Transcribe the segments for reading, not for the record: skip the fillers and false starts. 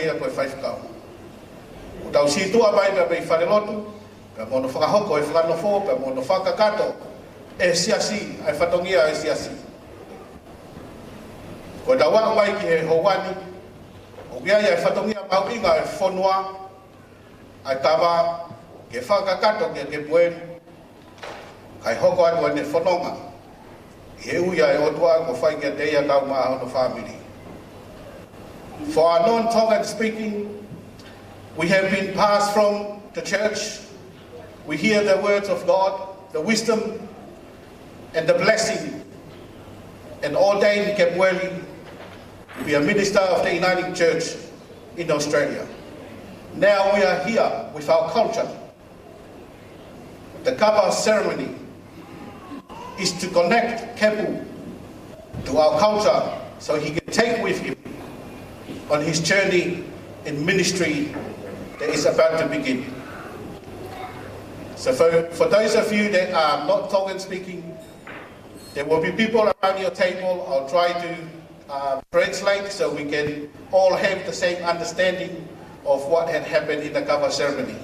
ia koe whaifukau. O tau situa mai pe pei whare lotu, pe mono whakahoko e whakanofo, pe mono whakakato, e siasi, ai whatongia e siasi. Ko tau wā mai ki he houani, o kia ia e whatongia mauinga e whonua, ai tawa ke whakakato kia ke pueri, kai hoko atu ane whanonga, i he uia e otua ko whai kia teia kau maa hono whamiri. For our non-Tongan speaking, we have been passed from the church. We hear the words of God, the wisdom and the blessing, and ordained Kepweli to be a minister of the Uniting Church in Australia. Now we are here with our culture. The kapa ceremony is to connect Kepu to our culture so he can take with him on his journey in ministry that is about to begin. So for those of you that are not Tongan speaking, there will be people around your table. I'll try to translate so we can all have the same understanding of what had happened in the kapa ceremony.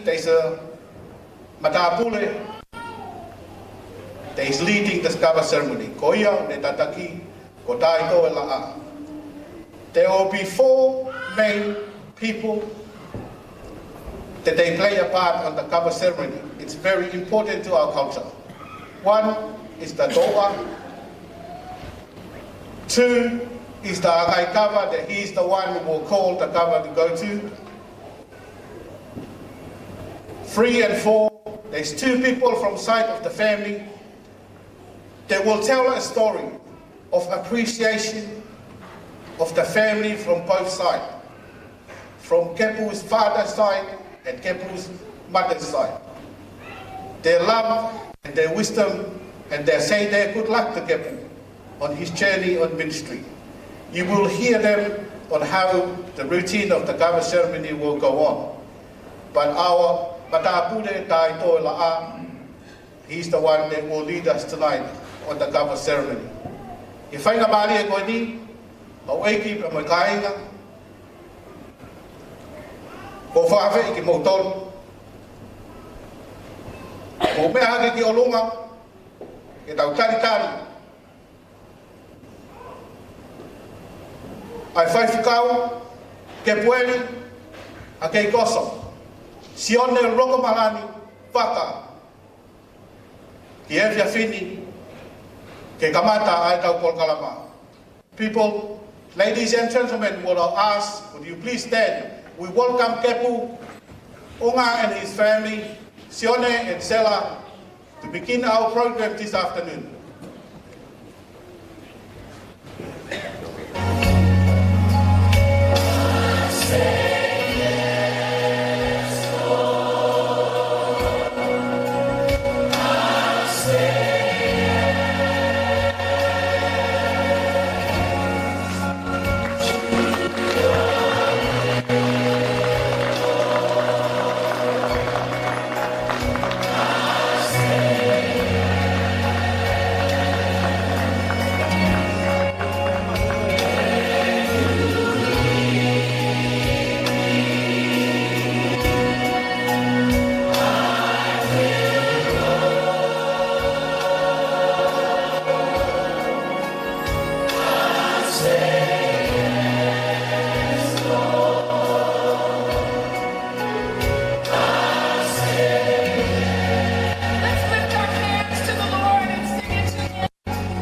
There's a matapule that is leading this kapa ceremony. Koia, ne tataki, ko taito e la'a. There will be 4 main people that they play a part on the kapa ceremony. It's very important to our culture. 1 is the doa. 2 is the agai kapa, that he is the one who will call the kapa to go to. 3 and 4, there's 2 people from side of the family that will tell a story of appreciation of the family from both sides, from Kepu's father's side and Kepu's mother's side. Their love and their wisdom, and they say their good luck to Kepu on his journey on ministry. You will hear them on how the routine of the kapa ceremony will go on. But our Matapule Tai Toi La'a, he's the one that will lead us tonight on the kapa ceremony. If I nabali e koe ni, o eiki pe mo kainga, ko whaawe i ki mo tolu. Ko mea hake ki o lunga, ke tau tari. Ai whaifukau, ke pueri, a kei koso. Sione roko marani, whaka. Ki e whia whini, ke kamata ai tau polkalama. People, ladies and gentlemen, would I ask, would you please stand? We welcome Kepu, Unga and his family, Sione and Sela, to begin our program this afternoon.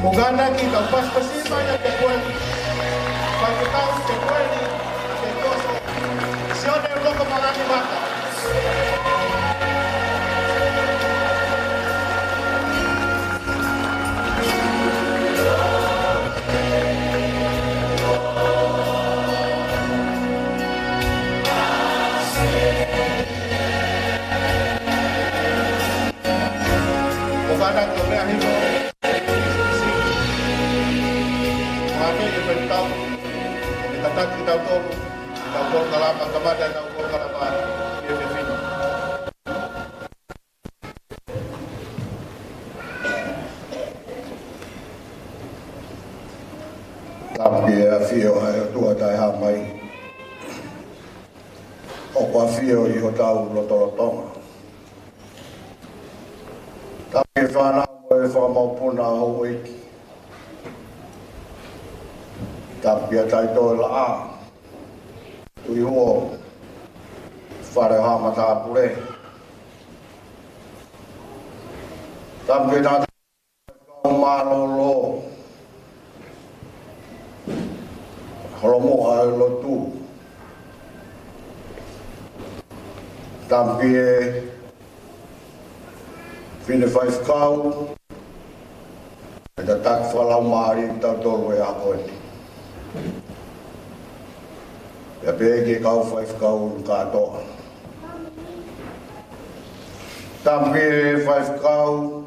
Uganda kita pas pasima ya ke kweli. Pakitao ke kweli ke koso. Sione roko marani baka. Uganda kome ahimo. Kita tahu kalama kamada na uko kalama yefefino. Tapia fio hai tua tai ha mai. kwa fio I ho tau lotolotonga. Tāke whānau e whakamaupuna ho wiki. Tāpia tai toi la a. Tui huo whare hama tāpure. Tāpia tātai kau mālo lo. Holomo ai lotu. Tāpia Fine whaif kau, e ta tak whalau maari tau tolu e a koe. Ia pēke kau whaif kau katoa. Tampi whaif kau,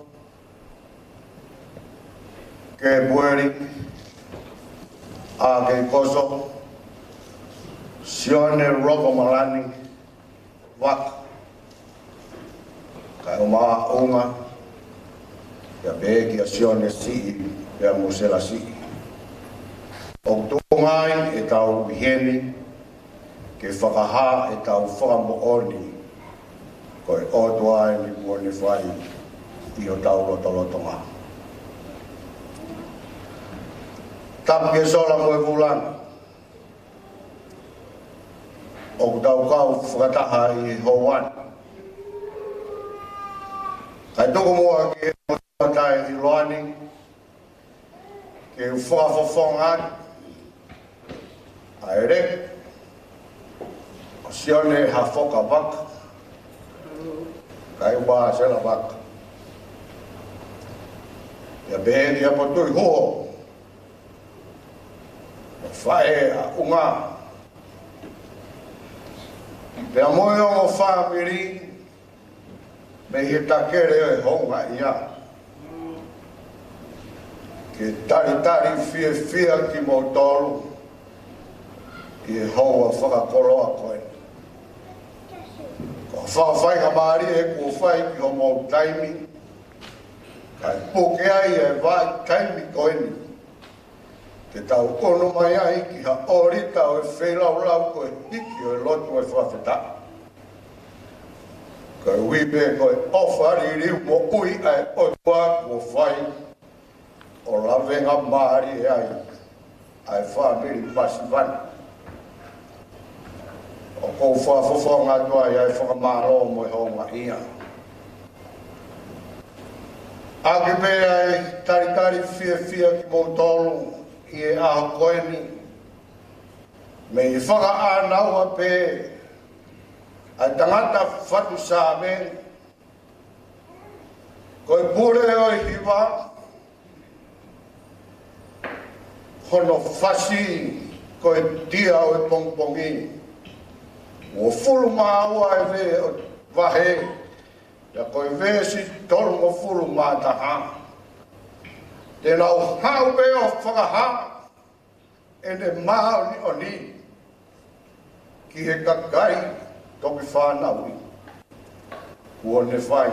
ke pueri, a ke koso, sione roko malani, waka. Kai oma unga ya begi asione si ya musela si o tungai e tau heni ke whakaha e tau whakamooni koe o tuai ni puone whai I o tau lotolotonga. Tapu ke sola moe vulanga o tau kau whakataha I Hawani. Kai toko mua ke tai I loani, ke whawhawhonga, ai re, o sione ha whoka waka, kai wā sela waka. Ia behe kia potui hoa, o whae a unga. Pea moe o whamiri, me he takere e honga ia. Ke tari fia ki mo tolu, I e hoa whakakoroa koe. Ko whawhai ka maari e kua whai ki ho mo taimi, kai puke ai e vai taimi koe ni. Ke tau kono mai ai ki ha orita o e whelaulau koe hiki o e lotu e whawhetai. Kai wipe koe ofari riu mo ui ai o tua kua whai o lawenga maari e ai whamiri pasivani. O kou whawhawhonga tua I ai whakamaro mo e honga ia. Ake pe ai tari fia ki mo tolu I e aho koeni. Me I whaka anaua pe ai tangata whatu sāme, koe pure o I hiwa, hono whasi koe tia o E pongpongi, o fulu māua e ve o wahe, ia koe vesi toru o fulu mātaha. Tēnā o hau pe o whakaha, e ne māo ni o ni, ki he kakai, toki whānaui, kua ne whai.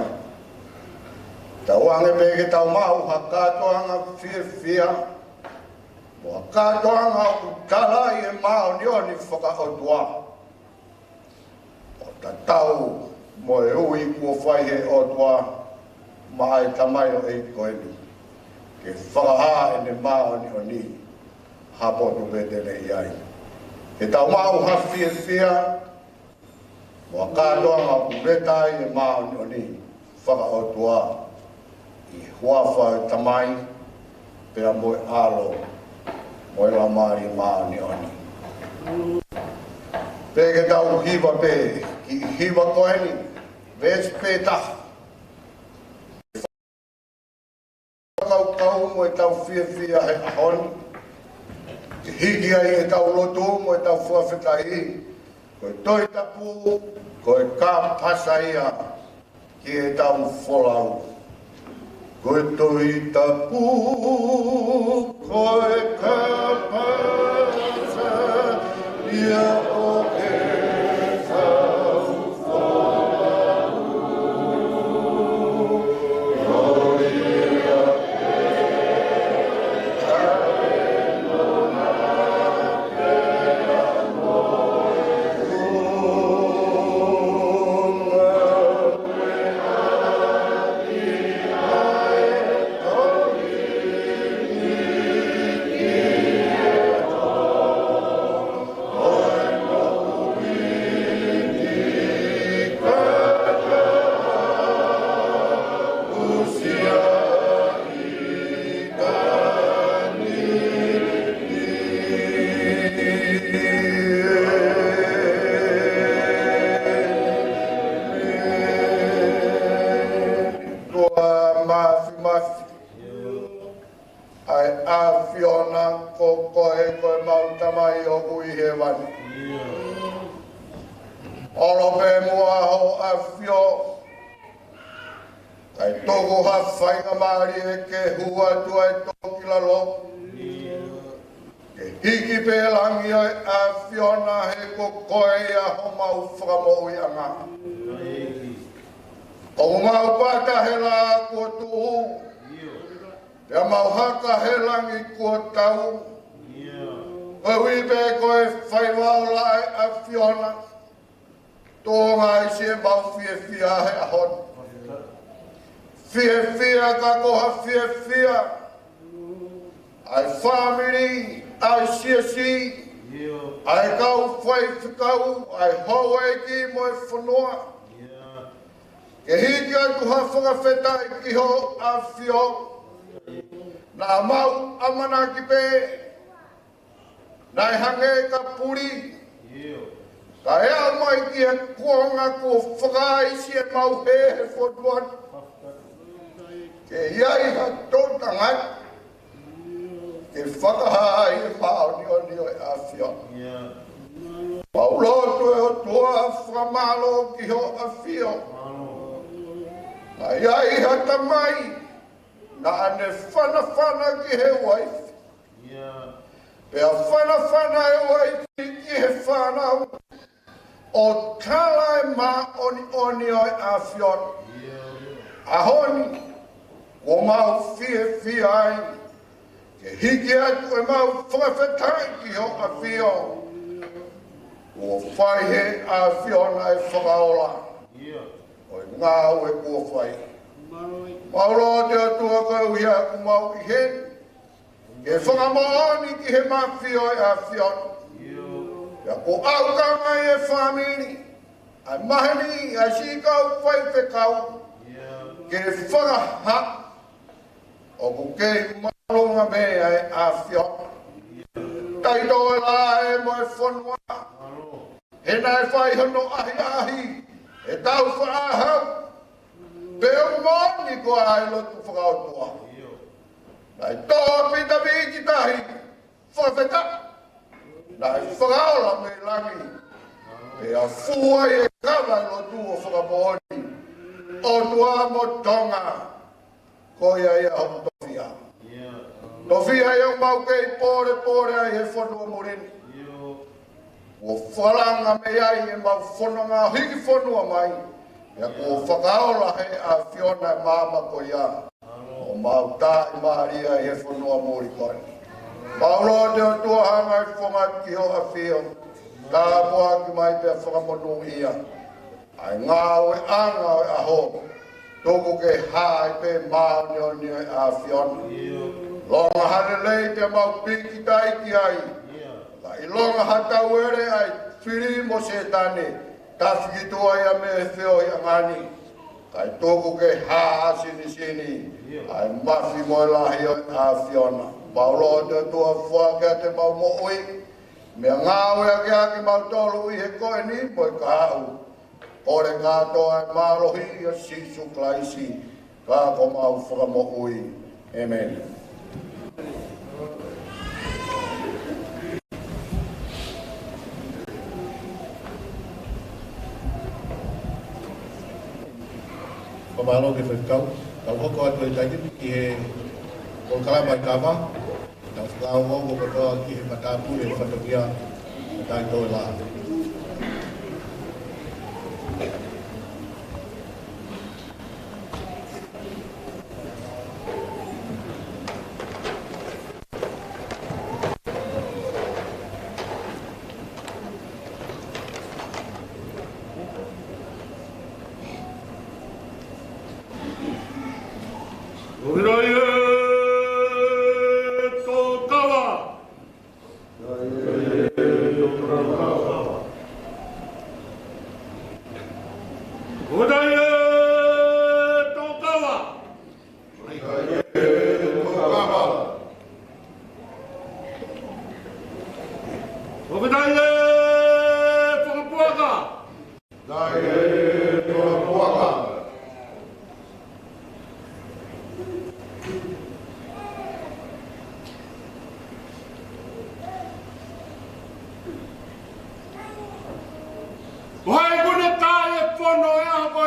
Tau ange peke tau mau ha kātoanga fia, mo ha kātoanga o talai e mao ni o ni whakahotua. O ta tau mo e ui kua whai he otua, mai tamai o e koeni. Ke whakaha e ne mao ni o ni, hapoto vetele iai. Ke tau mau ha fia, Wa kātoa ngā kuretai e mao ni o ni whakaotua I huawha tamai pēr moe alo moe la maari mao ni o ni. Pēke tau hiwa pē ki hiwa koeni vēs pē taha. Kau moe tau fia he ahoni. Hiki ai e tau lotu moe tau fuawhetai. Koe toi tapu, koe ka pasa ia ki e tau wholau. Koe toi tapu, koe ka pasa ia o e tau wholau. Koe ia e Olo pe mua ho a fio. Kai togo ha whainga maari e ke hua tua e toki la lo. Ke hiki pe langi ai a fiona he ko koe a ho mau whakamo i anga. O mau pata he la kua tuhu. Pea mau haka he langi kua tau. Hui pe koe whaiwao lai a fiona. Tō ngai se mau fie fia he ahon. Fie fia ka koha fie fia. Ai family, ai siasi. Ai kau whai whikau, ai hawa e ki mo e whanua. Ke hiki atu ha whakawhetai ki ho a fio. Nā mau amana ki pe. Nai hange ka puri. Ka ea mai ki he kuanga ko whakaisi e mau he whotuan. Ke iai ha tōtangai. Ke whakahai e maonio nio e a fio. Paulotu e o tua whakamalo ki ho a fio. Ka iai ha tamai. Na ane whana ki he waifi. Pea whana e waifi ki he whanau. O tala e ma oni o e a fion. Ahoni, o mau fie ai. Ke hiki atu e mau whakawhetai ki ho a fio. O whai he a fiona e whakaola. O e ngāu e kua whai. Mauro te atua kau hia ku mau i he. Ke whakamaoni ki he mawhio e a fiona. Ia ko au kangai e whamini, ai mahani, ai sikau, whai whekau, ke whakaha, o ku kei marunga me ai a whio. Taito e la e mo e whanua, he nai whai hono ahi, e tau whaahau, peo moni ko ai lotu whakautua. Nai toa pita viki tahi, whawheta. Nai whakaola me langi, e a fua e kawa lo tuo whakamohoni, o tua mo tonga, ko ia ia o tofia. Tofia ia o mau kei pore ai he whanua morini. O whalanga me ai e mau whananga hiki whanua mai, ia ko whakaola he a Fiona e mama ko ia, o mau tae maria he whanua mori koi. Paulo te o tua hanga i whonga ki ho a whio, ka poa ki mai te whakamonu ia. Ai ngāo e anga o aho, tōku ke hā i pe maoni o ni a whiona. Longa hane lei te mau piki tai ki ai. Ka i longa hatau ere ai whiri mo se tane, ka whikitua ia me e whio i angani. Ka i tōku ke hā sini, ai mawhi mo e lahi o a whiona. Paulo te tua whua kia te mau mo ui, mea ngāo ea kia ki mau tolu i he koe ni mo i ka hau. Ore katoa e mālohi i a sisu klaisi, ka ko mau whakamo ui. Amen. Pamalo ke whakau, tau hoko atu e taikini ki he o kalama i kawa, tau whakau ngongo katoa ki he matapu e whatakia e tai toi la.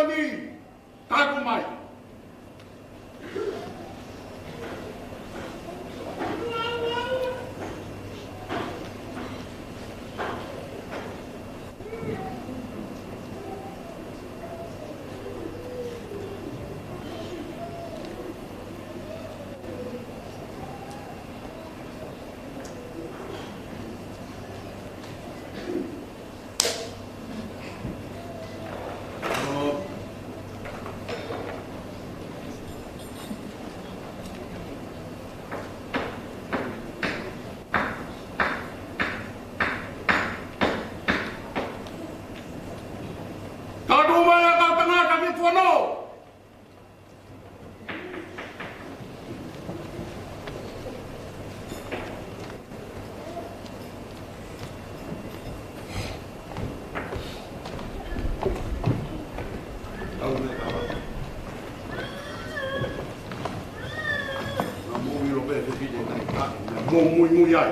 ni taku mai. Muy ai.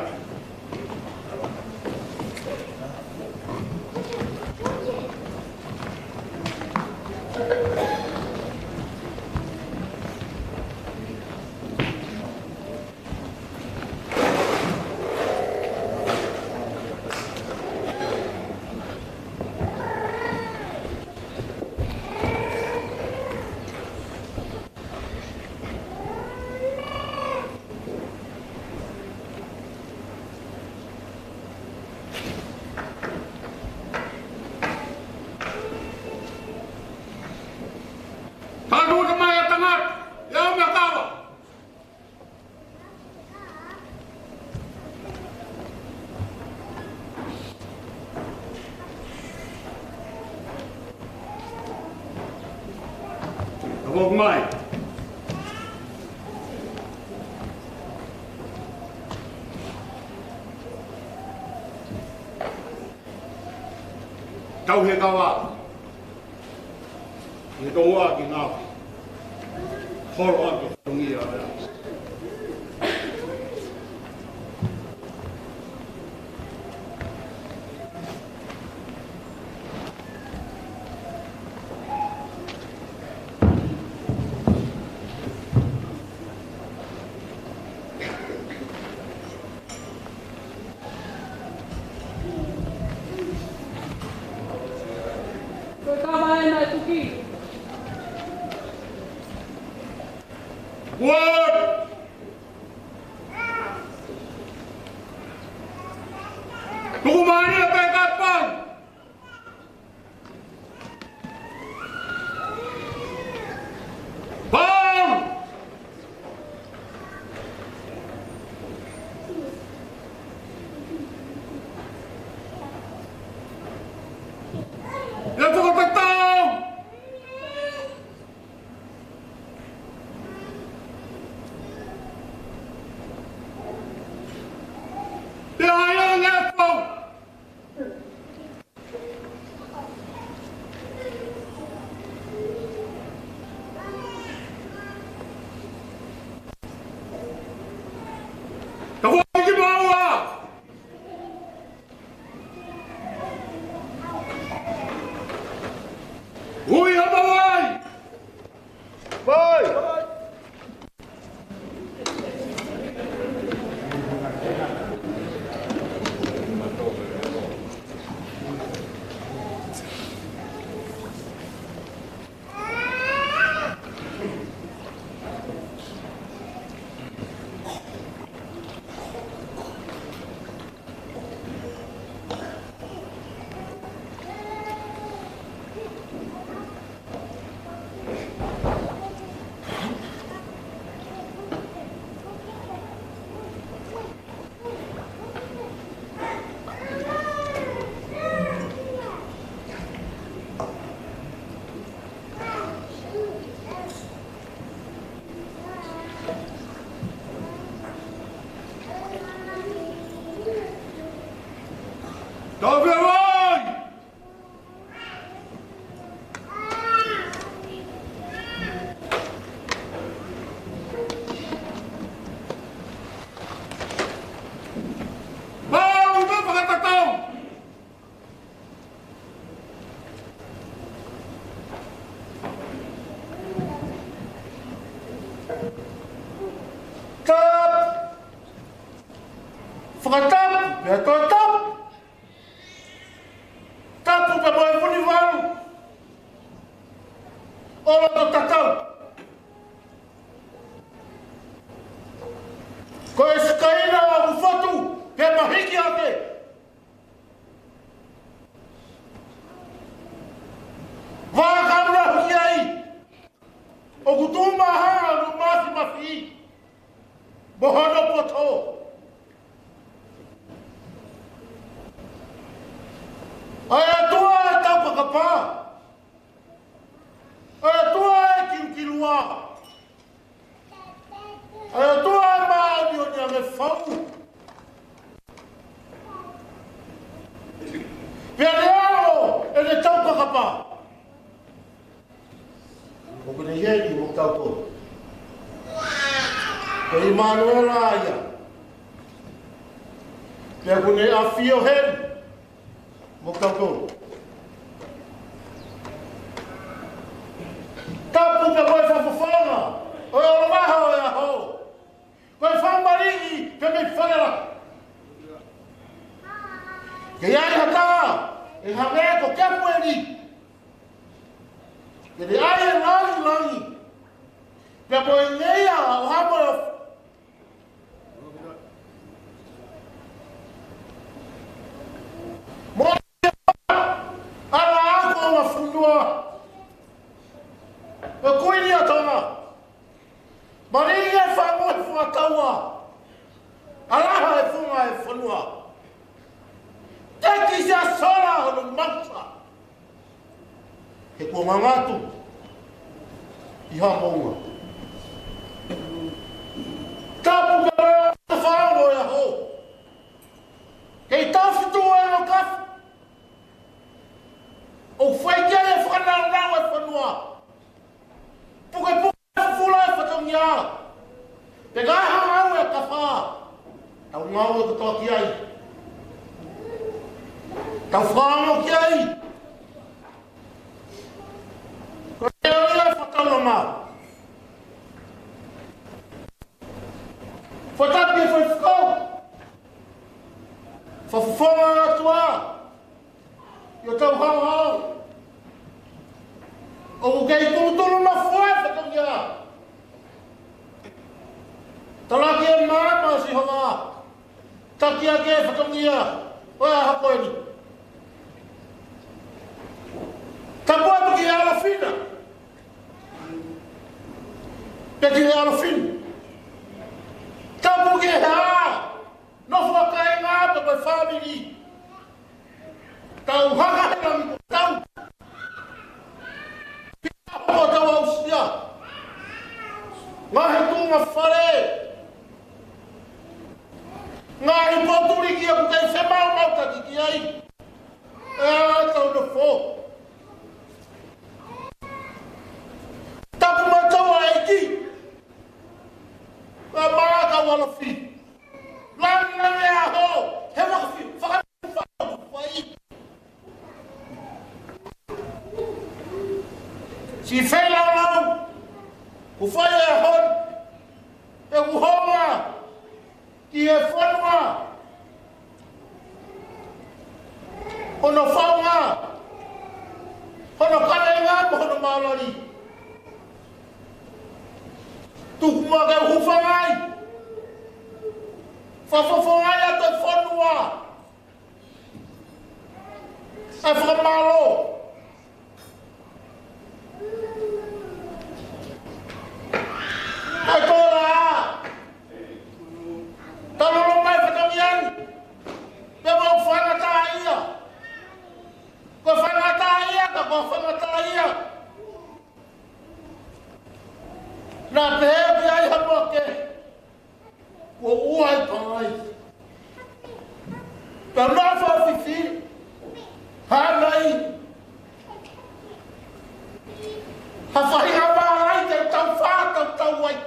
Huwag mai. Kau he kawa. Ni to wa ki na. Hol on to tungi ya. What? Tukumani na pagkapang! Bang! Yan po kapagtang! Tap! Whakatap! Mea toi tap! Tapu pe moe puni waru! Ola to tatau! Ko e skaina a ufatu pe mahiki ake! Wākaura huki ai! O kutuma haa no mafi mafi! Bohono poto! Ai atua e tau kakapā! Ai atua e kinkilua! Ai atua e maani o nia me whau! Pia reo e le tau kakapā! O kene ieri mo tau tō. Ko i Manuela aia. Pia kune a fio hen. Mo tau tō. Tapu pe koe whawhawhanga. Oe ora maha o ea ho. Koe whamaringi pe me whangera. Ke iai hata. E hangea ko kia pueri. Ke te ai e langi. Pea po e ngeia o hamo e mo ala ako o mafunua. E kuini a tonga. Maringi e whango e whakaua. Alaha e whunga e whanua. Teki se a sora o no mauta. He kua ngangatu i hamounga. Tapu ka rea te whango e ho. Kei tawhitu e no kafu. O whaikia e whanau e whanua. Puke fula e whatongia. Te gaha au e kawha. Tau ngau e katoa ki ai. Tau whango ki ai. Ko te oia e whatauna maa. Whatapi e whaifukau. Whawhonga atua. Io tau hau. O kei tūturu na whai whatongia. Talaki e mama si honga. Taki a ke whatongia. Oia hakoeni. Tapu atu ki ala fina. Peki e ala fina. Tapu ki e haa. No whakai ngā pa pai whamiri. Tau haka he rangi ko tau. Pia hoko tau au sia. Ngā he tūnga whare. Ngā he poturi ki a kutai whemau mautaki ki ai. E a tau na whō. Tapu mai tau a eiki. Ngā maraka wala whi. Langa me a ho. He waka whi. Whakatu whai. Si whai lau lau. Ku whai e hon. E uhonga. Ki e whanua. Hono whaunga. Hono karenga mo hono maolari. Tukuma ke hufangai. Whawhawhangai a te whanua. E whamalo. Ai tōra a. Talolo mai whatangian. Pe mau whangata ia. Ko whangata ia ka ko whangata ia. Nā pehe pe ai hamoke. Ko uai pai. Pe nā whawhiwhi. Hānai. Ha whahinga wāai te tau whātau tau ai.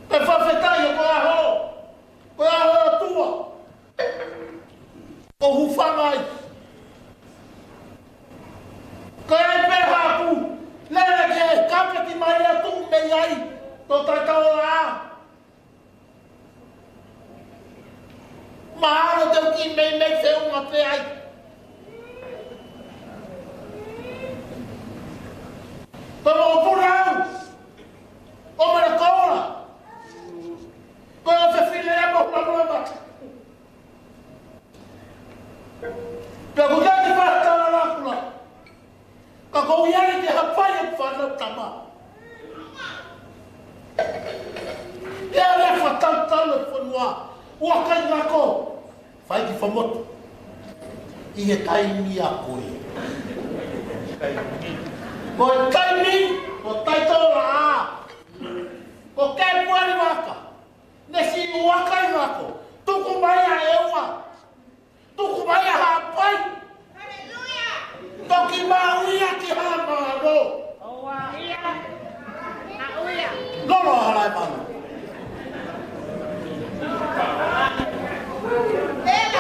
Pe whawhetai e koe aho. Koe aho atua. Ko huwhangai. Koe e pehaku. Lere ke kapeti mai a tu me ai to tatau la. Mahalo tau ki me feu ma pe ai. Tomo o purau. O maracola. Ko o fe file e mo problema. Pego que faz tala la kula. Ka ko iari ke hapai e whana tama. Ia le whatantala whanua. Ua kai ngako. Whai ki whamotu. I he taimi a koe. Ko e taimi, ko taitola a. Ko kei puari waka. Nesi ua kai ngako. Tuku mai a eua. Tuku mai a hapai. Toki mauia ki hamaro. Oa ia. A uia. Lolo halai manu.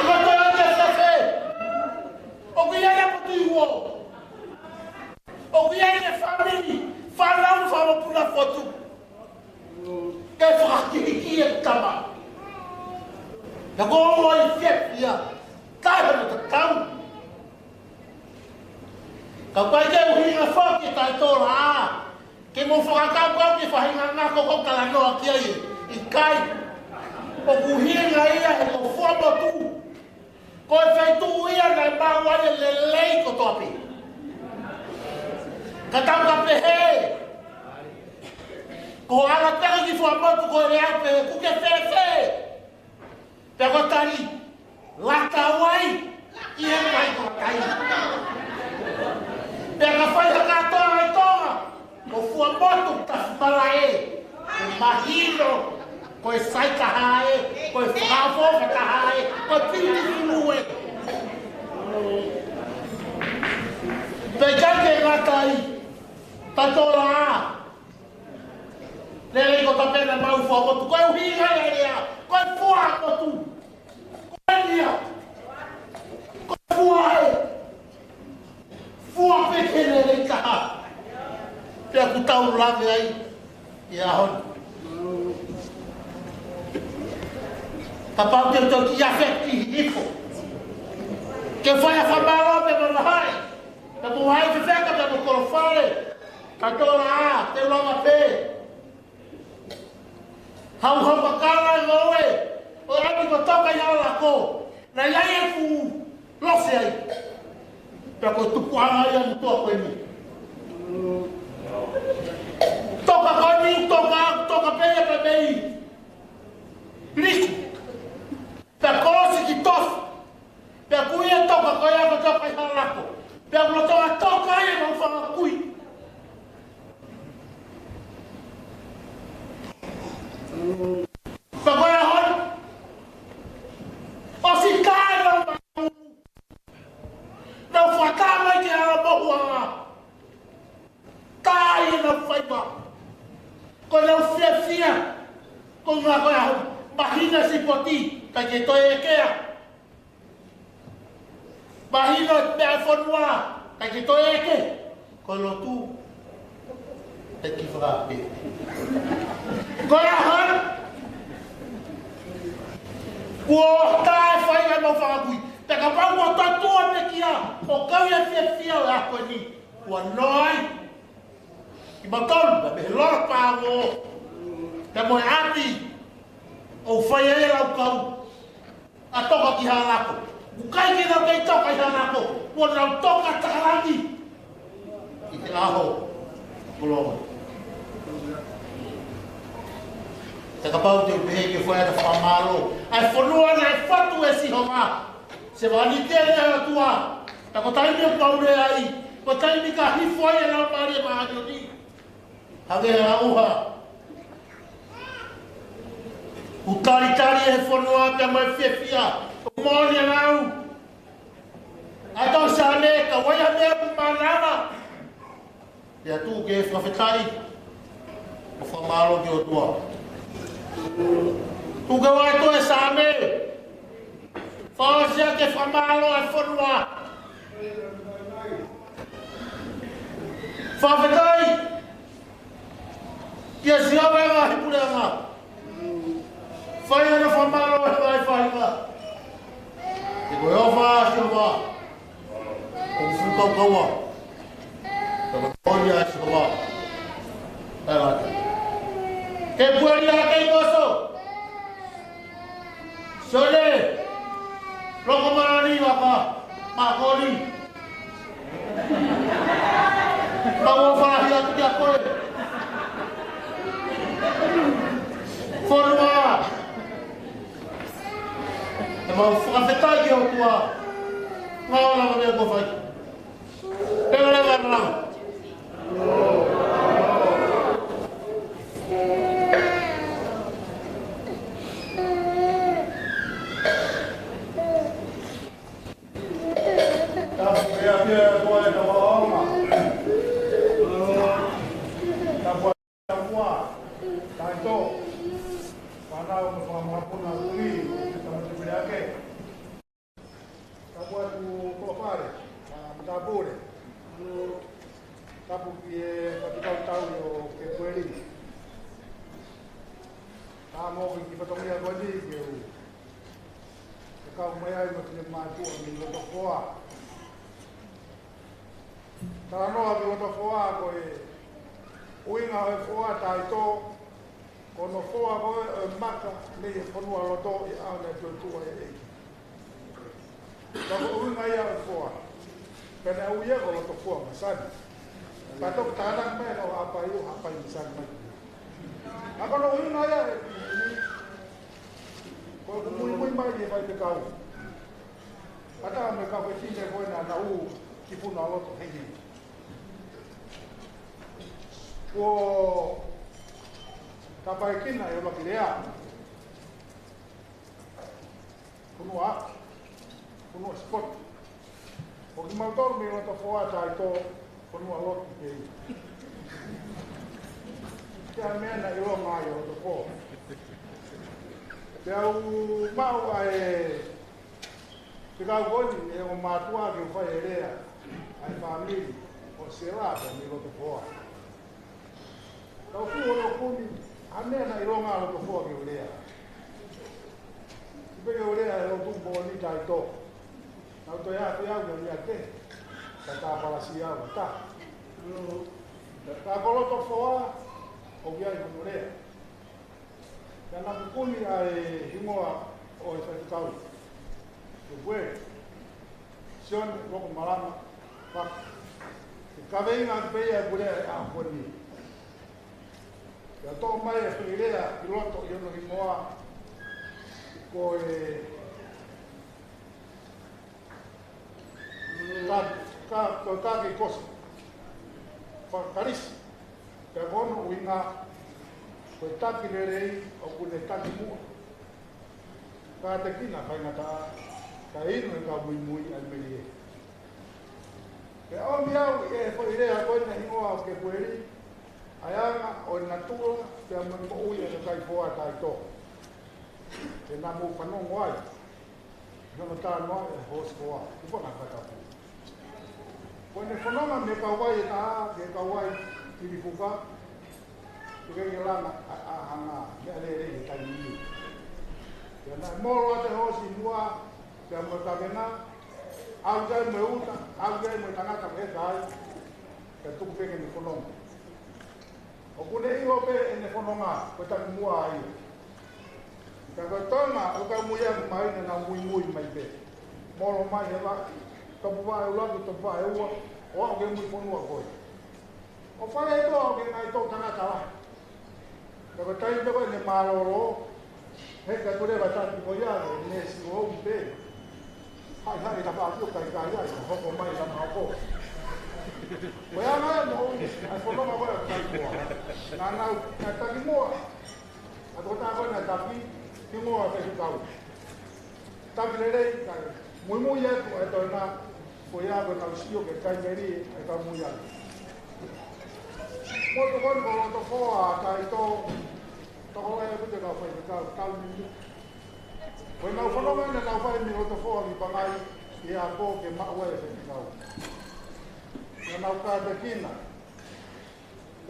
Ako to ane safe. O kuiane putu iwo. O kuiane family. Whanau whamapuna fotu. Ke whakiriki e tama. Na ko o i whiapia. Tāhana ta tau. Ka pai ke uhinga whaki tai tōra a. Ke mo whakakau ki whahinga ngako ko kala noa ki ai. I kai. O kuhinga ia he ko whamatu. Ko e whaitu ia nai mawai le lei ko topi. Ka tau ka pehe. Ko ala pera ki whamatu ko e rea pehe kuke whewhe. Peko tari. Lata wai. Ie mai ko kai. Pega fai haka toa e toa. O fua motu ta whalae. O mahino. Ko e saika hae. Ko e whakafofa ta hae. Ko e piti finue. Pega ke ngata ai. Ta toa a. Lele ko ta pena mau fua motu. Ko e uhinga e rea. Ko e fua motu. Ko e nia. Ko e fua e. Fua pekene le kaha. Pea ku tau lame ai. Ia hon. Ka pau te tau ki afekti hifo. Ke whai a whamaro pe manahai. Ka pu hai te wheka pe mo korofare. Ka tōra a, te lama pe. Hau hau pakara i ngoe. O ami ko toka i ala ko. Na iai e fu. Lose ai. Pea koe tupu anga ia ni toa koe ni. Toka koe ni, toka peia pe mei. Liku. Pea kolosi ki tofu. Pea kuia toka koe ia ko toka i halako. Pea kulo toka ia mau whanga kui. Pea koe a hon. O si kāre au mau. Nau whatama ki ala mohuanga. Tai na whaipa. Ko nau whia. Ko ngā koe ahu. Mahina si poti. Kai ke toi e kea. Mahina mea whanua. Kai ke toi e ke. Ko lotu. Te ki whakape. Ko ahu. Kua tae whainga mau whakakui. Te ka pau o tatua te kia. O kau e whia o a koe ni. Kua noi. Ki matonu, me he lora pāgo. Te moe ati. O whai e lau kau. A toka ki hanako. Ukai ki nau kei toka i hanako. Kua nau toka takarani. I te aho. Kulonga. Te ka pau te upehe ki whai ata whamalo. Ai whanua na e whatu e si honga. Se wani tere a tua. Ta ko taimi o paure ai. Ko taimi ka hifo ai e lau maari e maari ni. Hage a uha. Utari e whanua pe mai whiawhia. O mōni anau. A tau sa ne ka waia mea pu manama. Ia tū ke whawhetai. O whamalo ki o tua. Tu ka wai to e sa me. Whaosia ke whamalo e whanua. Whawhetai. Kia sia wega hi pule anga. Fai ana whamalo e vai whai ka. E koe ofa si wa. O fuka kaua. Taka tōri a si wa. E wate. Ke puari a kei koso. Sole. Roko marani waka. Makori. Mau whahi atu kia koe. Forma. E mau whakawhetai ki o tua. Ngā ora ma mea kowhai. E ora ma ranga.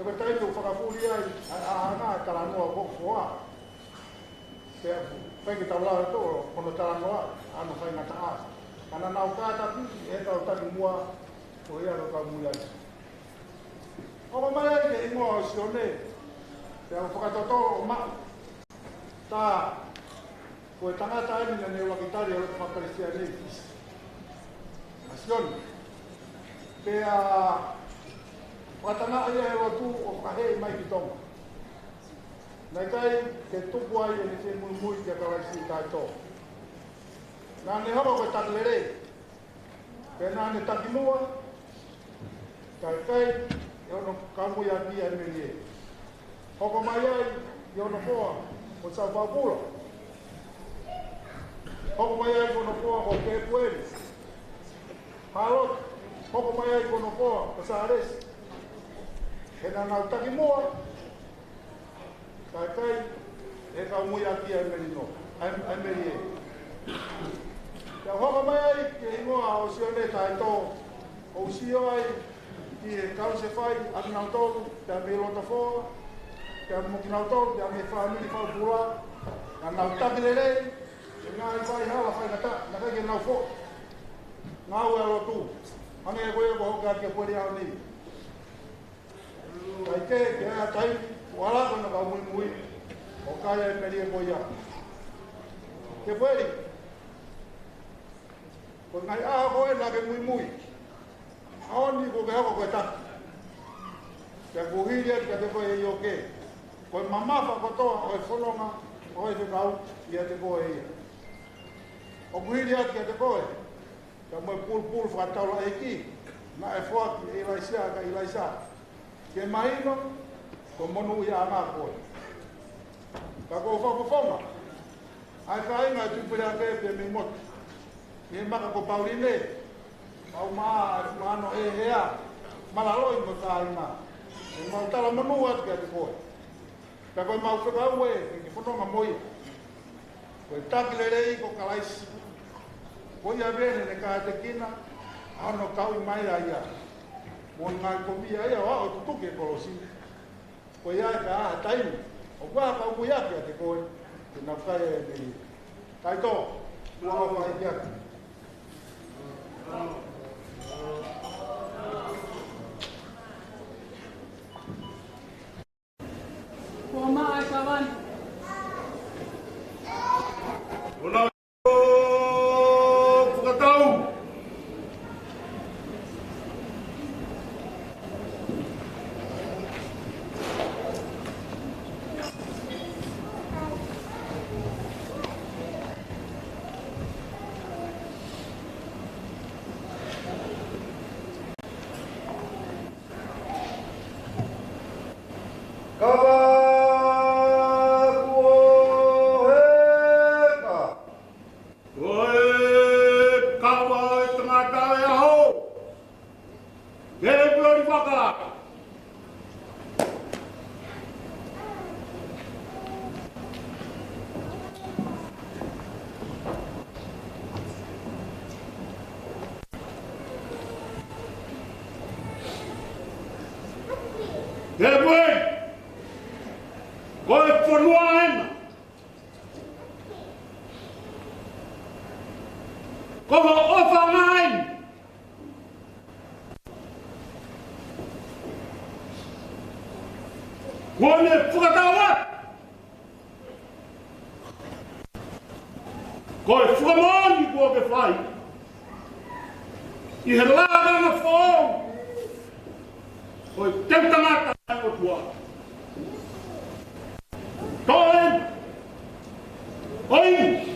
Te me tai tu whakapuri ai, a ngā tarangoa kokoa. Pea, pai ki tau lau tō, kono tarangoa, anu whai ngā taa. Ana nau kātaki, e tau taki mua, o ia ro tau mui ai. Oko mai ai ke ingoa o sione, pea whakatoto o maa. Tā, koe tangata ai ni neu lakitari o whakaristia nei. A sione. Pea, whatanga ia e watu o whakahei mai ki tonga. Nai kai, ke tupu ai e ni te mui ke karaisi tai tō. Nā ne hapa koe taklere, pe nā ne takimua, kai kai, e ono kamui a kia e meri e. Hoko mai ai, e ono poa, o Sao Paupura. Hoko mai ai, ono poa, o Kepueri. Halot, hoko mai ai, ono poa, o Saaresi. E nā nau takimua, kai kai, e kamui a kia e meri no, e meri e. Kia hoko mai ai, ke ingoa o sione tai tō, o usio ai, ki e kause whai, ati nau tōru, te ame lota whoa, te ame moki nau tōru, te ame whaamiri whaupura, ngā nau takirerei, e ngā i whai hala whai ngata, na kai ke nau who, ngā ue alo tū, hange e koe ko hoka ki a pueri au ni. Kai ke hea tai, wala kona ka mui mui, o kaya e meri e koe ia. Ke pueri, ko ngai aha koe la ke mui mui. Aoni ko ke hako koe taki. Kia kuhiri ati ka te koe e ioke. Koe mamafa kotoa o e wholonga o e te kau i a te koe ia. O kuhiri ati ka te koe. Kia moe pulpul whakataula e ki. Na e whaki e ilaisia ka ilaisia. Ke mahino, ko monu i a ngā koe. Ka ko whakawhonga. Ai ka inga e tupere a ke pe me motu. E maka ko Pauline, au maano e hea, malaloi mo tā inga. E mau tala manu atu kia te koe. Ka koe mau whekau e, ke whanonga moia. Koe takilere i ko kalaisi. Koe ia vene ne ka te kina, ano kau i mai a ia. Mo ngā komia ia, o tutuke e kolosi. Koe ia e ka aha taimi. O kua kau kuia kia te koe, te nau kai e meri. Kai tō, kua o kai kia. Kua maa e kawani. Ona whakatau. Koe whakamani kua ke whai. I he lāga na whao. Koe te tangata ai o tua. Toen. Oi.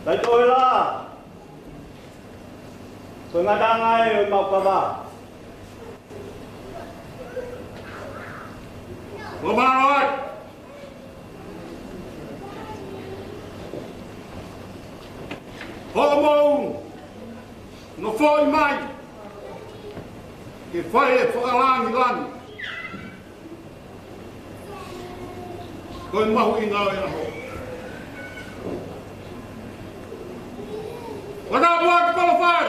Tại tôi là tôi ngã đang ngay mọc cả bà. Của bà rồi. Họ mong nó phơi mai cái phơi lan lan con mau in rồi là và đã buat qualify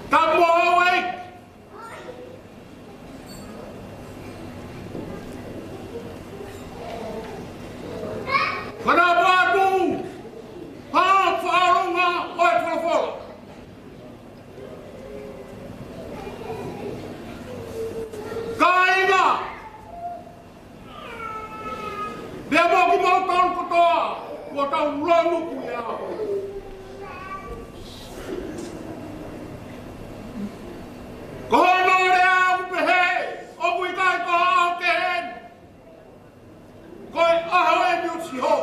tak mau ấy Pada buatmu, ha farunga oi follow. Kainga, dia mau tahun ketua, gua tahu lalu punya. Kono dia upehe, ogui kai ko auken. Koi ahoe diusiho.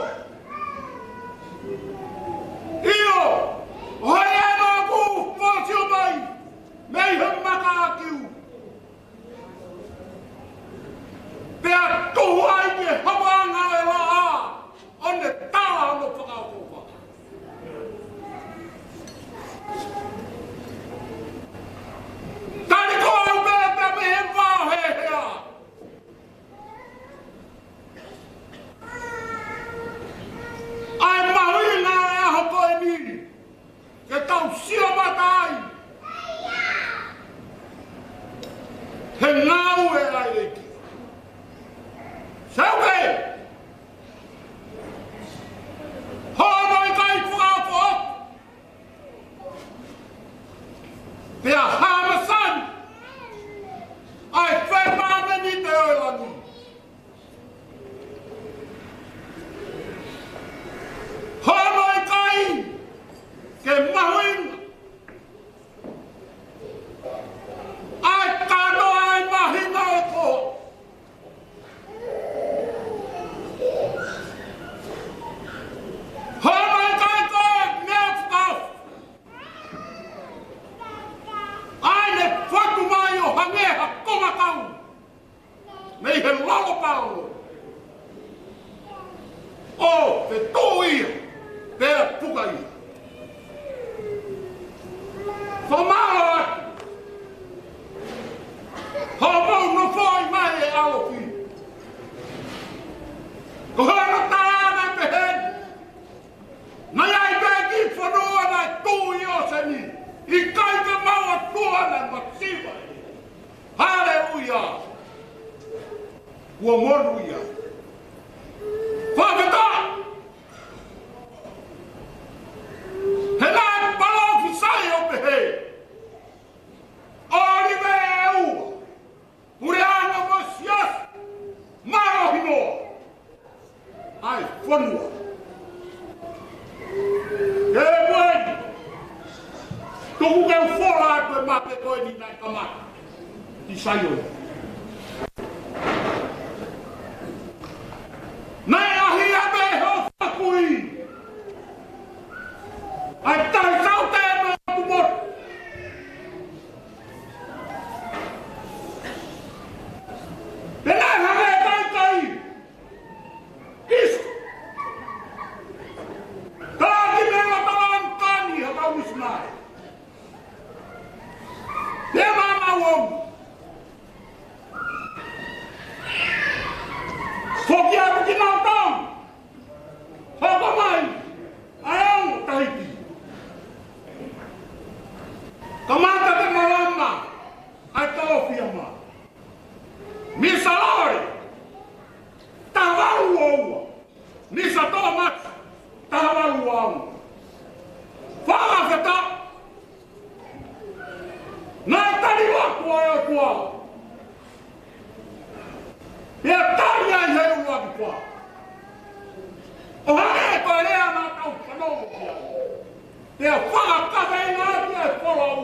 Iyo, hoya no ku posio mai. Mei hemmaka kiu. Pea tuhuai ke hawanga e la a. Onne tala no whakaukopa. Tani ko au pea me he wāhe hea. Ai mahui ngā e aho koe ni, ke tau sio matai. He ngāu e ai eki. Sauke! Hōnoi kai whakawho. Pea hāmasan. Ai whemane ni te oilani. Hōnoi kai, ke mahuing. Ai kano ai mahinga e ko. Hōnoi kai koe mea whakau. Ai ne whatu mai o hangeha komakau. Mei he lalo paulo. O, te tōia. Pea pukai. Whamaro atu. Hōmau no whai mai e aloki. Ko hana tāna pehen. Nai ai pēr ki whanua nai tūi o seni. I kai ka maua tuana maksiwa. Hallelujah. Kua monu ia. Whakata. He nā palo ki sai o pehe. Ori me e ua. Ure anga masias. Maro hino. Ai whanua. Ke mweni. Tuku keu whola atu e mape koe ni nai kamata. Ki sai o. Nai ahi a me ho whakui. Ai tai sau te no tu mot. Pena hame tai kai. Is. Tāki mea talan kani ha kau isnai. Te mama wong. Foki aku ki nau tau. Hapa mai. Ayang tahiti. Kamata te malama. Ai tau fiama. Misa lori. Tawaru oua. Misa tomat. Tawaru au. Whanga kata. Nai tari waku ai o kua. Pea tari ai hei ua ki kua. O hane koe rea nā tau whanongo kia. Pea whanga kawe ngā ki ai wholou.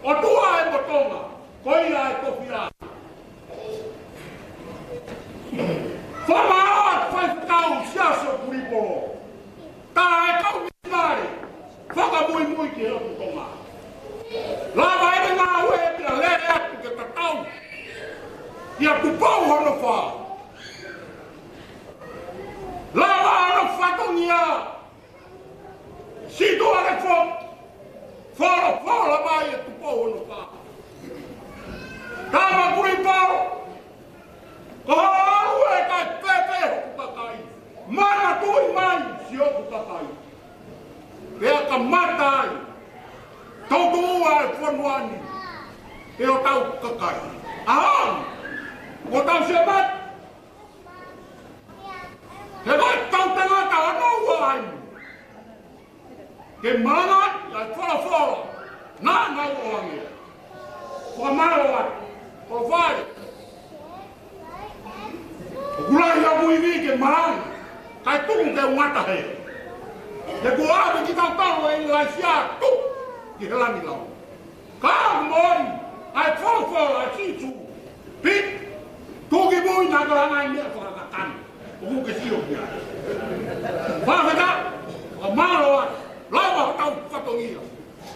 O tua e motonga. Koia e tofi a. ia tupau hono wha. Lava hono whatongia. Situ ane wha. Whala mai e tupau hono wha. Tama kuri pao. Ko haru e kai pepe hoku kakai. Mana tui mai si hoku kakai. Pea ka matai. Tau tua e whanuani. E o tau kakai. Ahang! O tau se mat! He mai tau tangata anau ai! Ke mana ia whala. Nā nau o angia. Whamaro ai. O whai. O kulai a muiwi ke marang. Kai tuku ke ngata he. He kuawe ki tau tau e lai sia tuk. Ki he lani lau. Kā moi. Ai whala ai situ. Pit. Tuki mui nā karanga i mea whakakatani. O kuke sio kia. Whakata. O maro ai. Lawa tau whatongia.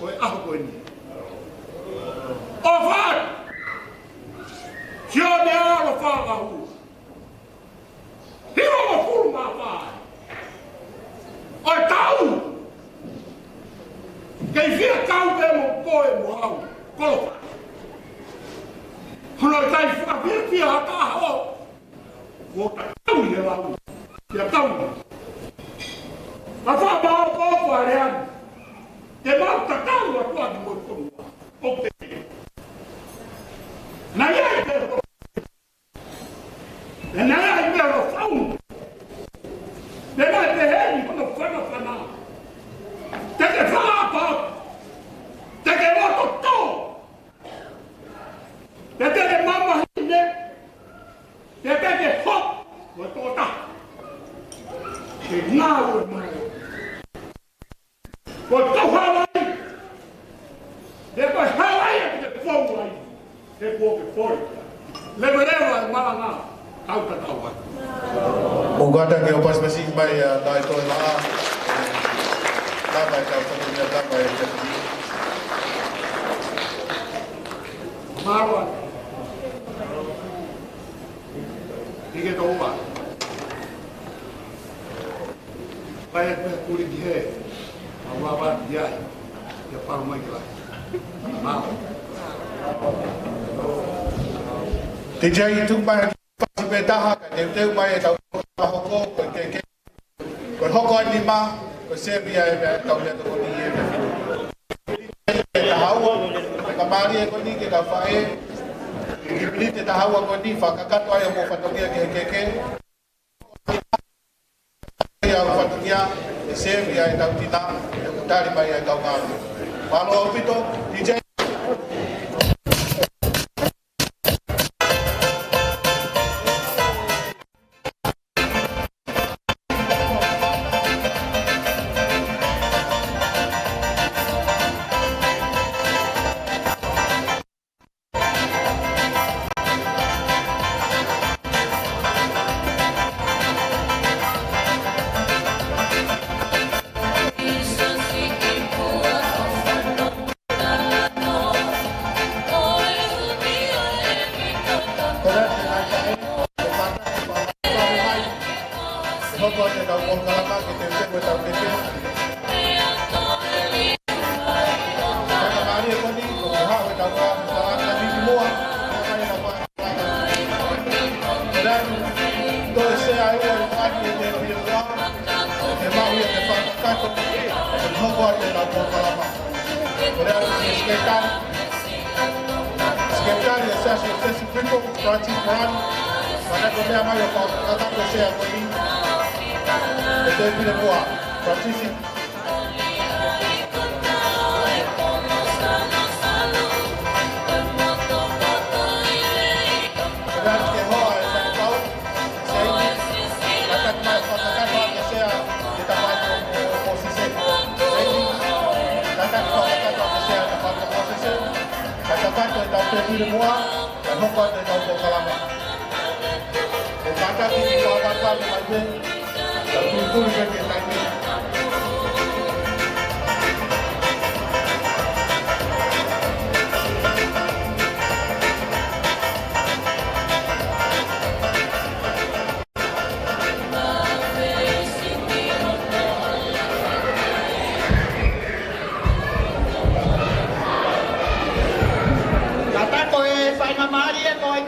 Koe aho koe ni. O whai! Sio ne aro whakahu. Hiro mo furu mā whai. Oi tau! Kei whia kau pe mo koe mo au. Kolo whai. Hono kai whia hata ho. Mo ta tau i he lau. Ia tau. A wha bao a reani. Te mau tatau a tua ki moi konua. O te te. Nai ai te ho. E nai ai te ho whau. Te nai te heni kono whana. Te ke whaapa. Te ke roto tō. Te ke mama hine. Te ke hop. Mo tō ta. Te ngāu e mai. Ko tau Hawaii! Te koe Hawaii e te whau ai. Te kua ke whoi. Lewe rewa e maranga. Tau ta tau ai. O gata ke o pasmasik mai dai toi maa. Tama e tau whakunia tama e te kuni. Marwa. Ike tau uwa. Pai e pia kuri ki he. Awawa diai, ia paru mai ki lai. Mau. Te jai tuk mai ki whasi pe taha, ka teu mai e tau hoko, koe keke. Koe hoko ai ni ma, koe sebia e mea tau mea toko ni e mea whinu. Te tahaua, te kamari e koni ke tau whae. Ke kipini te tahaua koni, whakakato ai o mo whatongia ke keke. Ia o whatongia, e sebia e tau tina, e kutari mai e tau ngāru. Malo o pito, DJ.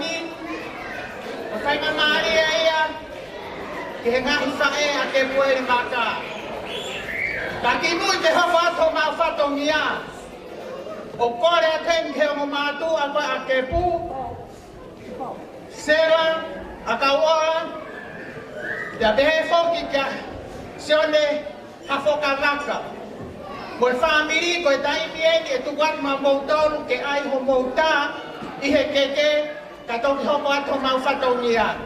ni. O kai nga maari ia. Ke ngahi whae a ke pueri maka. Ka ki mui te hawa ato mau whatongia. O kore a ten ke o mātu a koe a ke pū. Sera a kauoa. Ia behe whoki kia sione a whokaraka. Koe whamiri koe taimieni e tukuat ma moutoru ke ai ho mouta i he keke ka toki hoko ato mau whatongia.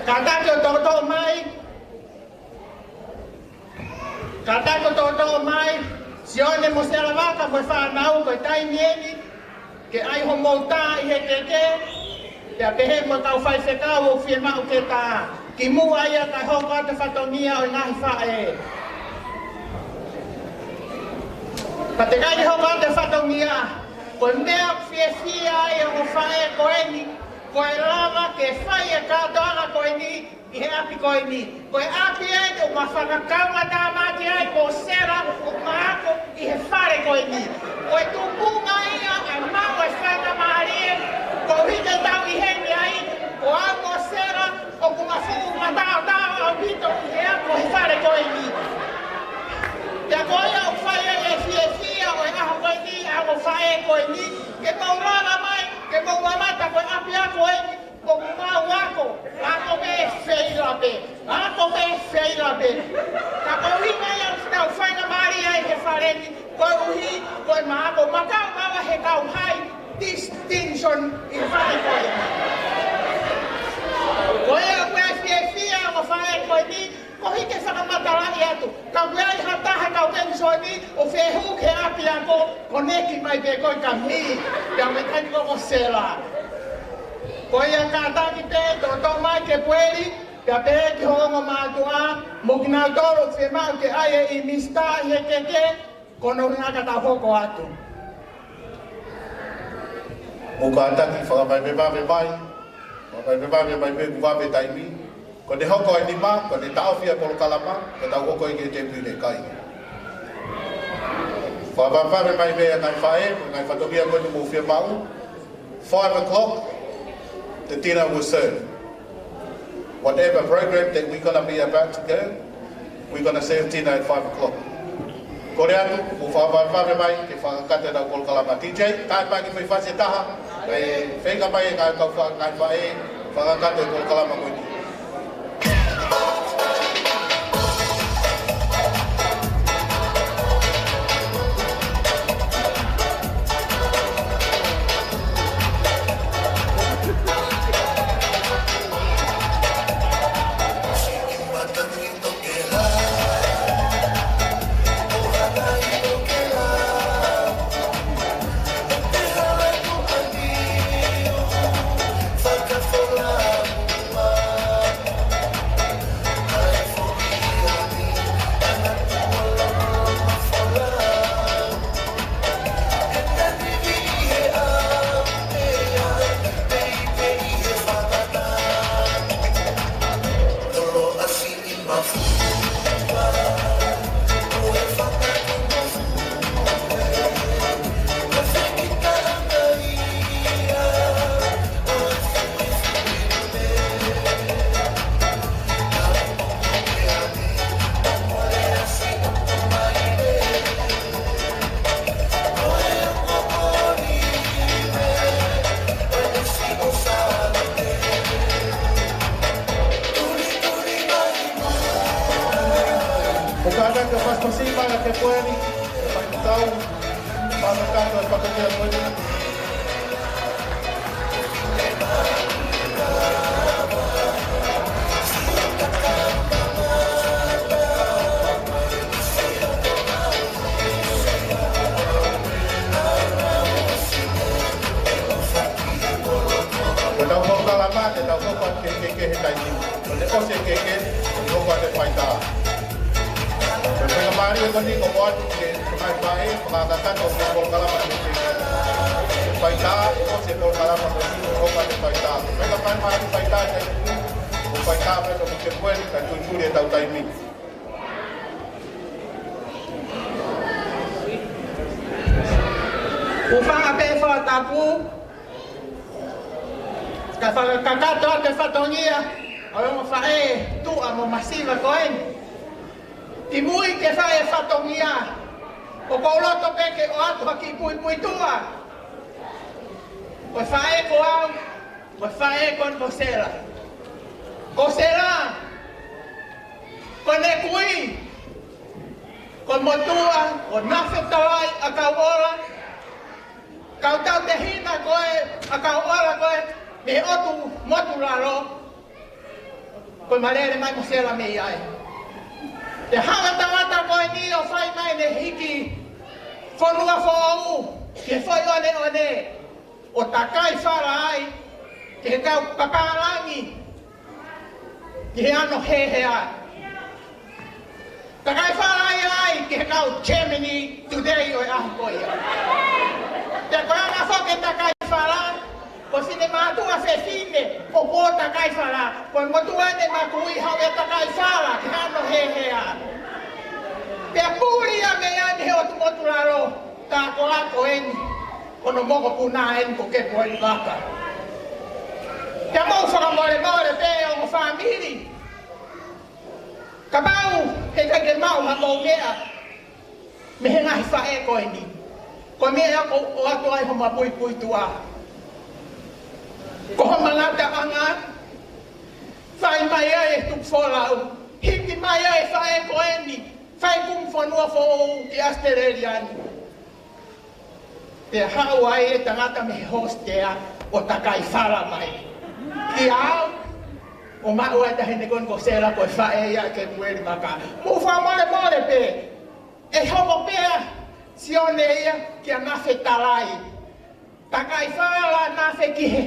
Ka tako toto mai. Ka tako toto mai. Sione mo se alavaka koe whanau koe taimieni ke ai ho mouta i he keke. Ia pehe mo kau whai whekau o whie mau ke tā. Ki mua ia ka hoko ato whatongia o ngahi whae. Ka te kai hoko ato whatongia. Koe mea whia ia o whae koe ni. Koe lava ke whai e kātoanga koe ni. I he api koe ni. Koe api e o ma whakakaunga tā mati ai ko sera o maako i he whare koe ni. Koe tupunga ia a mau e whainga maari e. Ko hite tau i heni ai. O ako sera o kuma fuku matao au hito i he ako he whare koe ni. Te koe au whae e whia o e aha koe ni a o whae koe ni. Ke maurana mai, ke mauramata koe api a koe ni. Ko kumau ako, ako me wheilape, ako me wheilape. Ka koe hinga ia tau whainga maari ai he whare ni. Koe uhi, koe maako, makau mawa he kau hai. Distinction i whare koe ni. Koe a koe whia o whae koe ni. Ko hike whakamatalai atu. Ka wei hataha kau pensoi ni, o whehu ke api ako, ko neki mai pe koe ka mi, ia me kai koko sela. Ko ia kātaki te, tō mai ke pueri, ia pe ki hongo mātua, mo ki nā tōro whe mau ke aia i mista i he keke, kono ringa ka hoko atu. O kātaki whakapaipepape mai, whakapaipepape mai me kuwape taimi, ko te hoko e ni mā, ko te taowhia kolo kalama, ko tau hoko i ke te pire kai. Whakapaipepape mai mea kai whae, kai whatokia koe ni mō whia mau, 5 o'clock, the dinner will serve. Whatever program that we're going to be about to go, we're going to serve dinner at 5 o'clock. Kore atu, mo whakapaipepape mai, ke whakakate rau kolo kalama. TJ, kai pai ki whai whase taha, kai whenga mai e kai kau kai whae, whakakate kolo kalama koe ni. Kakato ate whatongia, o mo whae tua mo masiva koen. Ti mui ke whae whatongia, o kouloto peke o atu haki pui pui tua. O whae ko au, o whae kon kosela. Kosela, kone kui, kon motua, o nafe tawai a kauola, kau tau te hina koe, a kauola koe, me otu motu lalo, koe malere mai mosela me iai. Te hanga tangata koe ni o whai mai ne hiki, whanua whau, ke whai one, o takai whara ai, ke kau paparangi, ke ano he ai. Takai whara ai, ke kau Germany today o ahu koe. Te koe anga whoke takai whara, ko sine mātua whewhine, o pō takai whara, ko motua ne makui hau e takai whara, ke ano he ai. Te pūri a me ane he o tu motu laro, tā ko ako eni, kono moko puna eni ko ke koe waka. Te mau whakamore pe o mo whamiri. Ka mau, he kai ke mau ha mau mea, me he ngahi whae koe ni. Ko mea ko o atu ai homa pui pui tua. Ko homa ngata anga, whai mai ai e tuk wholau, hiki mai ai whae koe ni, whai kum whanua whou ki Australian. Te hau ai e tangata me hostea o takai whara mai. Ki au, o mau ai tahine kon ko sera ko whae ia ke mueri maka. Mu wha mole pe, e homo pea, si one ia ki a nafe talai. Takai whara nafe ki he.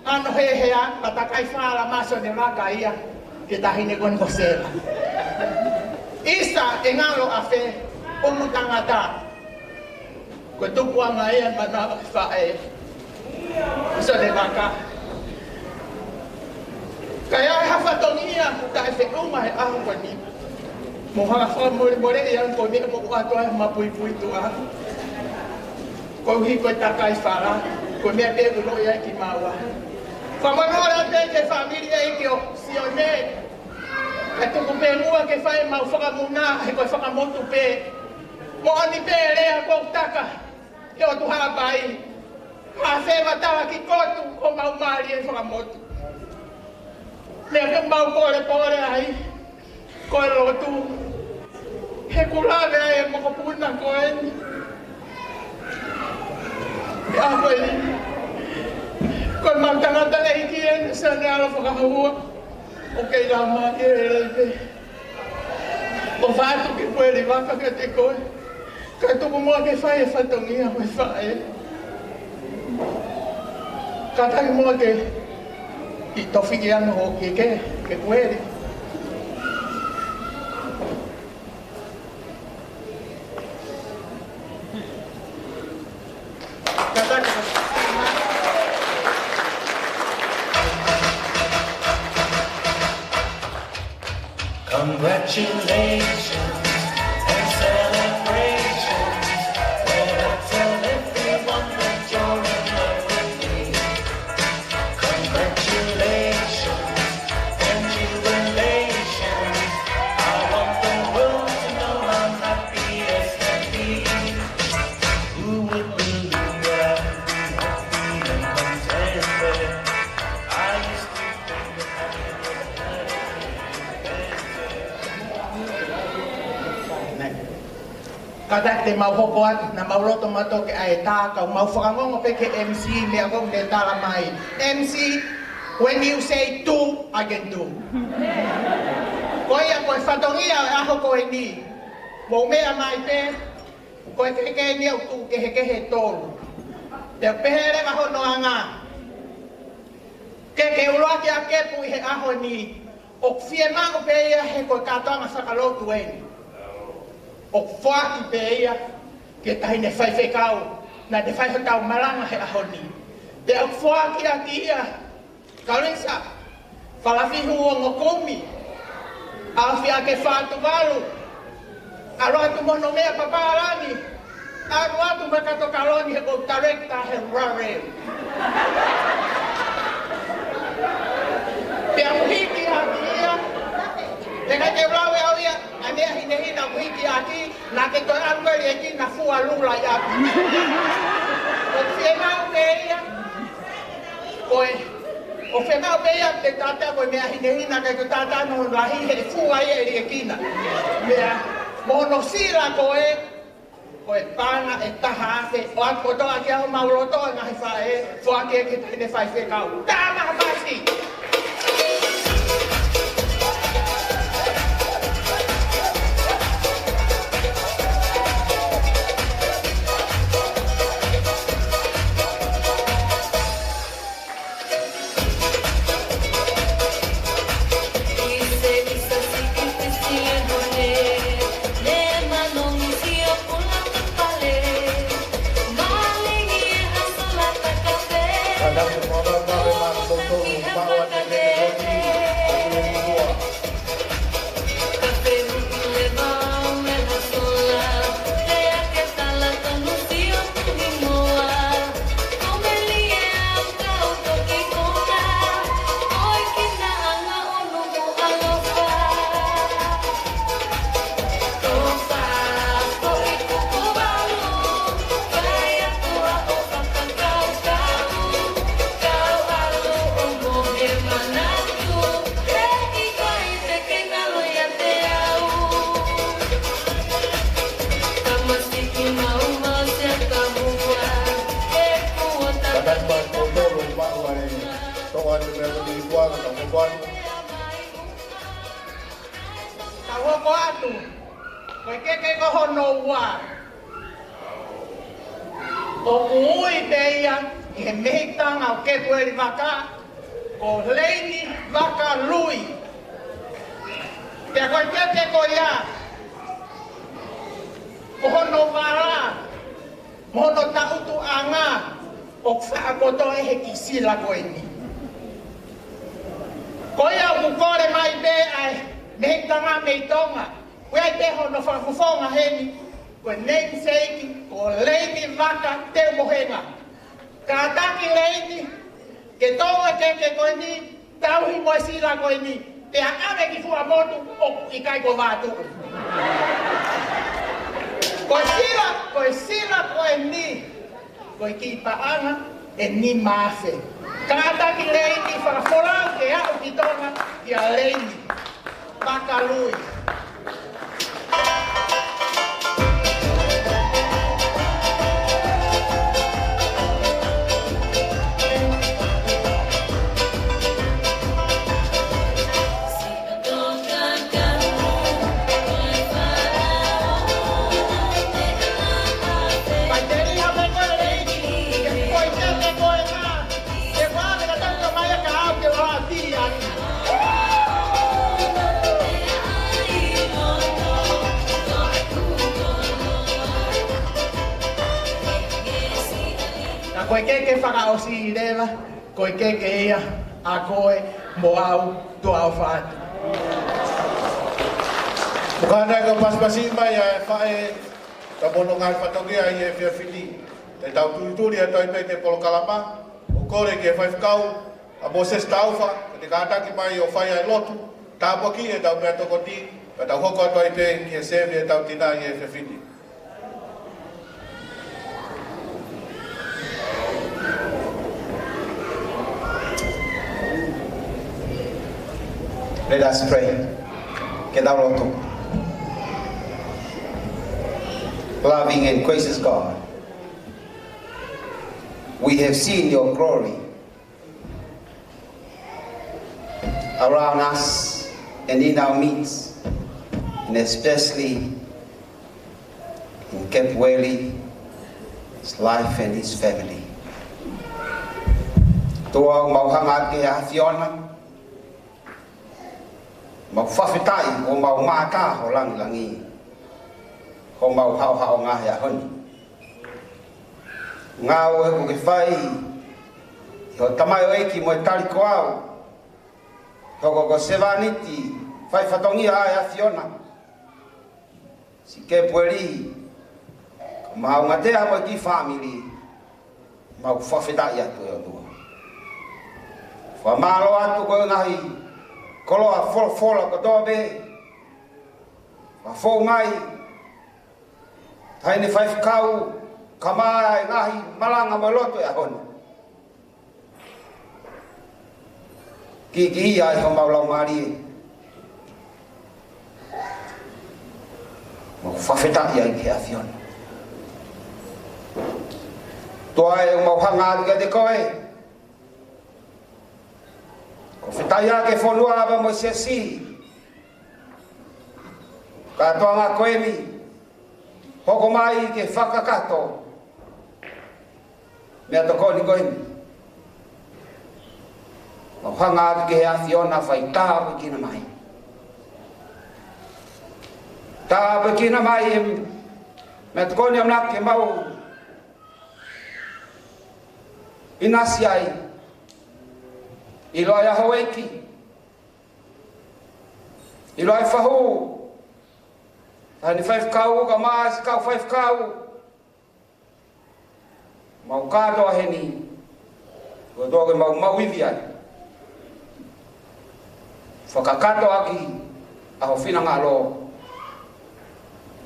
Ano hea, ka takai whara maso ne maka ia, ki tahine kon ko sera. Isa e ngalo a whe, o mu tangata. Ko tupu anga ia mana whae. So ne maka. Kaya e hawhatongia, ka e whekunga he ahu kwa ni. Mo hanga wha more ian ko mea mo atua e mapui pui tua. Ko hi ko takai whara, ko mea pe ulo ia ki maua. Whamanora te ke familia i ki o sione. Ka tuku pe mua ke whae mau whakamuna, he koe whakamotu pe. Mo ani pe rea kou taka, e o tuha pai. Ha whewa tawa ki kotu, ko mau maari e whakamotu. Lea ke mau pore ai, koe rotu. He kulawe ai e moko puna koe ni. E ako e ni. Koe mau tangata e hiki e, sa ne ala whakahua. O kei la mai e reipe. O whātu ki pueri waka ke te koe. Ka tuku mua ke whae e whatongia hoi whae. Ka taki mua ke i tofi ki anu ho ki ke pueri. Ka taki congratulations and celebrations when I tell everyone that you're in love with me. Congratulations and jubilations. I want the world to know I'm happy as can be. Who would believe that I'd be happy and contented? I used to think that happiness was Kada te mau hoko atu, na mau roto mato ke ae tākau, mau whakangongo pe ke MC, mea kong ne tala mai. MC, when you say do, I can do. Koe a koe whatongia e aho koe ni. Mo mea mai pe, koe ke ni au tu ke he tolu. Te pehere ka hono anga. Ke uloaki a kepu i he aho ni. O fie mango pe ia he koe katoanga whakalotu eni. O whaki pe ia, ke tahi ne whai whekau, na te whai whekau maranga he ahoni. Te au whaki a ki ia, kaurisa, whalawihu o ngokomi, awhi a ke whātu walu, aro atu mono mea paparani, aro atu makato kaloni he ko director he rare. Na ke toi anu e ki na fua lula ya. O fena o meia. Oi. O fena o meia te tata ko mea hina ke tata no la hi he fua e ki na. Mea mono sila ko e koe pana e taha ake o ako toa ki au mauloto e ngahi whae fua ke tene whai whekau. Tāma masi! Tawoko atu, koe keke ko hono ua. O ui teia, i he mehitanga o ke pueri waka, ko leini waka lui. Pea koe keke ko ia, ko hono wara, mohono tautu anga, o whaakoto e he kisila koe ni. Ko ia ukore mai be ai, mehitanga meitonga, koe ai te hono whakufonga heni, koe nein seiki, ko leini waka te mohenga. Ka taki leini, ke tonga keke koe ni, tauhi moe sila koe ni, te ame ki fua motu, oku i kai ko vātu. Koe sila koe ni, koe ki paanga, e ni maafe. Ka taki leini, whakaforau ke au ki tonga, ki a leini. Waka lui. Koe keke whakaosi I rewa, koe keke ia, a koe, mo au, tu au whaatu. Mukana ka paspasi mai a whae, ka mono ngai whatokia I e whiawhiti. Te tau tuituri a toi pei te polo kalama, o kore ki e whaifkau, a Moses tauwha, te kātaki mai o whai ai lotu, tāpaki e tau mea tokoti, ka tau hoko a toi pei ki e sevi e tau tina I e whiawhiti. Let us pray. Kedaroto. Loving and gracious God, we have seen your glory around us and in our midst, and especially in Cape Wally, his life and his family. Tua mauhanga ke a Fiona, mau whawhitai o mau mātā o langilangi, ho mau hao ngahi a honi. Ngā oe ko ke whai, ho tamai o eki mo e tari ko au, hoko ko sevaniti, whai whatongi ai a Fiona. Si ke pueri, ko mau ngatea mo ki family, mau whawhitai atu e o tua. Whamalo atu ko ngahi, koloa fola ko dobe, wa fo mai, Hai ni fai kau kamai ngahi malanga maloto ya hon. Ki ai ho mau mari. Mo fa feta ia ke avion. Toa e mau hanga ke de koe. Ko feta ia ke fonua ba mo sesi. Ka toa nga koe ni. Hoko mai ke whakakato. Mea toko ni koe ni. Mau hanga ke hea Fiona whai tāpu kina mai. Tāpu kina mai mea toko ni amnak ke mau inasi ai. Ilo ai aho eiki. Ilo ai whahu. Hani 5 kau ka mas kau 5 kau. Mau kato heni. Ko doge mau ivia. Fakakato aki aho fina ngalo.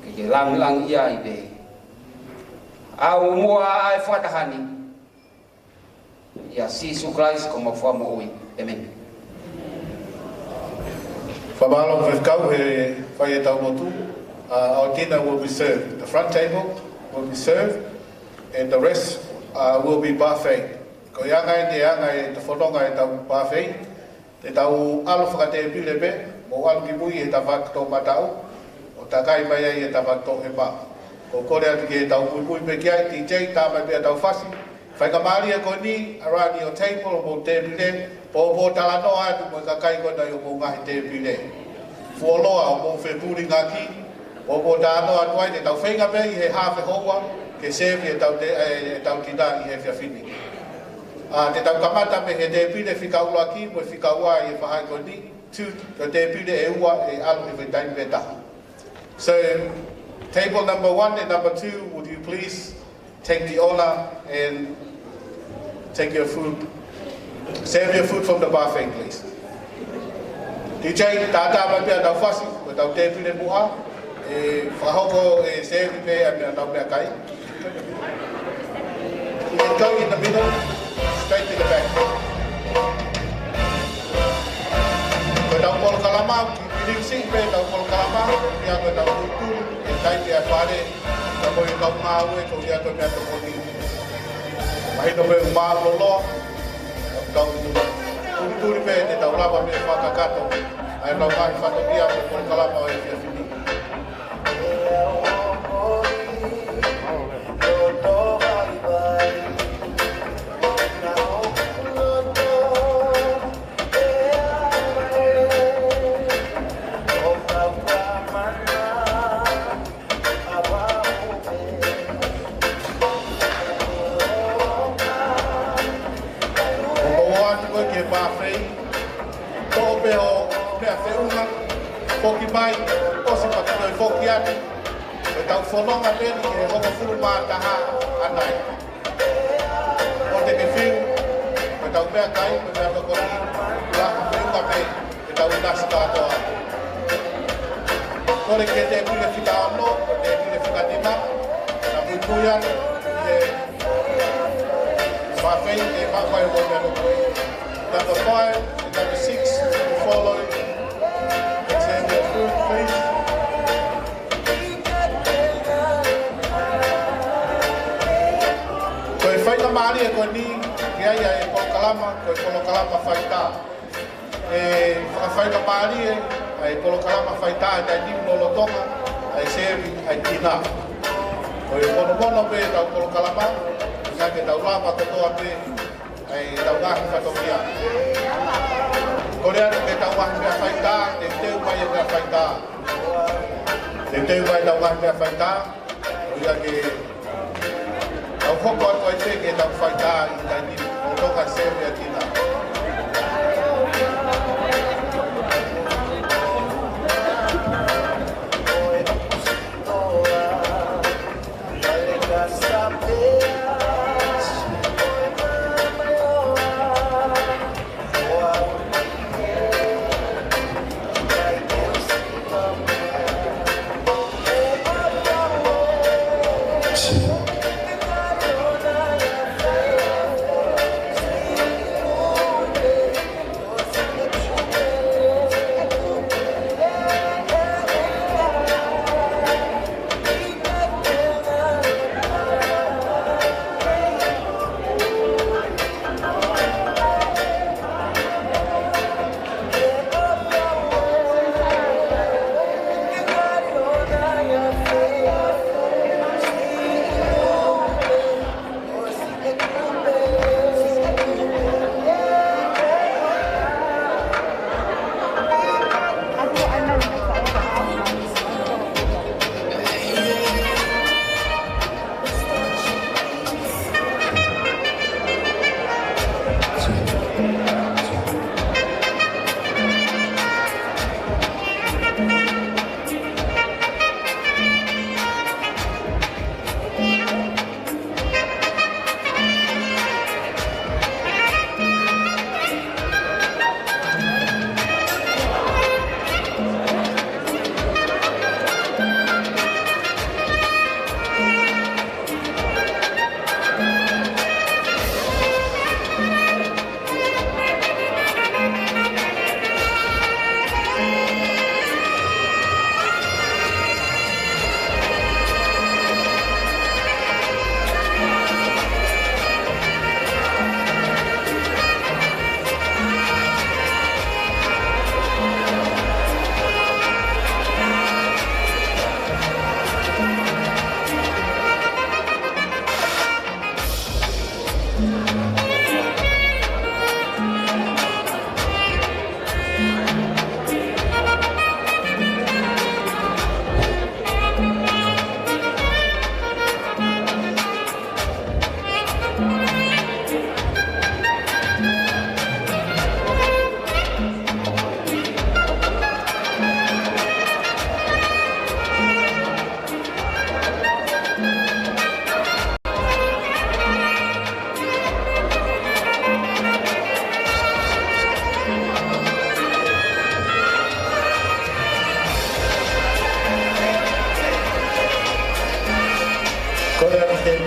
Ke lang ia ibe. Au mua ai fatahani. Ya sisu Christ como forma oi. Amen. Whamalong whewkau he whai e tau motu. Our dinner will be served. The front table will be served, and the rest will be buffet. Ko ianga e te anga e te whanonga e tau buffet, te tau alo whakate pile pe, mo alo ki mui e ta whakato matau, o ta kai mai ai e ta whakato he pa. Ko kore atu ki e tau mui pe kia, DJ ta mai pe tau whasi, whaika maari e ko ni, around your table o mo te pile, po tala noa atu mo ka kai kona i o mo ngahi te pile. Fuoloa o mo whepuri ngaki, o ko dano atuai te tau whenga pe i he hawe hoa ke sevi e tau tina i he whiawhini. Te tau kamata me he te pide whikaula ki mo whikaua i he whahai ko ni tu te pide e ua e alu i whetain me taha. So table number 1 and number 2, would you please take the honor and take your food, serve your food from the buffet please. DJ tata mai pe tau whasi mo tau te pide mua. Whahoko e sevi pe a mea tau mea kai. You can go in the middle, straight to the back. Koe tau polo kalama, ki pirisi pe tau polo kalama, ia koe tau kuturu, e tai te a whare, ta koe e kau ngā ue, ko ia koe mea toko ni. Mahito pe umā loloa, tau kuturu pe te tau lava me whakakato, ai tau ngāi whatokia pe polo kalama o e whiawhini. Foki mai, o se pakitoi foki atu. E tau whanonga peni e hongo furu mā taha anai. O te ke whiu, e tau mea kai, e mea kakori, laha whiunga pe, e tau nasi katoa. Kore ke te pule whika ono, te pule whika tima, na pui atu, e whawhei e mawhai o mea nukui. Number 5 and number 6 will follow. Koe whaika maari e koe ni, ki aia e polo kalama, koe polo kalama whaita. E whaika maari e polo kalama whaita e tai nimu no lotonga, e sevi ai tina. Koe mono pe tau polo kalama, nga ke tau lama kotoa pe, e tau ngahi whatokia. Kore atu ke tau ngahi mea whaita, te teu mai e mea whaita. Te teu mai tau ngahi mea whaita, ia ke au hoko atu ai te ke tau whaita i tai nimu, o toka sevi ai tina.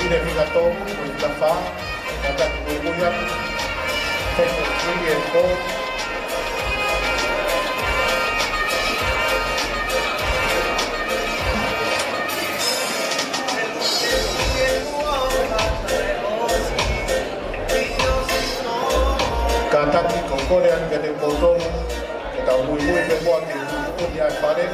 Ine hika tōku, o i ta whā, ka taki mui mui atu, tōku 3 and 4. Ka taki ko kore atu ka te kōtongu, e ka mui mui pe mua ke hukuni ai whare.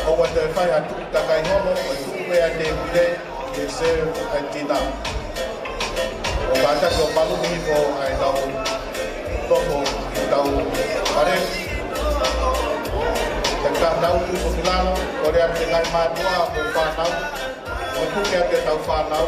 O wa te whai atu ta kai hono, o tuku mea te pire, ke serve ai tina. O ka taki o malumi ko ai tau toko i tau whare. Te ka nau tu ko Milano, kore atu te ngai mātua o whanau, o tuke atu te tau whanau.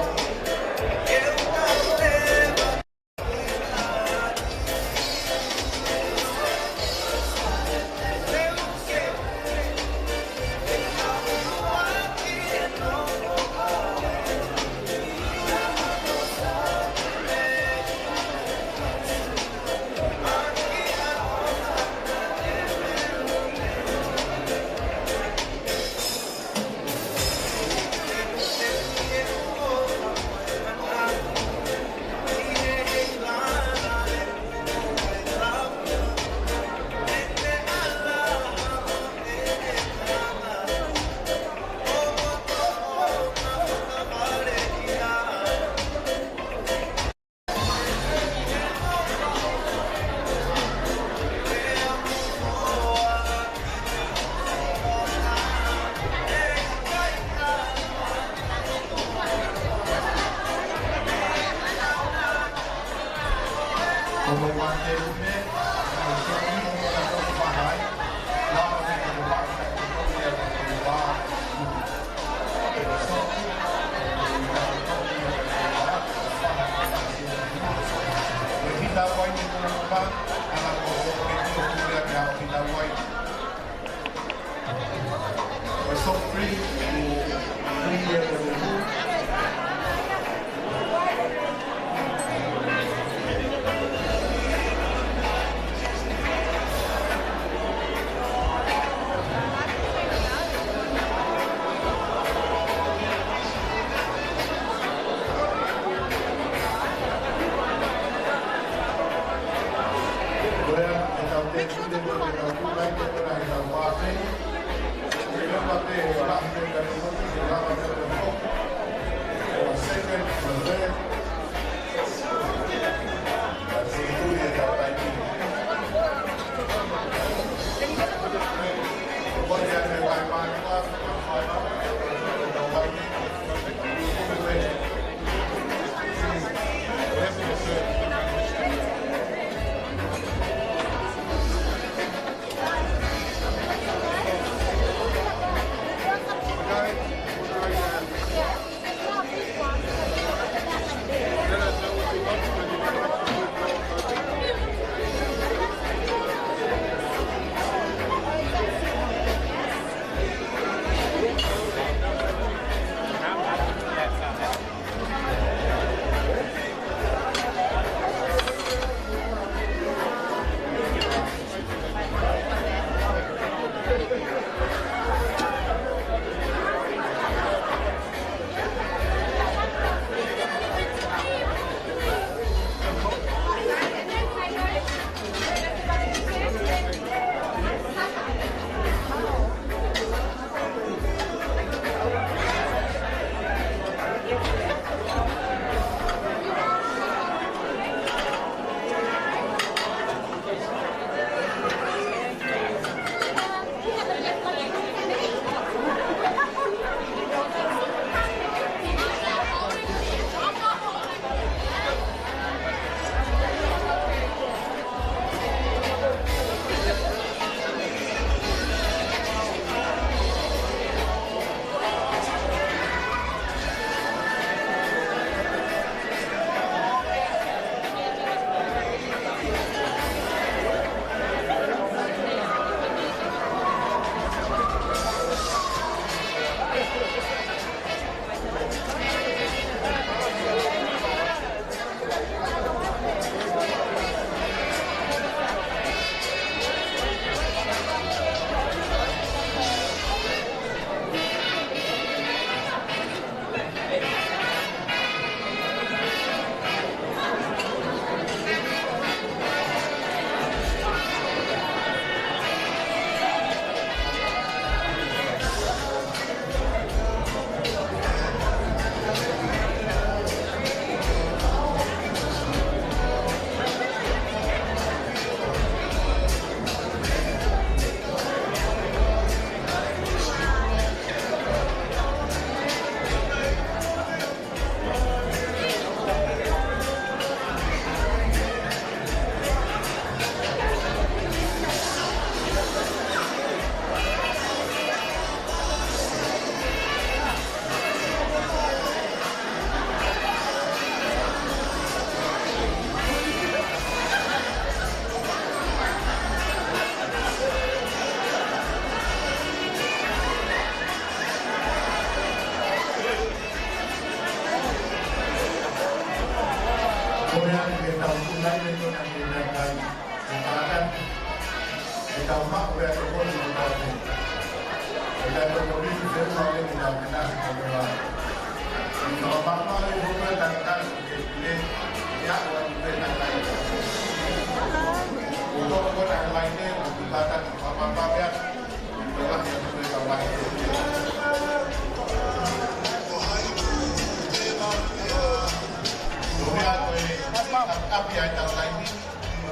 Kita mak boleh pun boleh. Kita boleh juga boleh kita kenal semua. Kalau mak ni boleh tentang ini, ya orang boleh tentang. Untuk orang lainnya, kita apa ya, kita boleh tambah. Tapi ada lain ni,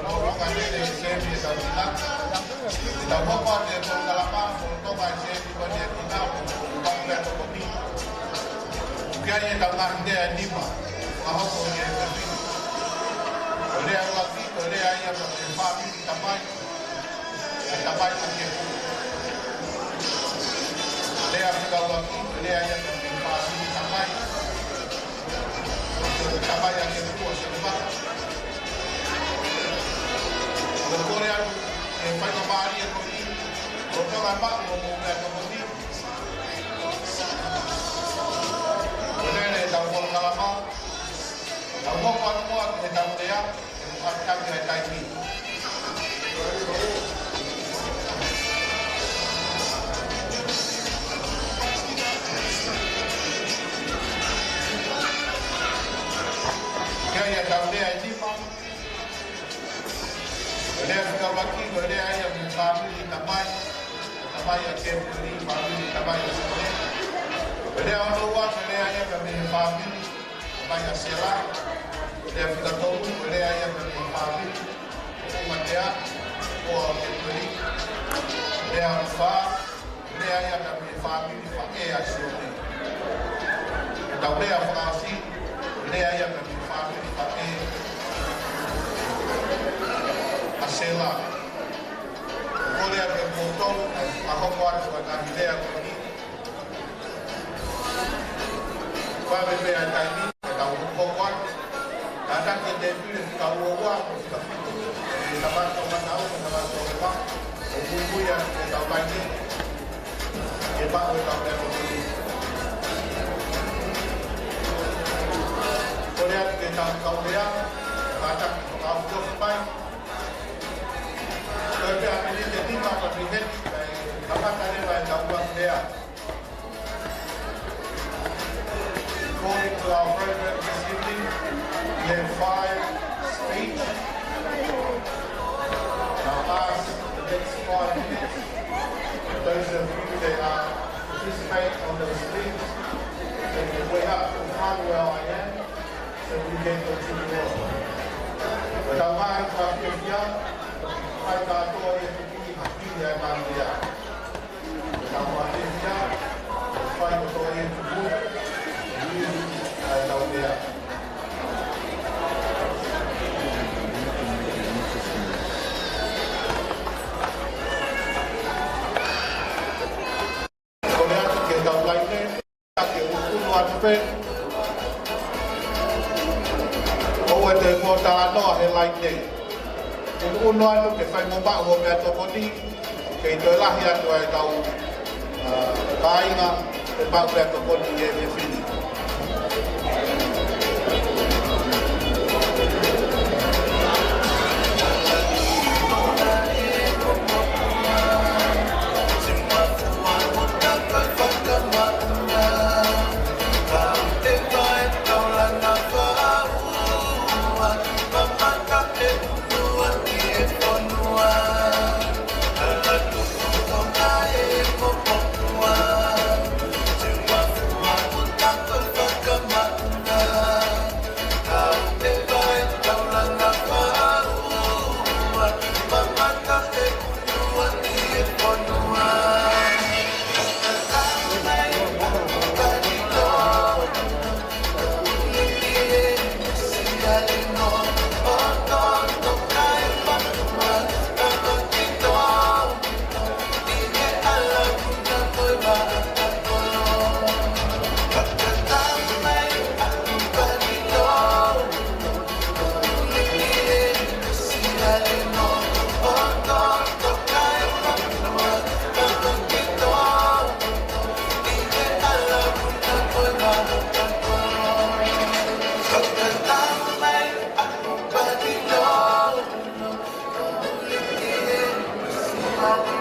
orang ada yang sendiri dalam kita buat dia pengalaman untuk macam kita kita untuk berkopi. Kerana dalam dia ni mah, mahu punya kopi. Boleh awak ni, boleh ayam berfami tamai macam. Boleh awak ni, boleh ayam berfami tamai yang kedua sebab Korea yang paling mahal yang ini, orang ramai mengumumkan komodi. Boleh ni tahu orang lama, tahu kuat kita dia, akan kita ini. Kaya tahu dia ini pun. Boleh kita bagi, boleh ayam family tamai yang temporary, family tamai yang semula. Boleh orang luar, boleh ayam family tamai yang selah. Boleh kita tahu, boleh ayam family umat dia, orang temporary. Boleh orang faham, boleh ayam family pakai asyik. Kita boleh Farsi, boleh ayam family pakai Sela, boleh ada motor, aku buat sebagai idea ini. Kalau kita ada ini, kita buat, kadang kita pilih tahu uang, kita bantu tahu, kita bantu uang, buku yang kita baca, kita baca ini. Boleh kita tahu dia, kadang tahu sampai. Tapi apa ini jadi apa bikin? Apa tadi saya jawab dia? According to our program this evening, we have 5 speech. Now ask the next 5 minutes. Those of you that are participate on the speech, make your way up to the front where I am, so we can continue on. Pertama, kita Hai kata yang tinggi hati yang manusia. Sama dia, hai kata yang tinggi, ini tahu dia. Kemudian kita lainnya, kita ukur wajar. Oh, ada kota ano yang lainnya. Untuk unuan tu, kita membuat orang yang terkoni, kita lah yang tuai tahu kain ah, tempat orang terkoni yang di sini. Thank you.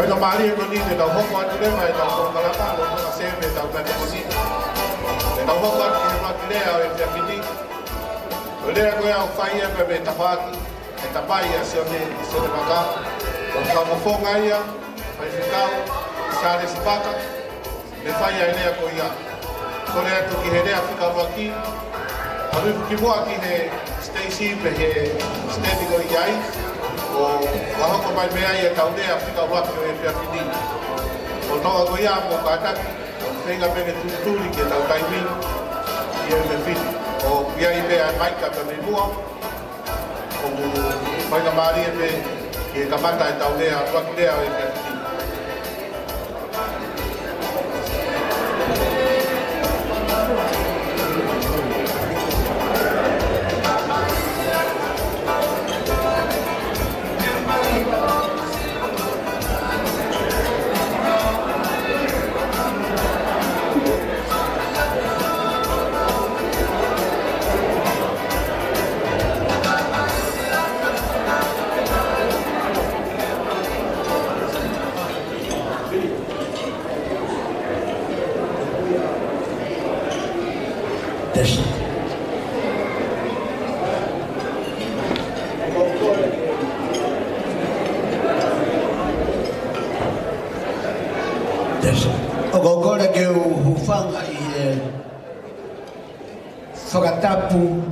Pai ka mari ko ni te tau hoko atu le mai tau ko kalapa lo ka seme tau ka te kosi. Te tau hoko atu le mai le au e te fini. O le ko ya fai e pe tapaki, e tapai a se ne maka. O ka mo fonga ia, pai fikau, sale spaka. Le fai ai le ko ia. Ko le atu ki he le afika waki. Aru ki mo aki he Stacy pe he steady go iai. O wahoko mai mea ia taunea whika waki o e pia whini. O toa ko ia mo kātaki, whenga pene tūtūri ke tau taimi i e me whini. O ia i mea maika pe me mua, o whaika maari e me ki e kamata e taunea waki lea o e pia whini. O kokore ke hufanga i whakatapu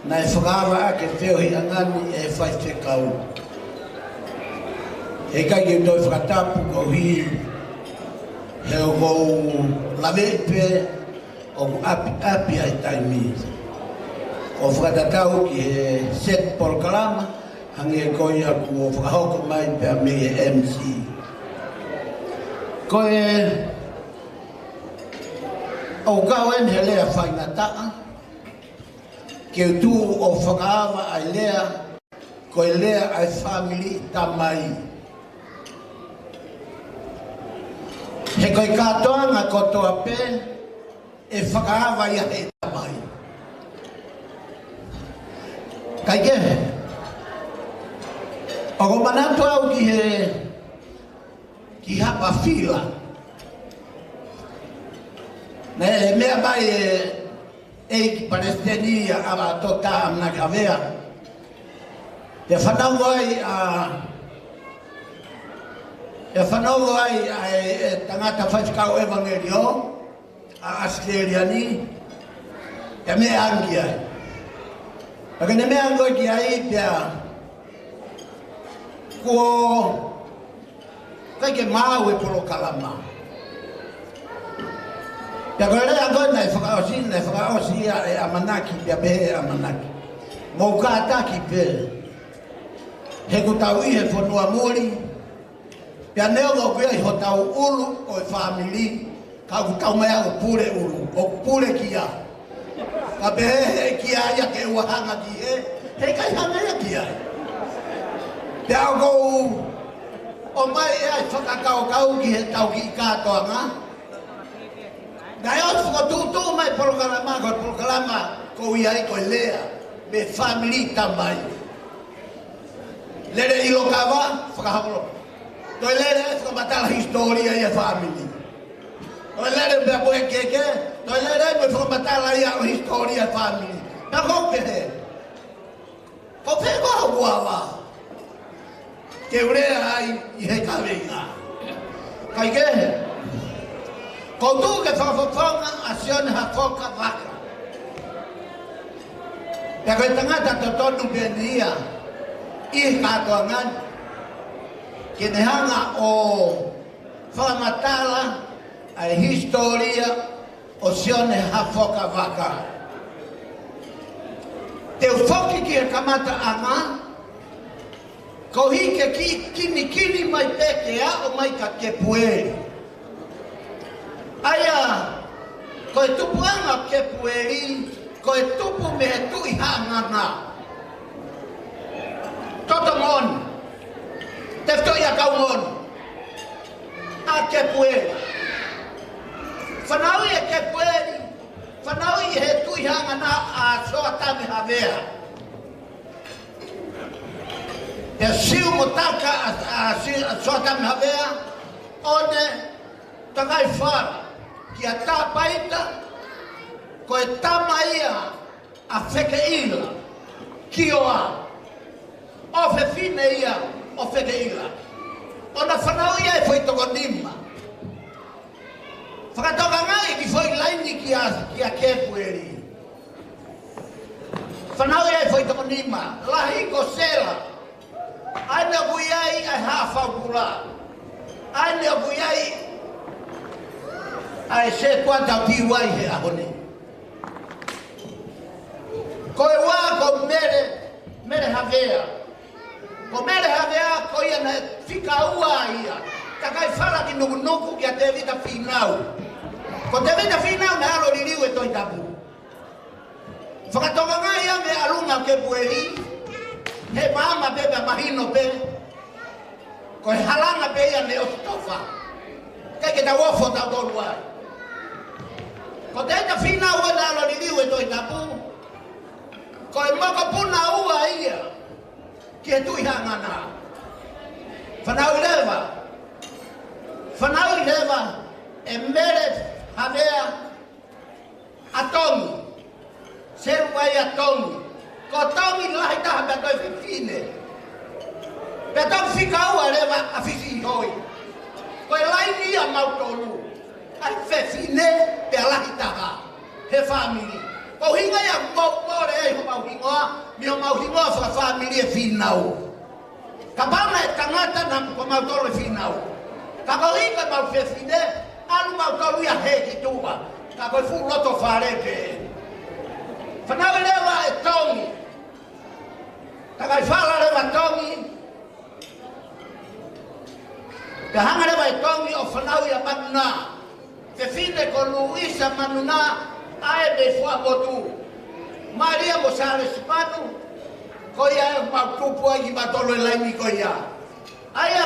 na na e whakawa ake whio hi angani e whai te kau. E kai ki toi whakatapu ko hi he o kou lawepe o ku api ai taimi. O whakatatau ki he set polkalama hangi e koi aku o whakahoko mai pe a me e MC. Ko e o kau en he lea whaingataa ke tu o whakaawa ai lea ko e lea ai family tamai. He koe katoanga kotoa pe e whakaawa ia he tamai. Kai ke? O ko manatu au ki he ki hapa fila. Ne e mea mai e ki Palestiniya awa tota amna kawea. Te whanau ai tangata whaiskau evangelio a Australia ni e mea angi ai. Pake ne mea angi ki ai pia kuo kai ke mau e polo kalama. Pia koe rea koe nei whakaosi e amanaki pia behe amanaki. Mou ka ataki pe. He ku tau i he whanua mori. Pia neo ngau kia i ho tau ulu o e whamili. Ka ku tau mea o pure ulu, o pure kia. Ka behe he kia ia ke ua hanga ki he. He kai hanga ia kia. Pia o kou o mai e ai whakakau ki he tau ki i kātoanga. Ngai o whako tūtū mai polokalama ko iai koe lea me family tamai. Lere ilo kawa, whakahapolo. Toi lere whakamatala historia ia family. Toi lere mea poe keke, toi lere me whakamatala ia o historia family. Na koke he. Ko wheko hawawa. Ke urea ai i he kawenga. Kai ke he. Ko tu ke whakawhanga a sione ha whoka waka. Pea koe tangata to tonu penia i katoa ngan. Ke ne hanga o whakamatala a historia o sione ha whoka waka. Te whoki ki e kamata anga, ko hike kini mai peke a o mai ka ke pueri. Aia, koe tupu anga ke pueri, koe tupu me he tui hanganga. Toto mon, te ftoi a kau mon, a ke pueri. Whanau i e ke pueri, whanau i he tui hanganga a soa tame havea. Te siu mo taka a soa tame havea, one tangai whara. Ki a tā paita, ko e tama ia a wheke ila, ki o a. O whe whine ia o wheke ila. O na whanau ia e whai toko nima. Whakatoka ngai ki whai laini ki a kepueri. Whanau ia e whai toko nima, lahi ko sela. Aine o kuiai ai hawhau kura. Aine o kuiai ai se kwanta piwai he ahone. Ko e wā ko mere havea. Ko mere havea ko ia na whika ua ia. Ta kai whala ki nuku ki a te vita whinau. Ko te vita whinau na alo ririu e toi tapu. Whakatonga ngai ia me alunga ke pueri. He maama bebe mahino be. Ko e halanga be ia ne ostofa. Kai ke ta wofo ta tolu ai. Ko te ita whina ua na alo ni riu e toi tapu. Ko e moko puna ua ia. Ki e tui hangana. Whanau i lewa. E mere havea atongi. Seru ai atongi. Ko tongi lahi taha bea toi whiwhine. Bea tau whika ua lewa a whiwhi hoi. Ko e laini ia mautolu. Ai whewhine pe alahi taha, he family. Ko hinga ya mo re ho hinga, mi o hinga fa family finau. Kabana e tangata na ko mautolo finau. Ka ko hinga mau fefine, alu mautolo ya heki tuba. Ka ko fu loto fare ke. Fanau lewa e tongi. Ka kai fala lewa tongi. Ka hanga lewa e tongi o fanau ya manuna. Fefine ko Luisa manuna ai be fua botu. Maria Mosales Panu. Koia makupu ai matolo lai ni koia. Aya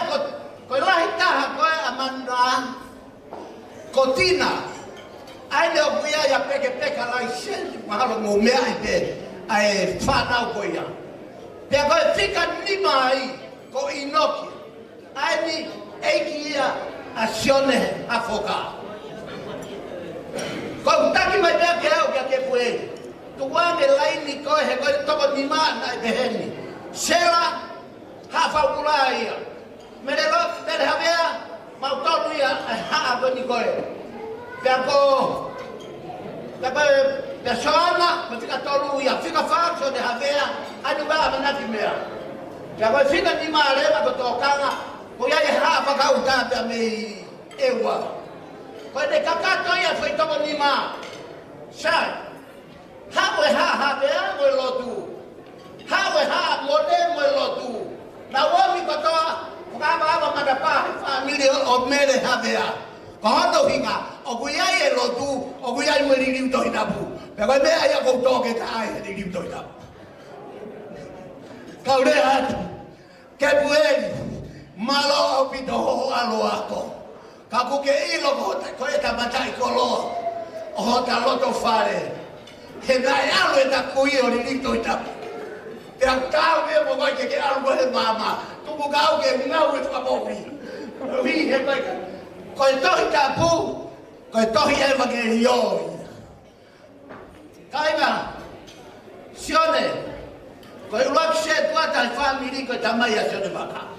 ko lahi taha koe amanda kotina. Ai le kuia ya peke lai sen mahalo mo me ai pe ai fana koia. Pe ko fika ni mai ko inoki. Ai ni eikia azione afoka. Kau taki mai bea ke au ke pue. Tuange laini koe he koe toko ni mana i beheni. Sela hafa ukulaia. Merelo mere havea mau tolu ia haa koe ni koe. Pea ko pea soana me fika tolu ia. Fika fakso de havea anu bea manaki mea. Pea koe fika ni maa lema ko tokanga. Ko ia e haa whakau tāpea mei ewa. Koe de kakato ia foi toko ni maa. Sai. Hawe ha bea mo lotu. Hawe ha mode mo lotu. Na womi kotoa ngaba madapa family o mere ha bea. Ko hoto hinga o kuiai e lotu o kuiai mo riri to inapu. Pe ko me ai ko toke kai riri to inapu. Kaure hat. Ke pueli malo o pito alo ako. Ka ku ke ilo ko eta matai kolo. O ta loto fare. He nai alo e ta kui o rito i tapu. Te a kau me mo vai ke alo he mama. Tu mo kau ke ngau e whamopi. Wi he kai ka. Ko e tohi tapu. Ko e tohi evangelioi. Kainga. Sione. Ko e uak se tuata i family ko e tamai a sione maka.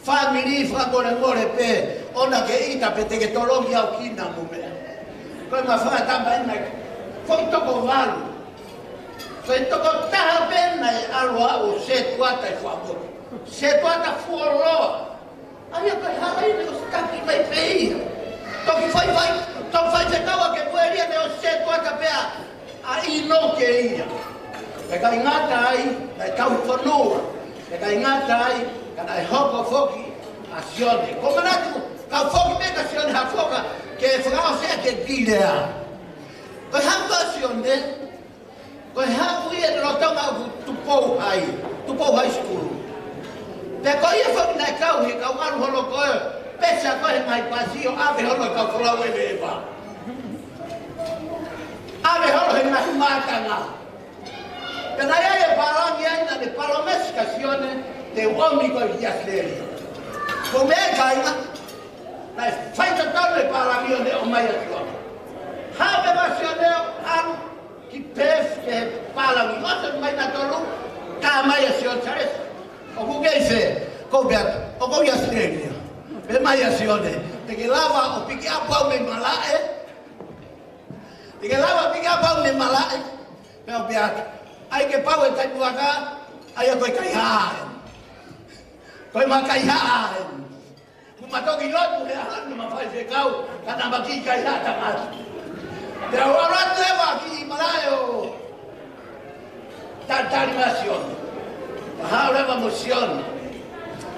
Family whakore more pe. Ona ke ita pe te ke tolongi au kina mo mea. Ko e mawhanga tamai nai. Foi toko valu. Foi toko taha pena e aloa o se tuata e whamotu. Se tuata fuoloa. Ai a kai harai ne o staki mai peia. Toki fai se kaua ke pueria ne o se tuata pea a ino ke ia. Pe kai ngata ai, kai kau whanua. Pe kai ngata ai, kai hoko foki a sione. Ko manatu, kau foki me ka sione ha foka ke whakao sea ke dilea. Ko hamba sione, ko hapu ia rotonga tupou high school. Te ko ia whaki nai kau he kau aru holo koe, pesa koe mai pasio, ave holo kau whalau e lewa. Ave holo he nai matanga. Te nai ai e parangi aina de palomesca sione, te uomi koe hiasleri. Ko mea kaina, nai whaita tau le parangi o ne o mai atuama. Habe vasioneo alu ki pef ke palangi mata mai na tolu ta mai asio chares o buge fe ko beat o ko ya srelia be mai asione te ke lava o piki apa me malae te ke lava piki apa me malae pe o beat ai ke pau e tai buaka ai ko kai ha ko ma kai ha kuma to ki lot mu ha ma fai fe kau kana ba ki kai ha ta ma. Te awarat lewa ki malayo. Tantari masione. Hauleva mosione.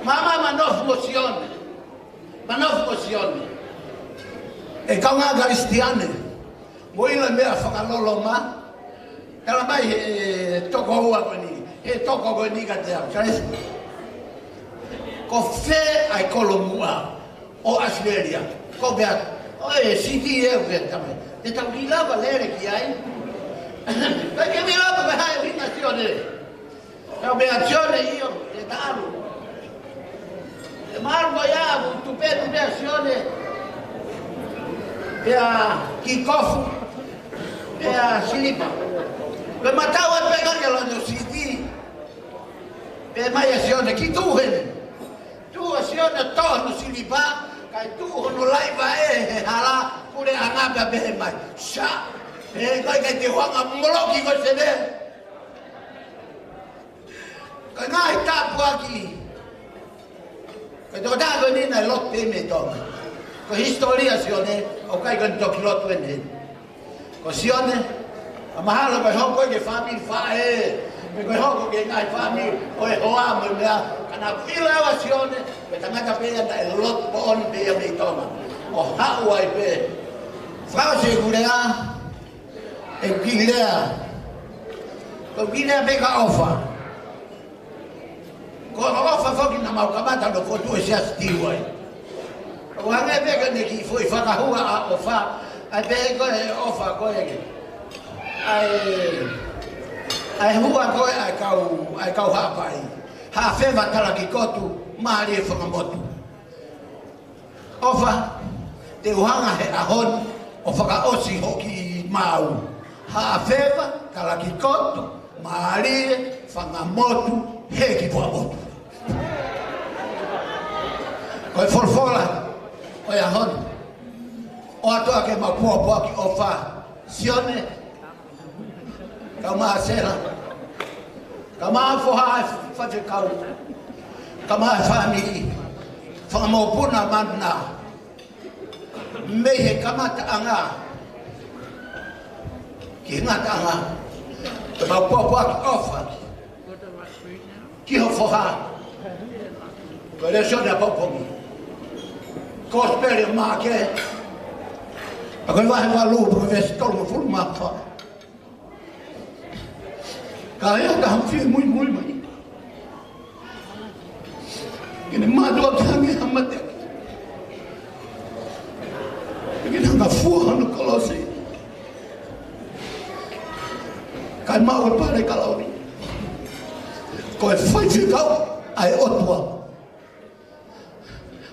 Mama manof mosione. Manof mosione. E kaunga garistiane. Moila mea whakalolo ma. Kala mai toko ua koni. E toko koni ka te au. Ko fe ai kolomua. O Australia. Ko beat. Oe, siti e ue tamai. Te tau ni lava lere ki ai. Kai ke mi lava pe hai winga sione. Tau be azione io, te daru. Te margo ia, tu pe azione. Pe a kikofu. Pe a silipa. Pe matau e pegare lo no siti. Pe mai azione ki tu hen. Tu azione to no silipa. Kai tu hono laiva e hala pure angabe be mai. Sha. Kai kai te wanga moloki ko se de. Kai ngai tapu aki. Kai to da ko ni na lot pe me to. Ko historia sione o kai kan to kilot wene. Ko sione a mahalo ko ho ko ke family fa me ko ho ko ke ngai family o e hoa mo me kana pila wa sione me tanga ka pe da lot bon pe me to. O ha wai pe. Fra se gurea e gilea. Ko gilea be ka ofa. Ko ofa foki na mau kamata do fotu e sia stiwai. O anga be ka ne ki foi fa ka hua a ofa. Ai be ko e ofa ko e. Ai hua ko ai kau ha pai. Ha fe va tala ki kotu mari e fa motu. Ofa te uhanga he ahon o whaka osi hoki mau. Haafewa, kalakikoto, maari, whangamotu, heki pua motu. Koe forfola, o ahon. O atoa ke mapua ki o wha. Sione, kau maa sera. Kau maa foha whate kau. Kau maa whamii. Whangamopuna manna. Mehe kamata anga ki ngata anga te mapua ki ofa ki ho foha ko le so da popongi ko spere ma ke a ko va lu ko ves ko mo ful ma fa ka ya ka ham fi muy mai ni ma do ka ngi hamate Nga fuha no Colossi. Kai mau e pare kalauri. Ko e fai fikau ai otua.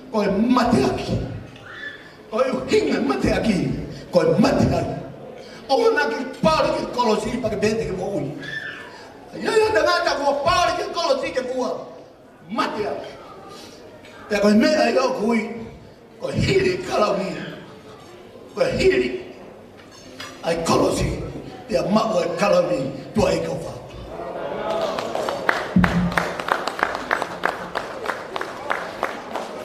Ko e mate aki. Ko e hinga mate aki. Ko e mate aki. O na ki pare ki Colossi pa ke bete ke mo ui. Ya ngata ko pare ki Colossi ke bua. Mate aki. Te ko me ai go kui. Ko hiri kalauri. Hiri ai Colossi te maua kalami tua e kofa.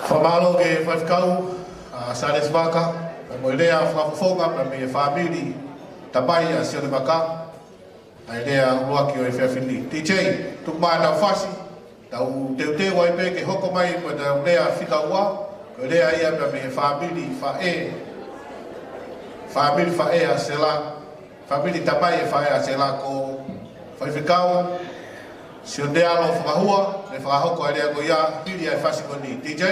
Whamalo ke whaiwhikau Sares Waka, mo lea whafonga pa me whamiri tabai a Sione Waka, ai lea uaki o e whiawhini. TJ, tuk mai tau whasi, tau teu wai pe ke hoko mai po tau lea whikaua, ko lea ia pa me whamiri Family fae a sela, family tabai fae a sela ko whaiwhikau, si o dea alo whakahua, ne whakahoko a rea ko ia, hiri ai whasiko ni. DJ?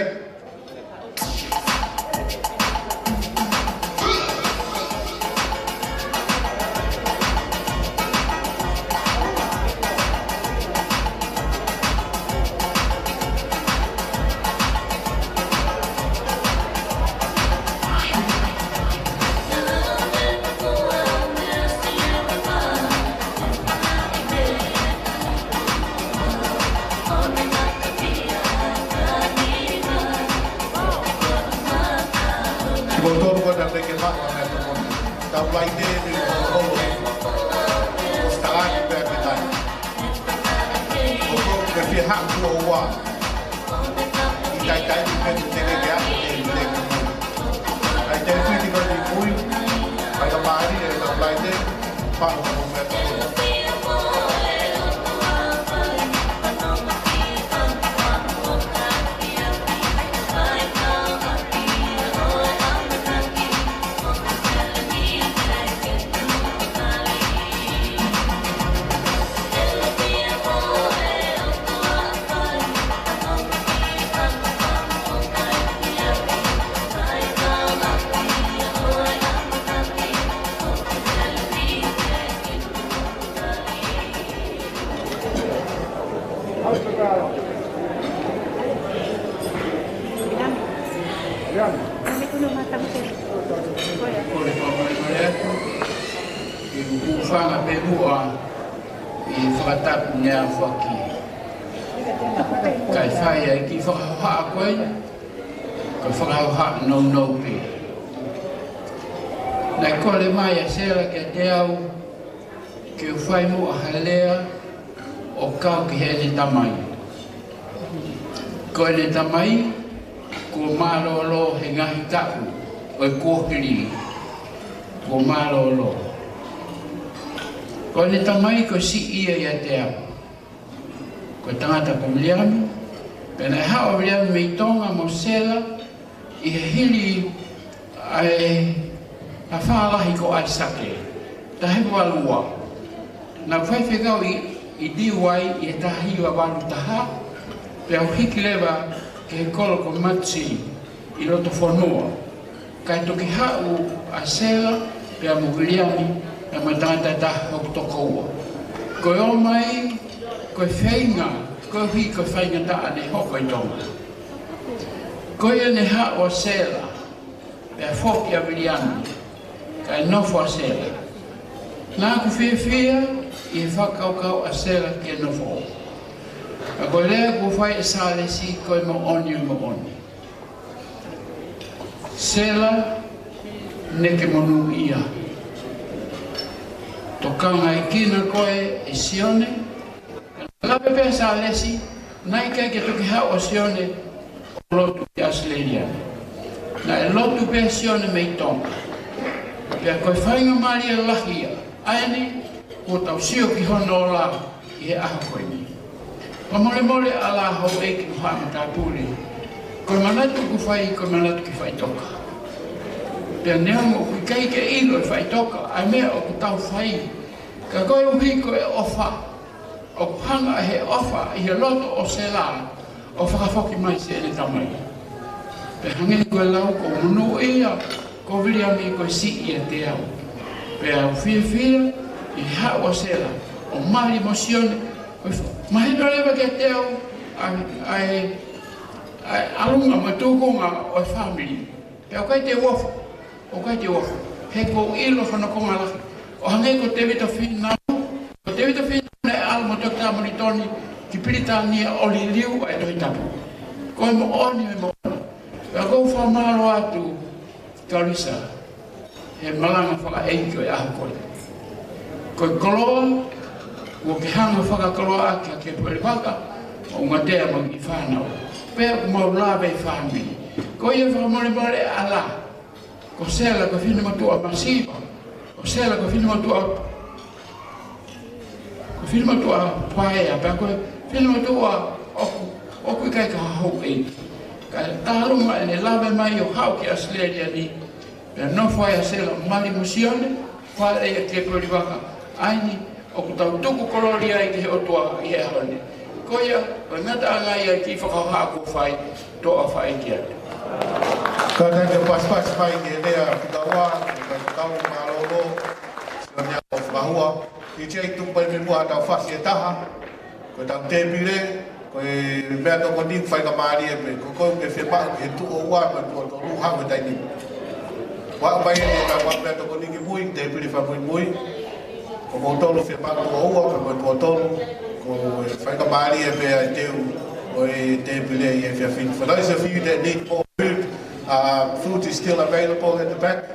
Nai kole mai a sela ke te au ke u whai mo a halea o kau ki he ne tamai. Ko ne tamai ko marolo he ngahi taku o e kōhiri ko marolo. Ko ne tamai ko si ia ia te au. Ko tangata ko miliami, pena e hao miliami mei tonga mo sela i he hili a whaalahi ko ai sake. Ta he walua. Na whaiwhekau i diwai i e tahiwa walu taha, pe au hiki lewa ke he kolo ko matsi i roto whanua. Kai toki hau a sela pe a mugiliami na matangata ta hoku toko ua. Ko o mai, ko whainga, ko hui ko whainga ta ane hoko i tonga. Ko ia ne hau a sela, pe a whoki a miliami, kai nofo a sela. Nā ku whiawhia i e whakaukau a sela ki e nofo. A koe lea ku whai e sālesi koe mo oni mo oni. Sela neke monu ia. Tokanga i kina koe e sione. Lape pēr sālesi, nai kai ke toki hao o sione o lotu ki Australia. Nā e lotu pēr sione mei tonga. Pea koe whainga maria lahia, aene, ko tau sio ki hono o la i he aha koe ni. Ka mole mole a la hau e ki muhama tā pūre. Koe manatu ku whai, koe manatu ki whai toka. Pea neongo ku kai ke ilo i whai toka, ai mea o ku tau whai. Ka koe uhi koe ofa, o ku hanga he ofa i he loto o se la, o whakafoki mai se ene tamai. Pea hangeni koe lau ko munu ia, ko vili ami koe si i a te au. Pea au whiawhia, i hao a sela, o mahi mosione, mahi no lewa ke te au, ai alunga ma tūkonga o e whamiri. Pea o kai te wofu, o kai te wofu, he ko ilo whanakonga laki, o hangei ko te vita whina, ko te vita whina ne alma tok tamari toni, ki Piritania oli liu ai toi tapu. Ko e mo oni me mo oni. Pea kou whamaro atu, Karisa, he malanga whaka eiki o e aha kore. Koe koloa, ua ke hanga whakakaloa ake a ke puere whaka, o ngā tea mangi whanau. Pea ku mau lawe i whamini. Ko ia whakamore more ala. Ko sela ko whina matua masiva. Ko sela ko whina matua... Ko whina matua paea. Pea ko whina matua oku i kai ka hau eiki. Ka tālunga e ne lawe mai o hau ki Australia ni. Pea no whai a sela mali musione, whai e ke puere whaka. Aini, o ku tau tuku koloria i ke he otua i he hone. Ko ia, o ngata angai ai ki whakahako whai, toa whai ki atu. Ka tanga pas whai ki rea ki taua, ka tau maroro, sio nia o whahua. Ki tei tupai me mua tau whasi e taha, ko tau te pire, ko e mea toko ni whai ka maari e me, ko koe me whepa ki he tu o ua, ma tu o to ruha me taini. Waka pai e ka wak mea toko ni ki mui, te pire wha mui, ko mo tolu whepa tu o ua, ko mo tu o tolu, ko whai ka maari e me a teu, o e te pire i e whiawhini. For those of you that need more food, food is still available at the back.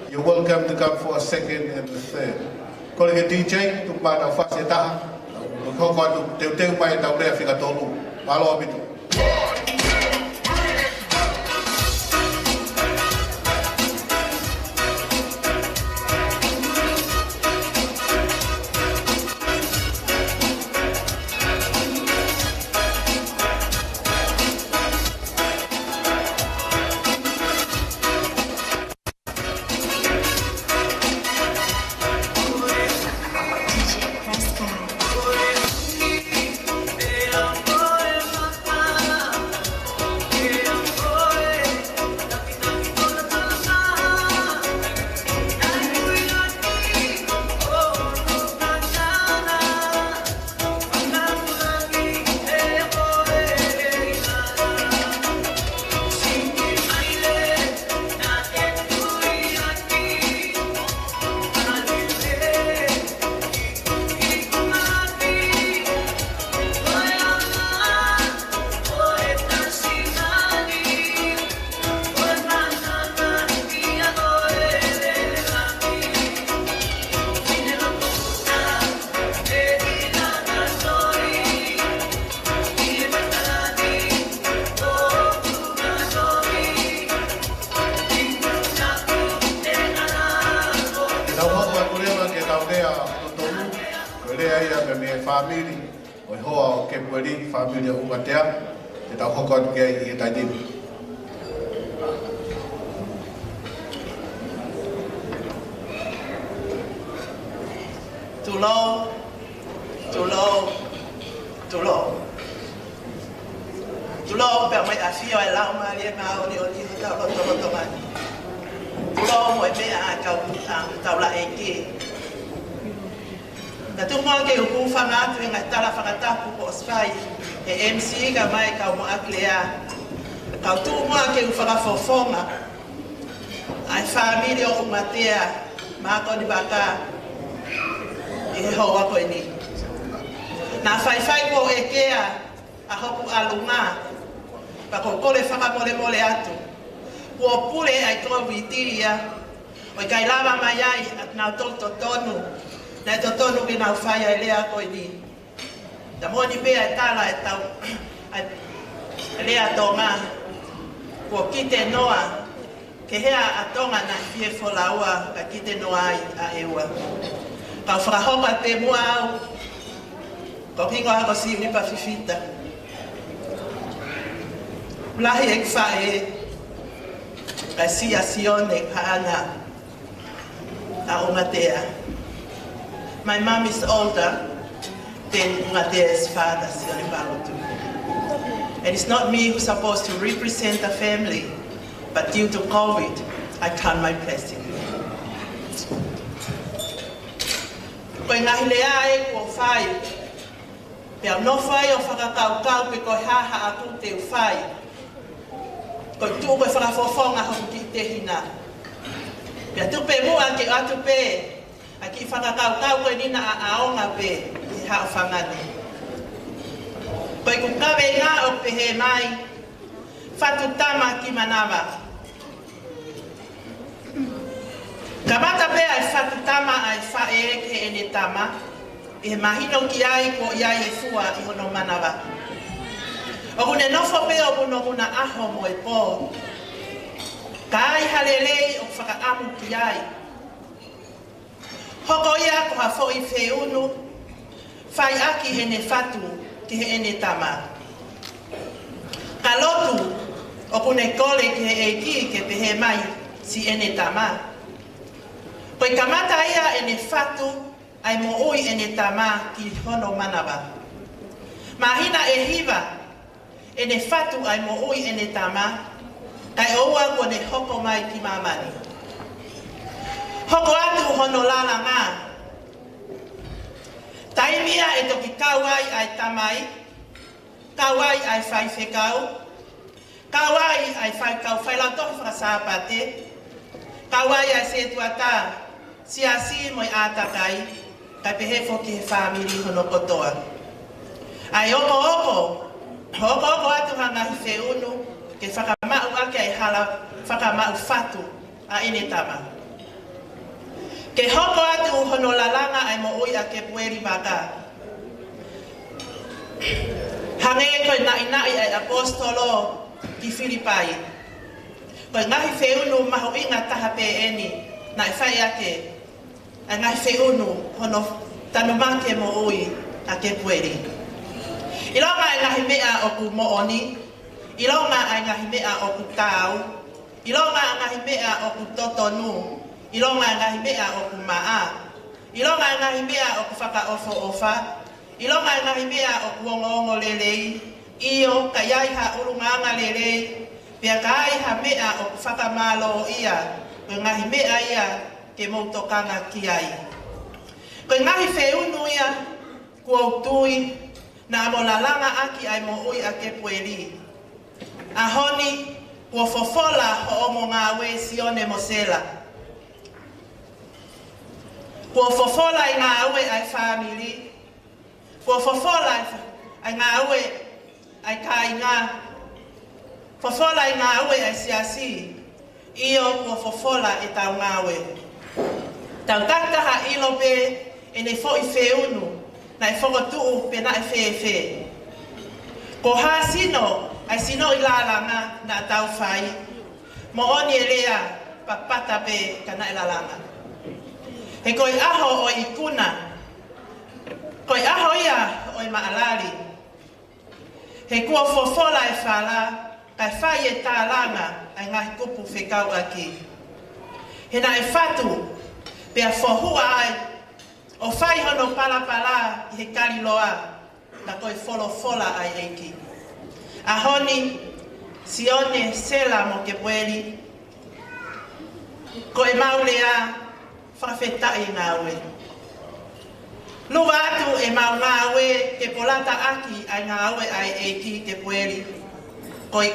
You're welcome to come for a second and a third. Ko le DJ, tu mana whase taha. Ko ko tu teu mai tau rea whika tolu. Malo abitu. DJ Press Guy. ia me family o hoa o ke pueri family o Umatea te tau hoko ke i taidini. Tulo, pe mai afio e lau mari e ngā ori ori o tau roto mani. Tulo mo e mea tau la e ki. Na tu mua ke uku whangatu e ngai tala whangatapu po oswai e MC ka mai kau mo aklea. Kau tu mua ke u whangafofonga ai whamiri o Umatea mako ni baka i he hoa koe ni. Nā whaiwhai ko e kea a hoku alunga pa ko kore whakamole mole atu. Kua pule ai tō vitiria o i kai lava mai ai at nau tō tonu. Nai tō tonu ki nau whai ai lea koe ni. Ta moni pēa e tala e tau lea tōnga. Kua kite noa ke hea a tonga na fie wholaua ka kite noa ai a eua. Kau whakahopa te mua au. Kau hingo hako si unipa fifita. Lahi e kwhae ka si asione ka ana a Umatea. My mom is older than Umatea's father, Sione Barotu. And it's not me who's supposed to represent the family, but due to COVID, I count my blessing. Koe ngahi lea e kua whai. Pea no whai o whakakaukau pe koe haha aku te whai. Koe tuu koe whakafofonga hoku ki te hina. Pea tupe mua ke atu pe. A ki whakakaukau koe nina a aonga pe i hao whangani. Koe kukawe ngā o pehe mai. Whatu tama ki manawa. Ka mata pe ai whatu tama ai whae ke ene tama. I he mahino ki ai ko iai e fua i hono manawa. O kune nofo pe o kuno kuna aho mo e pō. Ka ai halelei o whakaamu ki ai. Hoko ia ko ha fo i whiunu. Whai aki ene whatu ki he ene tama. Ka lotu o kune kole ki he eiki ke pehe mai si ene tama. Koe kamata ia ene whatu ai mo ui ene tama ki hono manawa. Mahina e hiva ene whatu ai mo ui ene tama kai oua kone hoko mai ki mamani. Hoko atu hono lala ngā. Taimia e toki kauai ai tamai, kauai ai whai whekau, kauai ai whai kau whailautohi whakasāpate, kauai ai se tuata, siasi moi ātakai, kai pehe foki he whamiri hono kotoa. Ai oko atu hangahi whiunu, ke whakamau ake ai hala whakamau whatu a ine tama. Ke hoko atu hono lalanga ai mo ui a ke pueri waka. Hange koe nai ai apostolo ki Filipai. Koe ngahi whiunu maho inga taha pe eni, nai whai ake. A ngahi whiunu hono tanumake mo ui a ke pueri. Ilonga ai ngahi mea o ku mooni, ilonga ai ngahi mea o ku tau, ilonga ai ngahi mea o ku totonu, ilonga ngahi mea o ku maa, ilonga ngahi mea o ku whakaofo-ofa, ilonga ngahi mea o ku ongo lelei, iyo ka iaiha urunganga lelei, pia ka aiha mea o ku whakamalo ia, koe ngahi mea ia ke mautokanga ki ai. Koe ngahi whiunu ia, kua utui, na mo lalanga aki ai mo ui a ke pueri. A honi, kua fofola ho omo ngā we Sione Mosela. Kua fofola i ngā aue ai whamiri. Kua fofola ai ngā aue ai kāinga. Fofola i ngā aue ai siasi. Iyo kua fofola i tau ngā aue. Tau tataha ilo pe e ne fo i whiunu. Na i whakatuu pe na i whewhe. Ko hā sino ai sino i lalanga na tau whai. Mo oni e lea papata pe ka na i lalanga. He koe aho o i kuna, Koe aho ia o e maalari. He kua fofola e whala, kai whai e tālanga ai ngahi kupu whekau aki. He na e whatu, pia whohua ai, o whai hono palapala i he kariloa, na koe wholofola ai eiki. Ahoni, sione sela mo ke pueri, koe maulea, whawhetai ngā ue. Luwa atu e mau ngā ue ke polata aki ai ngā ue ai eiki ke pueri. Koe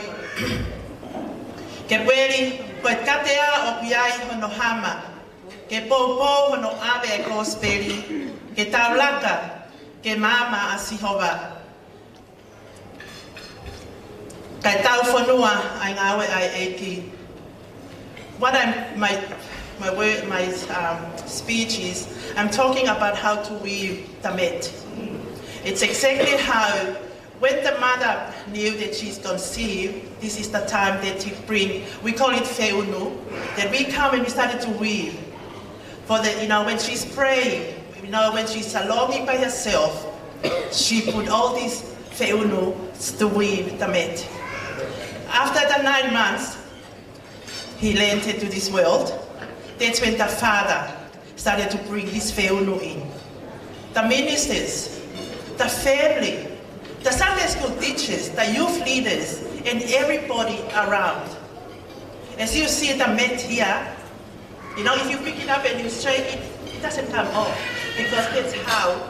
ke pueri, koe katea o piai hono hama, ke poupou hono ave e kosperi, ke taulaka, ke mama a sihova. Kai tau whanua ai ngā ue ai eiki. What my speech is, I'm talking about how to weave tamet. It's exactly how, when the mother knew that she's conceived, this is the time that you bring, we call it feunu, that we come and we started to weave. For the, when she's praying, when she's longing by herself, she put all these feunu to weave tamet. After the 9 months, he entered to this world. That's when the father started to bring his feunu in. The ministers, the family, the Sunday school teachers, the youth leaders, and everybody around. As you see the mat here, if you pick it up and you straight it, it doesn't come off. Because that's how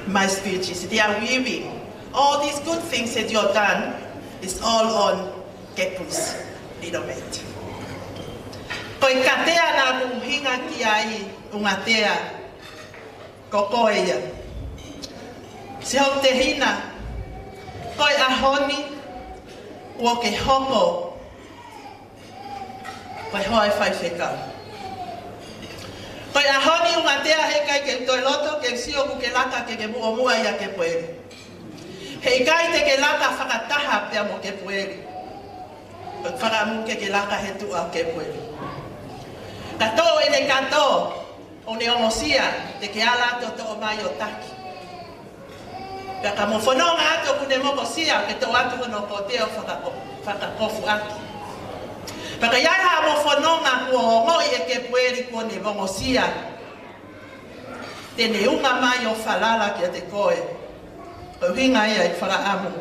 my speech is. They are weaving. All these good things that you've done is all on Kepu's little mat. Koe katea nā muhinga ki ai ungatea koko ia. Se hau te hina, koe ahoni ua ke hoko, koe hoa e whai whekau. Koe ahoni ungatea he kai ke toi loto ke sioku ke laka ke mua mua ia ke pueri. Hei kai te ke laka whakataha pia mo ke pueri. Koe whakamuke ke laka he tua ke pueri. Kato e ne kato o ne ongosia te ke ala to o mai o taki. Ka ka mo whanonga ato kune mokosia ke to atu hono ko te o whakakofu aki. Paka iai ha mo whanonga kua hongoi e ke pueri kua ne mongosia. Te ne unga mai o whalala ki a te koe. Ko hinga ia i whakaamu.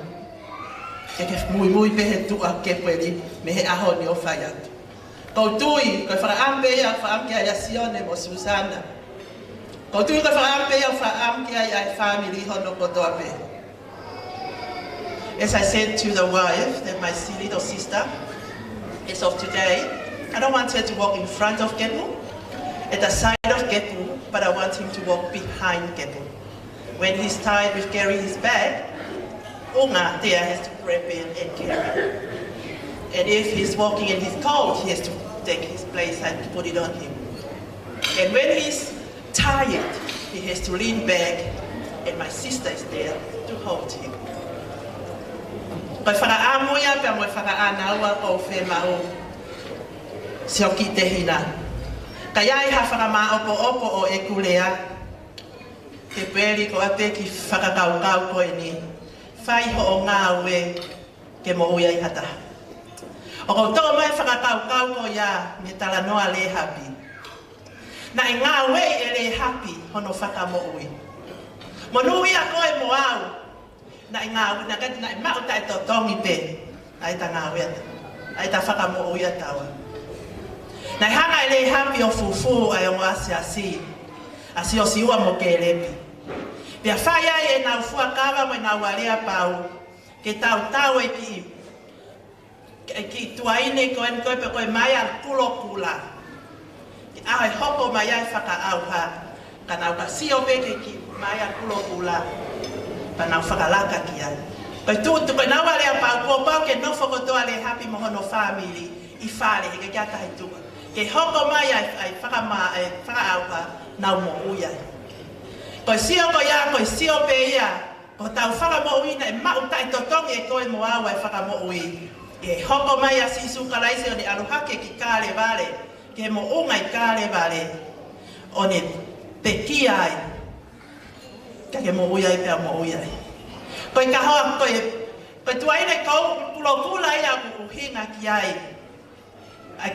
Ke mui mui pehe tua ke pueri me he aho ni o whai atu. Kau tui, kau whakaampe ia whaamke ai Sione mo Susana. Kau tui kau whakaampe ia whaamke ai family hono kotoa pe. As I said to the wife, that my little sister, as of today, I don't want her to walk in front of Kepu, at the side of Kepu, but I want him to walk behind Kepu. When he's tired with carrying his bag, Unga there has to prep in and carry. And if he's walking in his coat, he has to take his place and put it on him. And when he's tired, he has to lean back, and my sister is there to hold him. Koe whakaamuia pia moe whakaanaua ko whemau seo ki te hina. Ka iai ha whakamā opo o e kulea, te peri ko ape ki whakakaukau koe ni, whai ho o ngā ue ke mo uia i hata. O koutou mai whakakaukau ko ia me tala noa le hapi. Na e ngā wei e le hapi hono whakamoui. Mo nui a koe mo au. Na e ngā wei, na e mau tai to tongi pe. Ai ta ngā wei ata. Ai ta whakamoui atawa. Na e hanga e le hapi o fufu ai o ngasi asi. Asi o siua mo ke lepi. Pia whai ai e nau fuakawa mo e nau alea pau. Ke tau e ki tuaine koe pe koe mai al kulo kula. Ki ahe hoko mai ai whakaauha. Ka nau ka sio peke ki mai al kulo kula. Pa nau whakalaka ki ai. Koe tūtu koe nau alea pau ke no whakotoa le hapi mohono family i whare he ke kia tahi tua. Ke hoko mai ai whakaauha nau mo uia. Koe sio ko ia, koe sio pe ia. Ko tau whakamo uina e mau tai totongi e koe mo awa e whakamo ui. E hoko mai a sisu karaise o ne aluhake ki kāre vale, ke mo unga i kāre vale, o ne peki ai, ka ke mo uia pe mo uia ko ka ho ko tuai ne ko kulo kula ia ku hinga ki ai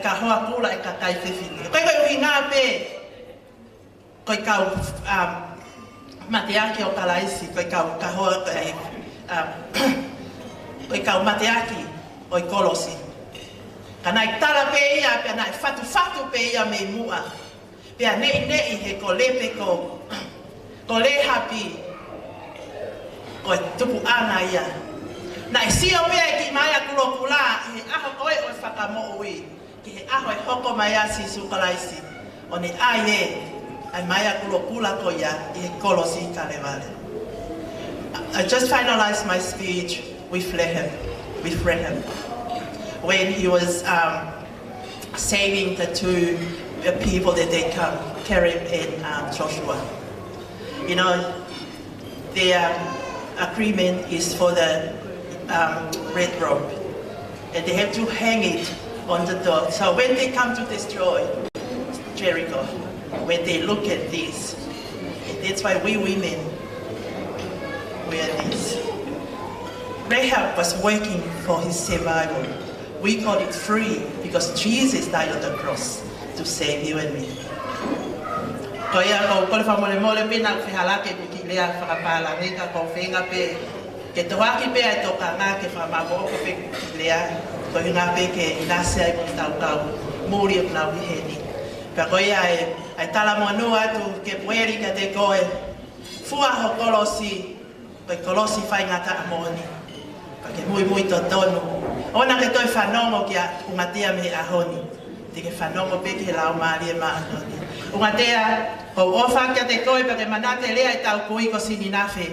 ka ho kula ka kai fe fini ko hinga pe ko ka mateaki o kalaisi ko ka ho ko ka mateaki o kolosi kana tala pe ia pe na fatu pe ia me mua pe ne i he ko lepe ko le happy ko tupu ana ia na si o pe ki mai akulo kula he aho ko o fakamo ui ki he aho hoko mai asi su kalaisi oni aye ai mai akulo kula ko ia i kolosi kalevale. I just finalized my speech with Rehem when he was saving the two people that they carried in Joshua. You know, the agreement is for the red rope, and they have to hang it on the door. So when they come to destroy Jericho, when they look at this, that's why we women wear this. Rahab was working for his survival. We call it free because Jesus died on the cross to save you and me. Koia ko pole fa mole pe na fihala ke ki lea fa pala rika ko finga pe ke to haki pe to kanga ke fa ma ko pe lea ko hinga pe ke ina sai ko tau muri na heni ka koia ai tala mo atu ke pueri ka te koe fua ho kolosi pe kolosi fa ngata amoni pa ke muy to tono ona ke toi fa no ki umatia me ahoni te ke fa no pe ke la mari ma ahoni umatia o ofa kia te koe pa ke manate lea i tau kui ko sini nafe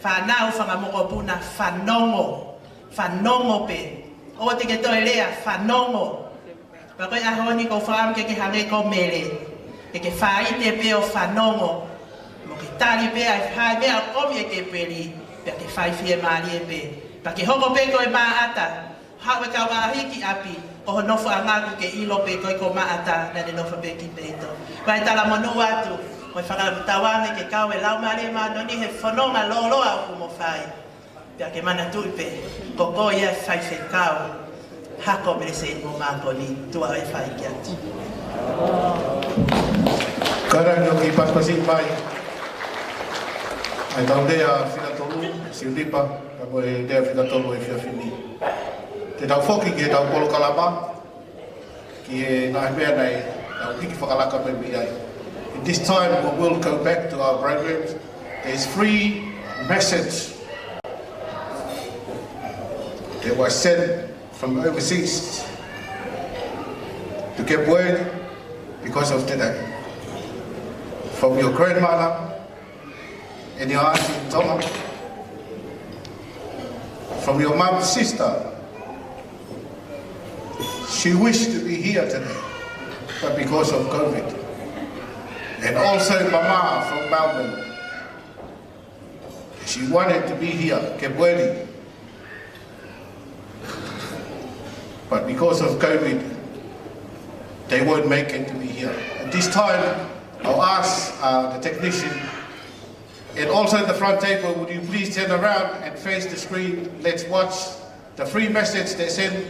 whanau whangamoko puna whanongo pe o te ke toi lea whanongo pa koe ahoni ko whaam ke hange ko mele ke whaite pe o whanongo mo ke tari pe ai whai mea omi e ke peri pa ke whai fie maari e pe pa ke hoko pe koe maa ata hawe ka wahiki api o nofu angaku ke ilo pe koe ko maata na ne nofu pe ki peito. Vai tala monu atu, koe whakamtawange ke kawe lau maare maa noni he whanonga loloa ku mo whai. Pea ke mana tui pe, ko ko ia whai whekau, hako mere se mo mako ni tua e whai ki atu. Karang no ki paspasing pai. Ai tau dea whina siulipa, ka koe dea whina tolu e whiawhini. Te tau whoki ki e tau polo kalama, ki e nai mea nei, tau hiki whakalaka me mi ai. In this time, we will go back to our programs. There's free message that was sent from overseas to get word because of today. From your grandmother and your auntie Toma, from your mom's sister. She wished to be here today, but because of COVID. And also Mama from Melbourne. She wanted to be here, Kebweli. But because of COVID, they weren't making to be here. At this time, I'll ask the technician, and also at the front table, would you please turn around and face the screen? Let's watch the free message they sent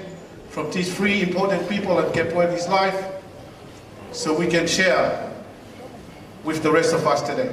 from these three important people at Kebweli's life, so we can share with the rest of us today.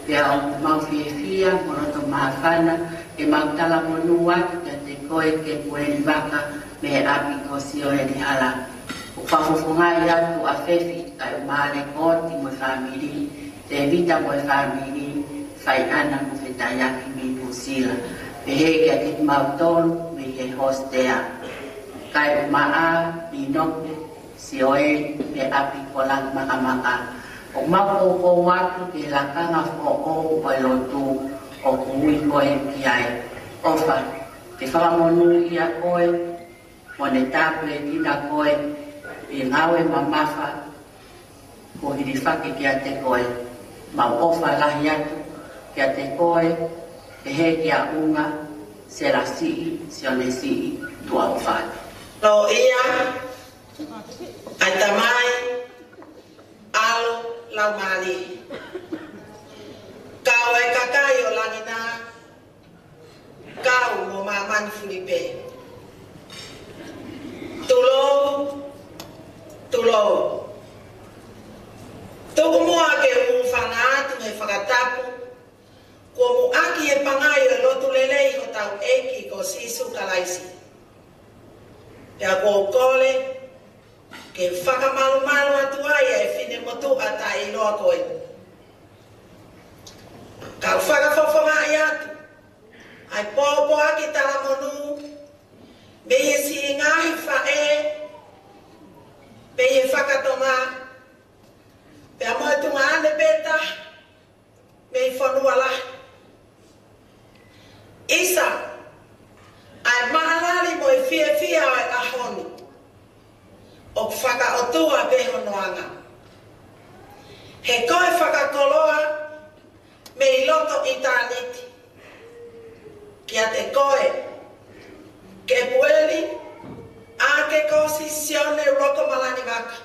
Pea o maufiefia, moroto mahafana, e mautala monua, te koe ke pueri waka, me api kosio e ni hala. O whafofongai atu a fefi, kai o maale koti mo famili, te vita mo famili, fai ana mo whetayaki mi pusila. Pe he kia te mautolu, me he hostea. Kai o maa, mi nope, si oe, me api kolang makamaka. O mako ko watu ke lakanga ko o lotu o kui koe ki ai. Ofa, te whakamonu ia koe, mo ne tāpue tina koe, I ngawe mamafa ko hiri whake kia te koe. Mau ofa lahi atu kia te koe, te he kia unga, se la sii, se one sii, tua o whai. No ia, ai tamai, alo, lau mali. Kau e kakai o langina, kau mo mamani Filipe. Tulo. Tuku mua ke whangātu me whakatapu, kua mu aki e pangai o lotu lelei ho tau eki ko sisu kalaisi. Pea ko kole, ke whakamalu atu ai e whine motu ata i loa koe. Ka whakawhawhanga i atu, ai pōpō aki tala monu, me e si ngahi whae, me e whakatonga, pea moe tunga ane beta, me i whanuala. Isa, ai mahalali mo i fia o e ahoni, o whaka o tua beho noanga. He koe whakakoloa, me i loto i tāniti. Kia te koe, ke pueli, a ke kosisione roko malani waka.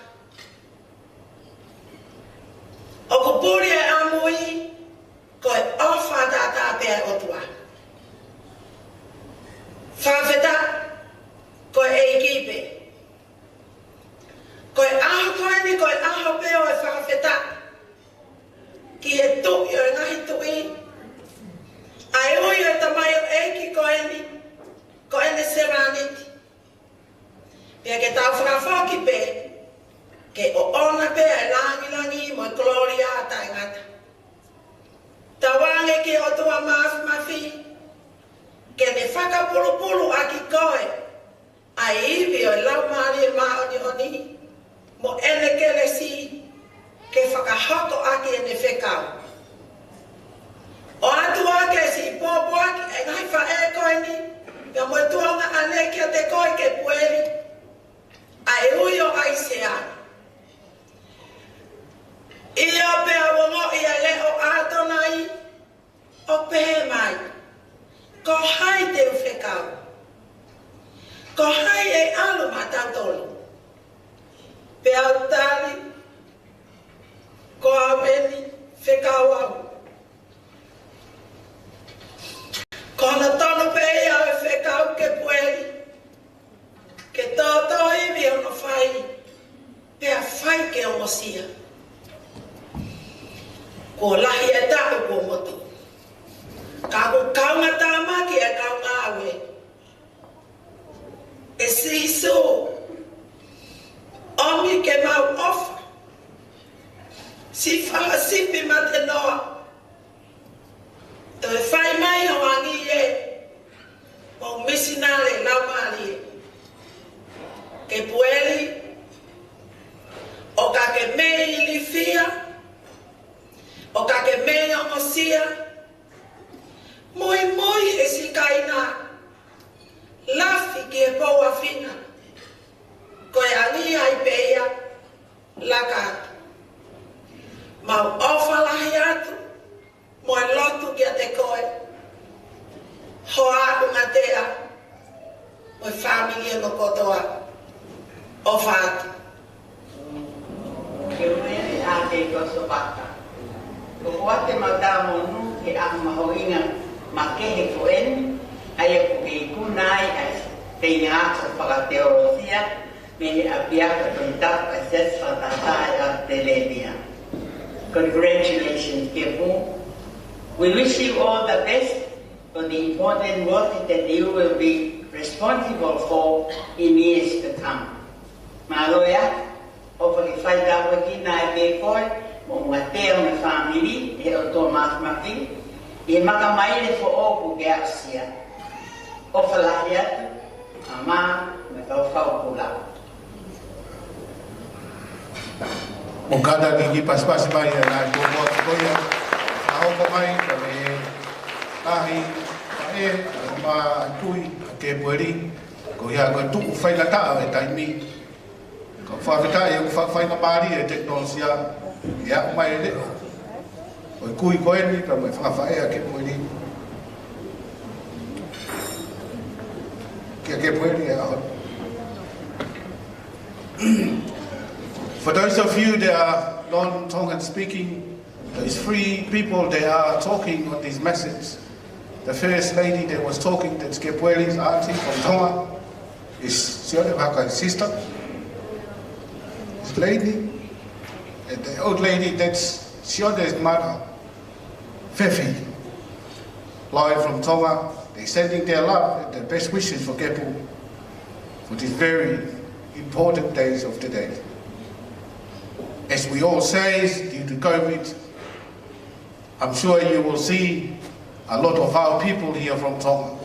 O kupuri e amui, koe ofa tata pea o tua. Whawheta, koe e ikipe. Koe aho koe ni koe aho peo e whawheta. Ki e tui o e ngahi tui. Ai ui o tamai o eki koe ni seraniti. Pea ke tau whakawhaki pe, ke o ona pe e langi mo e gloria ata e ngata. Tawange ki o tua mafi, ke ne whakapulu aki koe, ai iwi o e lau maari e maoni oni, mo ene kele si, ke whakahoko aki e ne whekau. O atu ake si pōpō aki e ngai wha e koe ni, pia mo e tuanga ane kia te koe ke pueri, a e ui o ai se ani. Ia pea wongo ia leo atonai, o pehe mai, ko hai te uwhekau. Ko hai e alu matatolo. Pea utali, ko ameni whekau au. Kona tono pe ia e whekau ke pueri, ke tōtō iwi ono whai, pea whai ke omosia. Ko lahi e tāku ko motu. Ka ko kaunga tāmaki e kaunga awe. E siso, omi ke mau ofa. Si whakasipi ma te noa. E whai mai ho angi e, o misinale laumari e. Ke pueli, o ka ke mei li fia, o ka ke mei o mosia, moi e si kaina, lafi ki e poua fina, koe angi ai peia, laka atu. Mau ofa lahi atu, mo e lotu ki a te koe, hoa unga tea, mo e whamili e no kotoa, ofa atu. Ke ue a te koso baka. Ko hoa te matamo nu ke a mahoinga ma kehe koen, ai e ko kei kunai ai te ngāso whakateolosia, me he apiaka tuntap a ses whatatai a te lenia. Congratulations, Kepu. We wish you all the best for the important work that you will be responsible for in years to come. Maloya, o whakawhaitawa ki nā e me koe, mo mua te o me whamiri, e o tō mātmaki, e makamaire fo oku ke asia. O whalahi atu, a mā, me kau whaupula. O kata ki paspasi mai e nai kōpua te koia, a hoko mai, ka me tahi, ka ma tui, ke pueri, ko ia koe tuku whailata e taimi, Ka whawhita e whawhainga maari e teknolosia e aku mai e leo. O i kui koe ni, ka mai whawhaea ke moe ni. Kia ke moe ni e aho. For those of you that are non-Tongan speaking, those 3 people that are talking on this message. The first lady that was talking, that's Kepueli's auntie from Tonga, is Sione Waka's sister. This lady, and the old lady, that's Sione's mother, Fefi, live from Tonga. They're sending their love and their best wishes for Kepu for these very important days of today. As we all say, due to COVID, I'm sure you will see a lot of our people here from Tonga.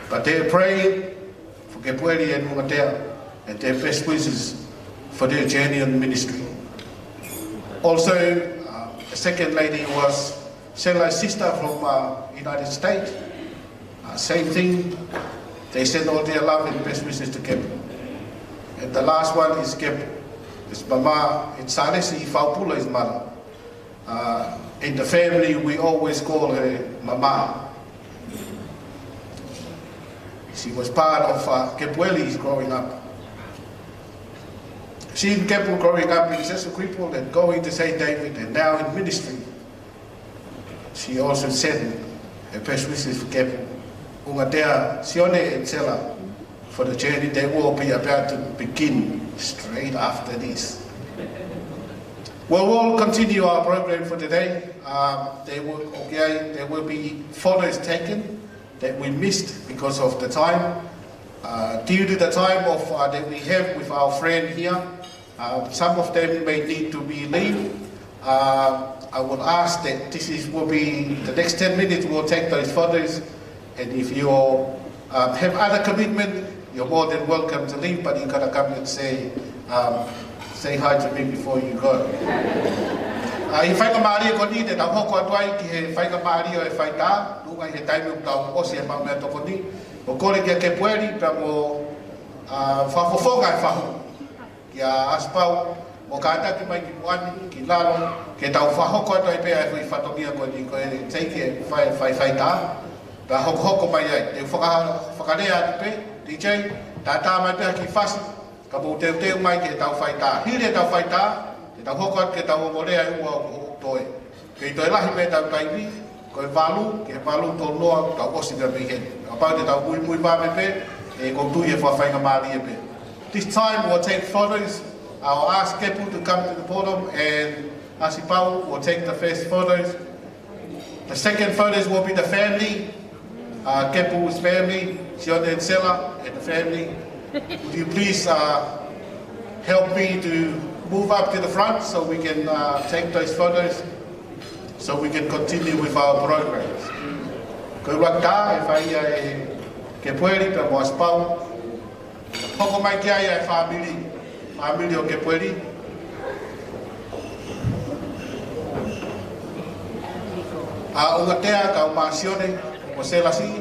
But they're praying for Kepueli and Mungatea and their best wishes for their journey in ministry. Also, the second lady was Sela's sister from United States. Same thing, they send all their love and best wishes to Kepu. And the last one is Kepu. It's Mama, it's Salesi Faupula, his mother. In the family, we always call her Mama. She was part of Kepueli's growing up. She and Kepu growing up in Sesukwipol and going to St. David and now in ministry. She also sent her best wishes for Kepu. Ungatea, Sione and Sela for the journey they will be about to begin straight after this. Well, we'll continue our program for today. There will be photos taken that we missed because of the time. Due to the time of that we have with our friend here, some of them may need to be leave. I will ask that will be the next 10 minutes. We'll take those photos, and if you have other commitment, you're more than welcome to leave. But you gotta come and say hi to me before you go. I whainga maari ko ni te tau hoko atuai ki he whainga maari o e whaita, nunga he taimi o tau osi e mau mea toko ni, o kore kia Kepueli, pa mo whafofonga e whahu, kia aspau, mo kātaki mai ki muani, ki lalo, ke tau whahoko atuai pēa e hui whatongia ko ni, ko e teike e whaita, pa hoko hoko mai ai, te whakarea atu pe, DJ, tā mai pēa ki whasi, ka mo teu mai ki tau whaita, hire tau whaita, tau hoko at ke tau morea e ua o toi. Kei toi lahi me tau taiwi, koe walu, ke walu tō noa tau osi ka mei hene. A pau te tau mui mame pe, e kou tui e whawhainga maari e pe. This time we'll take photos. I'll ask Kepu to come to the podium and Asipau will take the first photos. The second photos will be the family, Kepu's family, Sione and Sela and the family. Would you please help me to move up to the front so we can take those photos, so we can continue with our programs. Koe waka e whai e Kepueli pa mo aspau. Hoko mai kia e family o Kepueli. A ungatea ka umasione, mo selasi,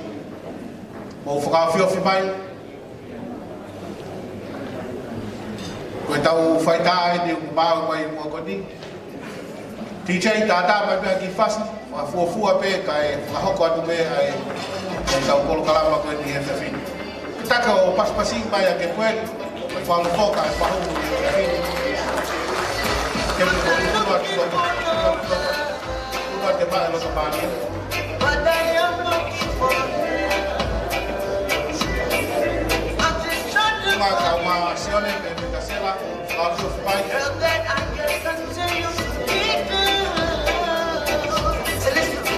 mo whakawhiowhi mai. Koe tau whaita e ni umau mai mua koni. TJ tātā mai pēr ki whasi, whafuafua pē kai whahoko atu pē ai tau kolo kalama koe ni he whiwhini. Kitaka o paspasi mai a Kepueli, mai whalufoka e whahu ni he whiwhini. Kepu ko utua ki loko, utua te mai loko pānia. But I am looking for Sione and Casella, out of my girl that I can continue to be good. So listen to me,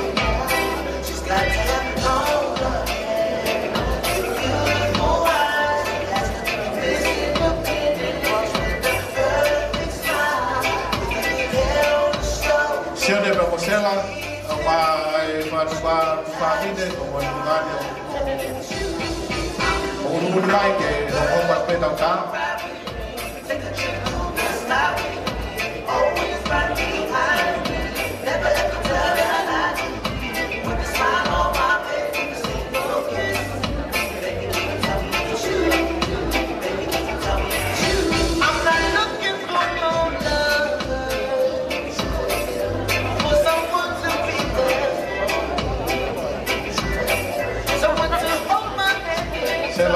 she's got to have it all. Sione and Casella, my family, un like e non va per tanta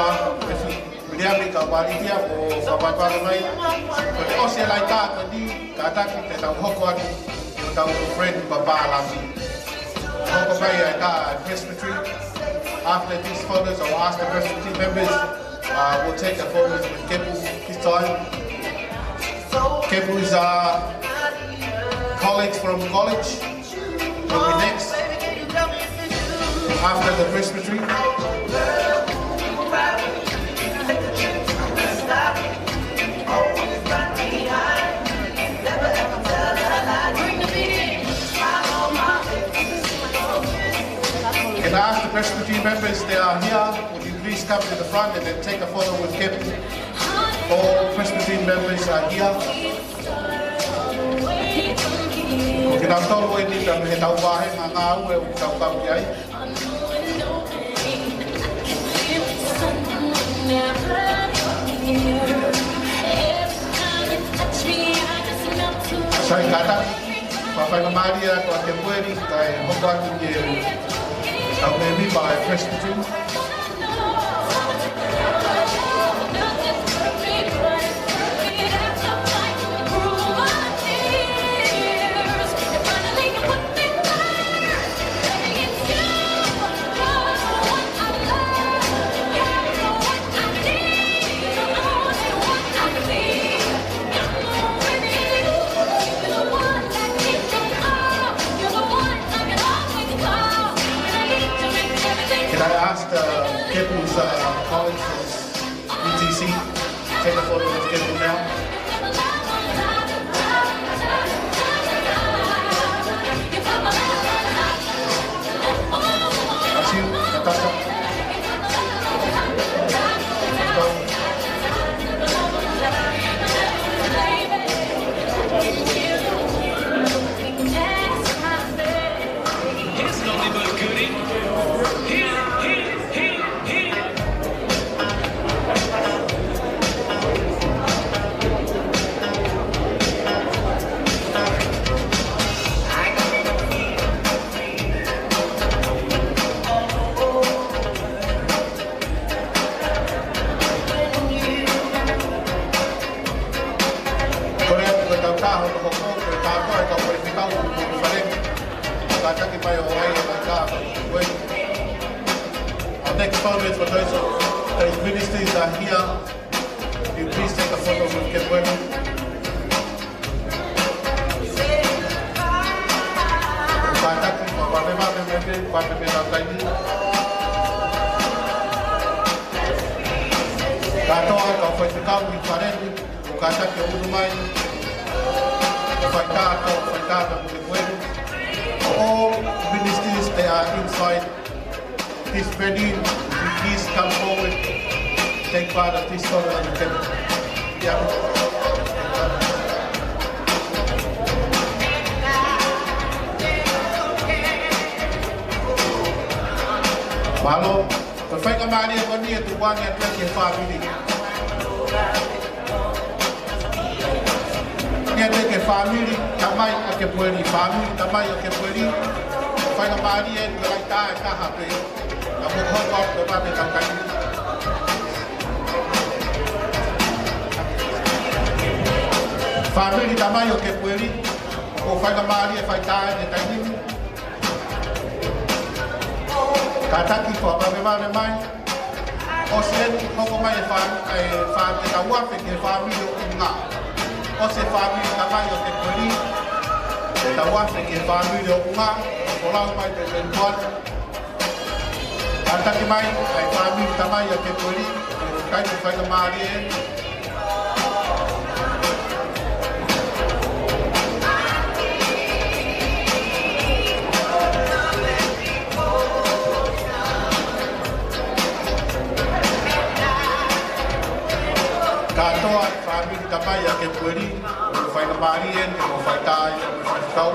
Tua, William Kawalitia, or Fabakai, but also like that, but the Kataki, the Hokwan, the friend Baba Lafi. Hokomaya Presbytery. After these photos, I'll ask the Presbytery members, we'll take a photo with Kepu this time. Kepu's colleagues from college will be next. After the Presbytery. Can I ask the Presbytery members, they are here, would you please come to the front and then take a photo with Kepu? All Presbytery members are here. Can I tell you anything that I'm going Saya kata, Papa Maria atau Kepueri, kaya Hokwan ni, aku ni by Presbytery. Kepu's college from UTC. Take a photo of Kepu now. That's you, Natasha. Here's nothing but goodie. Our next photo is for those ministers are here. Will you please take a photo with Kepueri? Katoa kau foi ficar muito parente, o cara que eu uso mais, foi cá, all ministers they are inside this venue. Please come forward, take part of this photo on the table. Malo, perfect amani ko niya tuwan niya yung family. Niya ke family, tamay ke pueli family, tamay ke pueli. Perfect amani en like ta ka hape. Amo ko ko ba be kam kan. Family tamay ke pueli. Ko perfect amani fai ta ne tani. Kataki ko ba me mai Oslen ko mai fa te ka wa fe ke family o nga o se family ka mai o te poli te ka wa fe ke family o nga o la mai te ben bon Kataki mai ai family ka mai o te poli kai te fa ka mai Katoa family tamai ke pueri, fai na marien, ke fai tai, fai kau.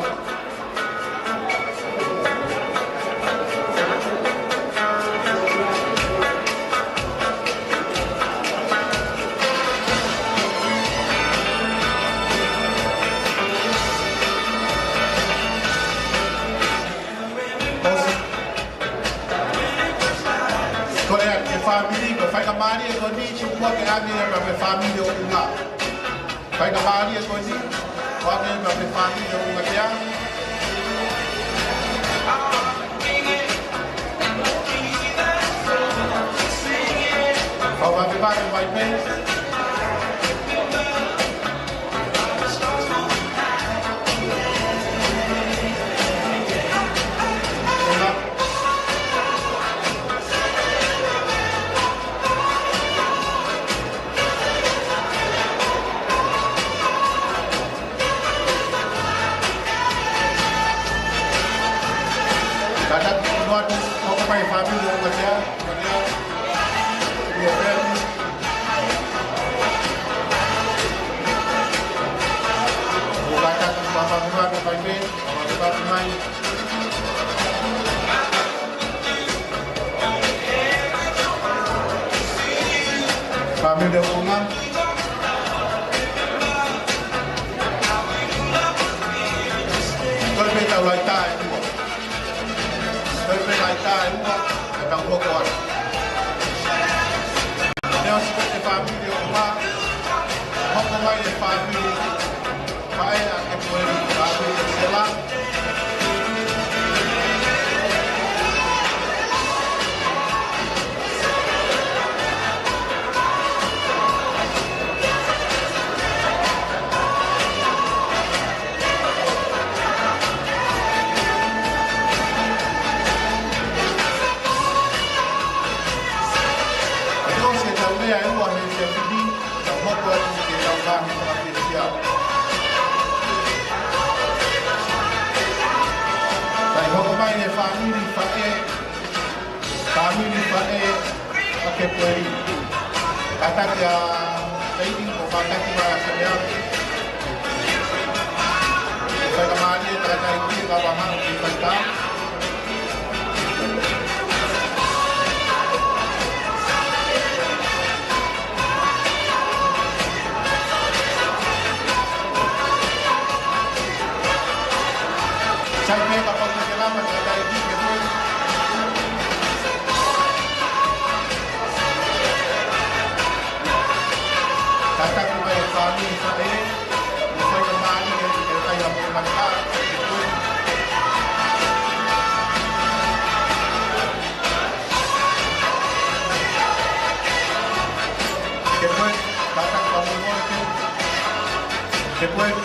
Korea ke family, ke fai na Maria ko ni chukua ke agi pa me family o nga. Pai ka Maria ko ni wa ke pa me family o nga ya. Wa ke pa ke mai pe. My family over there, your friends. Bukan Bapak Tuhan, Bapak Ibu, Bapak Tuhan. Kami dah bunga. Kau betul lagi. Tôi phải lại ta đúng không? Trong cuộc gọi. Nếu sẽ phải video qua, không có may để phải là cái quyền và video sẽ làm. Family pakai kuali. Kata dia ini pakai kuali saja. Saya kemarin kata ini kawahan di Pantai. Saya kapag nagkalaman kata ini betul. Kata kepada kami saya, saya kembali dari saya bermanfaat. Después, kata kamu boleh. Después.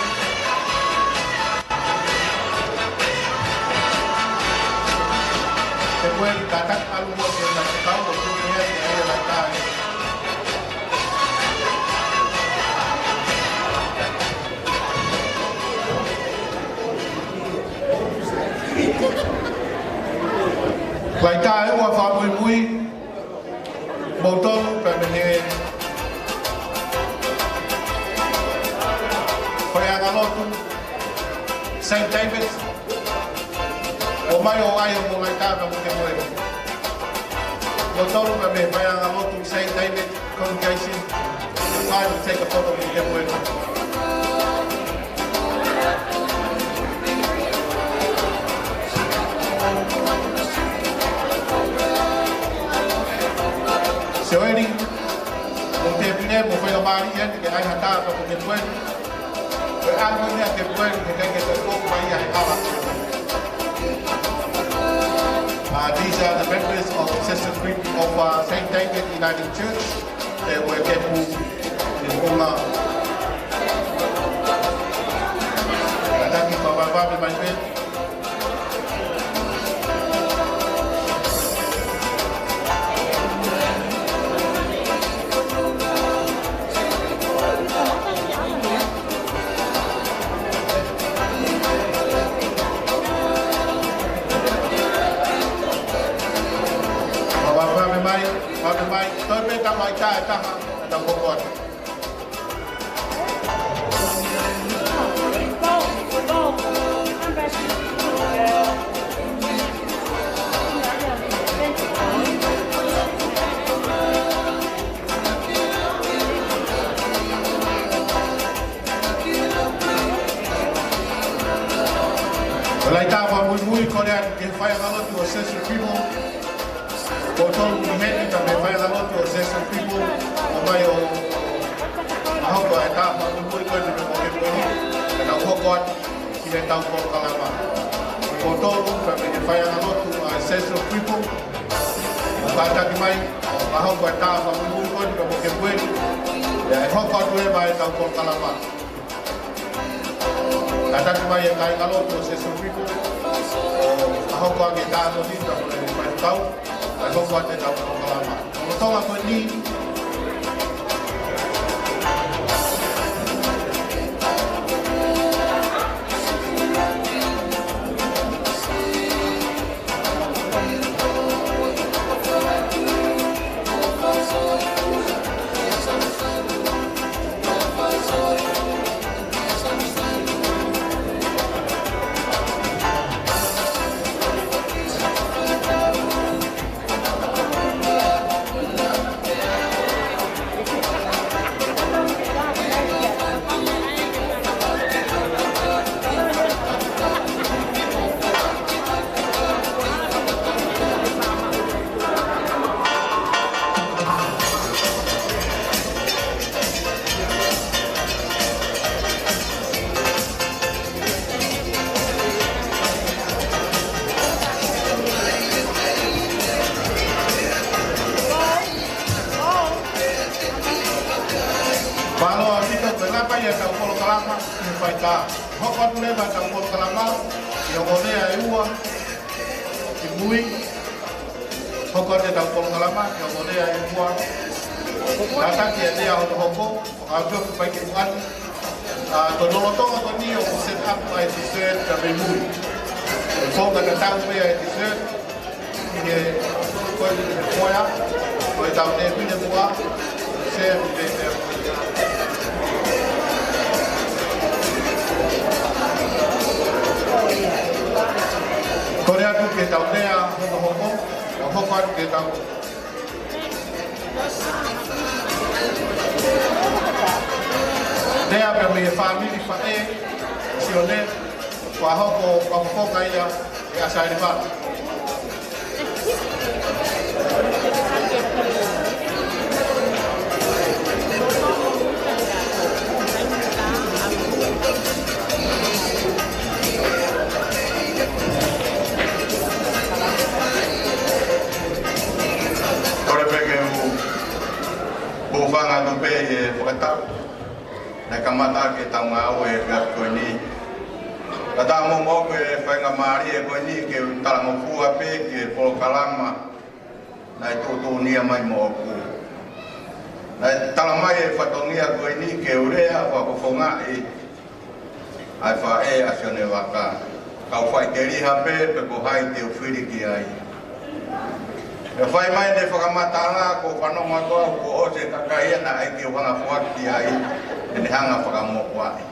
Después, kata kamu boleh nak tahu dunia yang lain. Lại ta ở qua phạm mùi mùi bầu tôm và mình nghe phải ăn alo tu Saint David o mai o ai o lại ta và một cái mùi bầu tôm và mình phải ăn alo tu Saint David congregation. I will take a photo of the mùi. Siêu đi, một tiền đi một phơi ba đi hết cái anh hắn ta và một tiền quên, cái ăn quên nha tiền quên thì cái tiền cô mấy ngày cao lắm. These are the members of the sister group of Saint David United Church. They were kept in Roma. Ada di bawah di Madrid. Tôi biết trong loại trai trong cuộc cuộc. Lại ta vào mùi mùi có đèn, cái phải ngắm được của session people. Kotong meni ta me fai la lotu o sesa people o mai o mahoko e ta ma ko ko ni ko ke ko ni ta hoko ki le ta ko kalama. Kotong ta me fai la lotu o sesa people o ka ta ki mai mahoko e ta ma ko ko ni ko ke ko ni e hoko tu e mai ta ko kalama. Kata ki mai e kai ka lotu o sesa people o mahoko ke ta no ni ta ko le mai tau. I hope what they have to do. Toma ko ni. ia tau polo kalama i whai tā. Hoko atu lewa tau polo kalama i o ngonea e ua i mui. Hoko atu tau polo kalama i o ngonea e ua. Tātaki e nea hono hoko, a whioku pai ki muani. Ko nolotonga ko ni o set up ai t-shirt ka me mui. Whonga ka tau mea e t-shirt i he koe ni he koea. Koe tau ne pine mua, se e mi te Kore atu ke tau nea hono hoko, o hoko atu ke tau. Nea pe me family fa e, si o ne, kua hoko, kua hoka ia, e asa eri watu. Bufanga no pe e whakatau. Nei ka mata ke tau ngā au e whiat koe ni. Ka tā mō mōku e whainga maari e koe ni ke talango fua pe ke polo kalama. Nei tōtō nia mai mōku. Nei talamai e whatongia koe ni ke urea whakofonga e. Ai wha e asione waka. Kau whai ke riha pe pe ko hai te uwhiriki ai. E whai mai ne whakamatanga ko whanonga toa ko ose kakaia na ai ki whanga whaki ai e ne hanga whakamoko ai.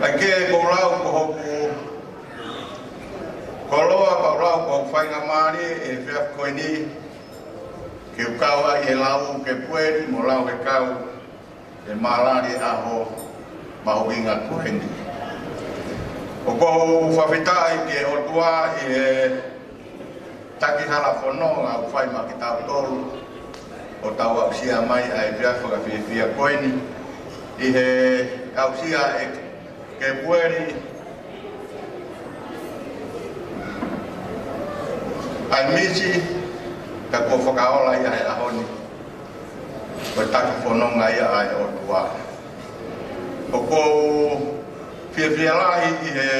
Kai ke ko rau ko hoku ko loa ko rau ko whainga maari e whiaf koe ni ke ukau ai e lau ke pueri mo lau he kau e malari aho mahuinga koe ni. O ko whawhitai ke otua e taki hala whanonga u whai ma ki tau tolu o tau au sia mai ai whiawha ka whiawhia koe ni i he au sia e ke pueri ai misi ka ko whakaola ia e ahoni o taki whanonga ia ai o tua o ko whiawhia lahi i he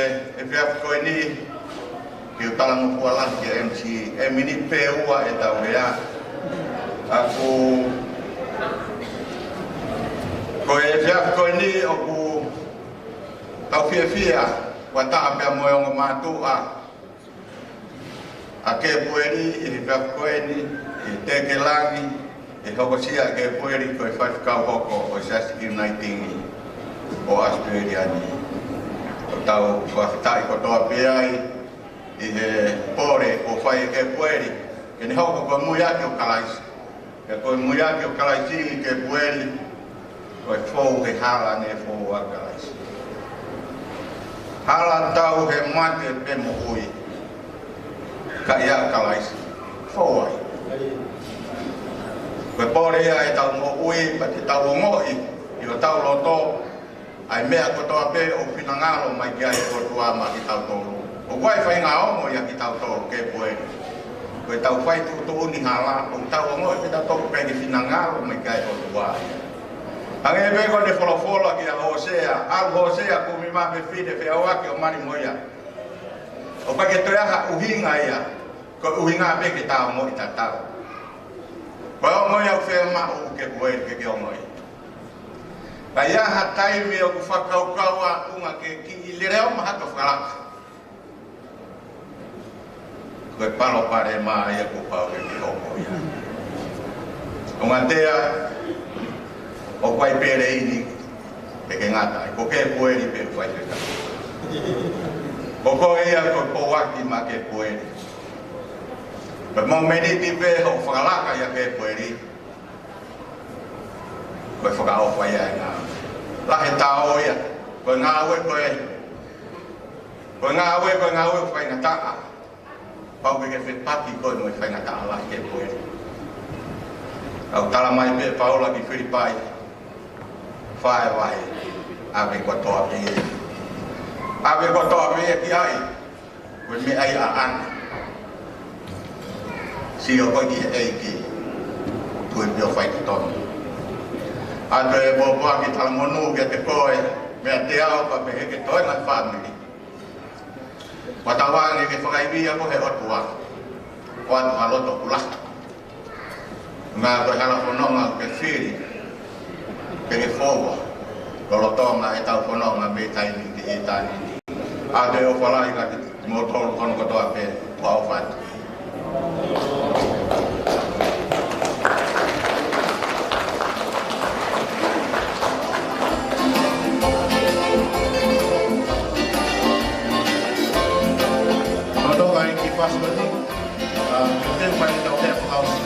whiawha koe ni ki o talango pualan ki MC e mini peua e tau rea aku ko e whiawha koe ni o ku tau whiawhia wa taa pia moe o mātua a ke pueri i whiawha koe ni i teke langi e hokosia ke pueri ko e whaifukau hoko o Sasiki Uniting o Australia ni o tau whawhitai ko toa piai i he pore o whai ke pueri ke ni hoko ko muiaki o kalaisi ke koe muiaki o kalaisi ke pueri ko e fōu he hala ne fōu a kalaisi hala tau he mate pe mo hui ka ia kalaisi Fawai. Koe pore ia e tau mo ui, pa te tau ngoi, i o tau loto, ai mea kotoa pe o pinangalo mai kia e kotua ma ki tau tolu. O koe whai ngā ongo ia ki tau tolu ke poe. Koe tau whai tu uni hala, o tau ngoi ki tau tolu pe ki pinangalo mai kia e kotua. Ange e veko ne wholofolo ki a Hosea, al Hosea kumi ma me fide whea wake o mani moia. O pa ke toe aha uhinga ia, ko uhinga pe ki tau ngoi ta tau. Koe o ngoi au whea ma u ke poe ke o ngoi. Ka ia ha taimi o ku whakaukau a unga ke ki i lireo mahato whakalaka. Koe palo pare maa ia ku pau ke ki hoko ia. O ngā tea, o kwai pere ini pe ke ngata, ko ke pueri pe kwai peka. O ko ia ko powaki ma ke pueri. Pe mo meni ti pe o whakalaka ia ke pueri. Koe whakao whai ai ngā. Lahe tao ia, koe ngā ue koe. Koe ngā ue whai ngā taa. Pau ke whetpaki koe noi whai ngā taa lahe ke pueri. Au tala mai pe paula ki Whiripai. Whae wahi, awe kotoa me e. Awe kotoa me e ki ai, koe me ai a ana. Si o koe ki e ki, tue pio whai kutonu. Ato e bopua ki tala monu ke te koe, mea te au pa me he ke toi ngai whamiri. Watawangi ke whakaibia ko he otua, o atu haloto kulaka. Ngā koe hala whanonga ke whiri, Pere fogo, lolotonga e tau whanonga me taimi te e tani. A te o whalai ka te motoro kono katoa pe whao whatu. Kotoa i ki whasmati, ke te mai tau te whausi.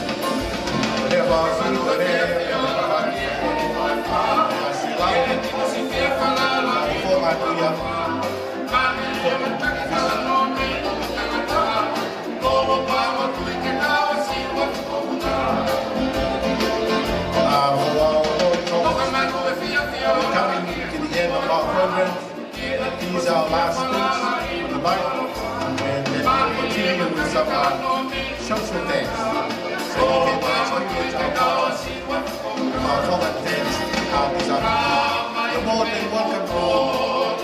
Te whausi, te These are our last speech on the Bible, and then we'll continue with some social dance. So you can dance our common dance. These are the more than welcome to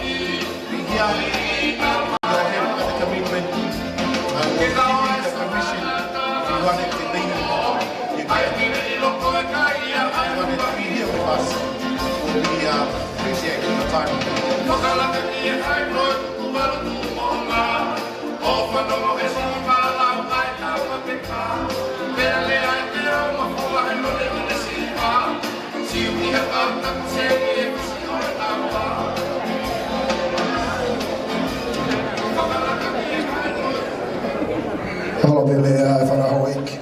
be here. Your head at the commitment. We'll give you the permission if you wanted to leave. You can. If you wanted to be here with us, we appreciate your time. Halopelea e whanaho iki.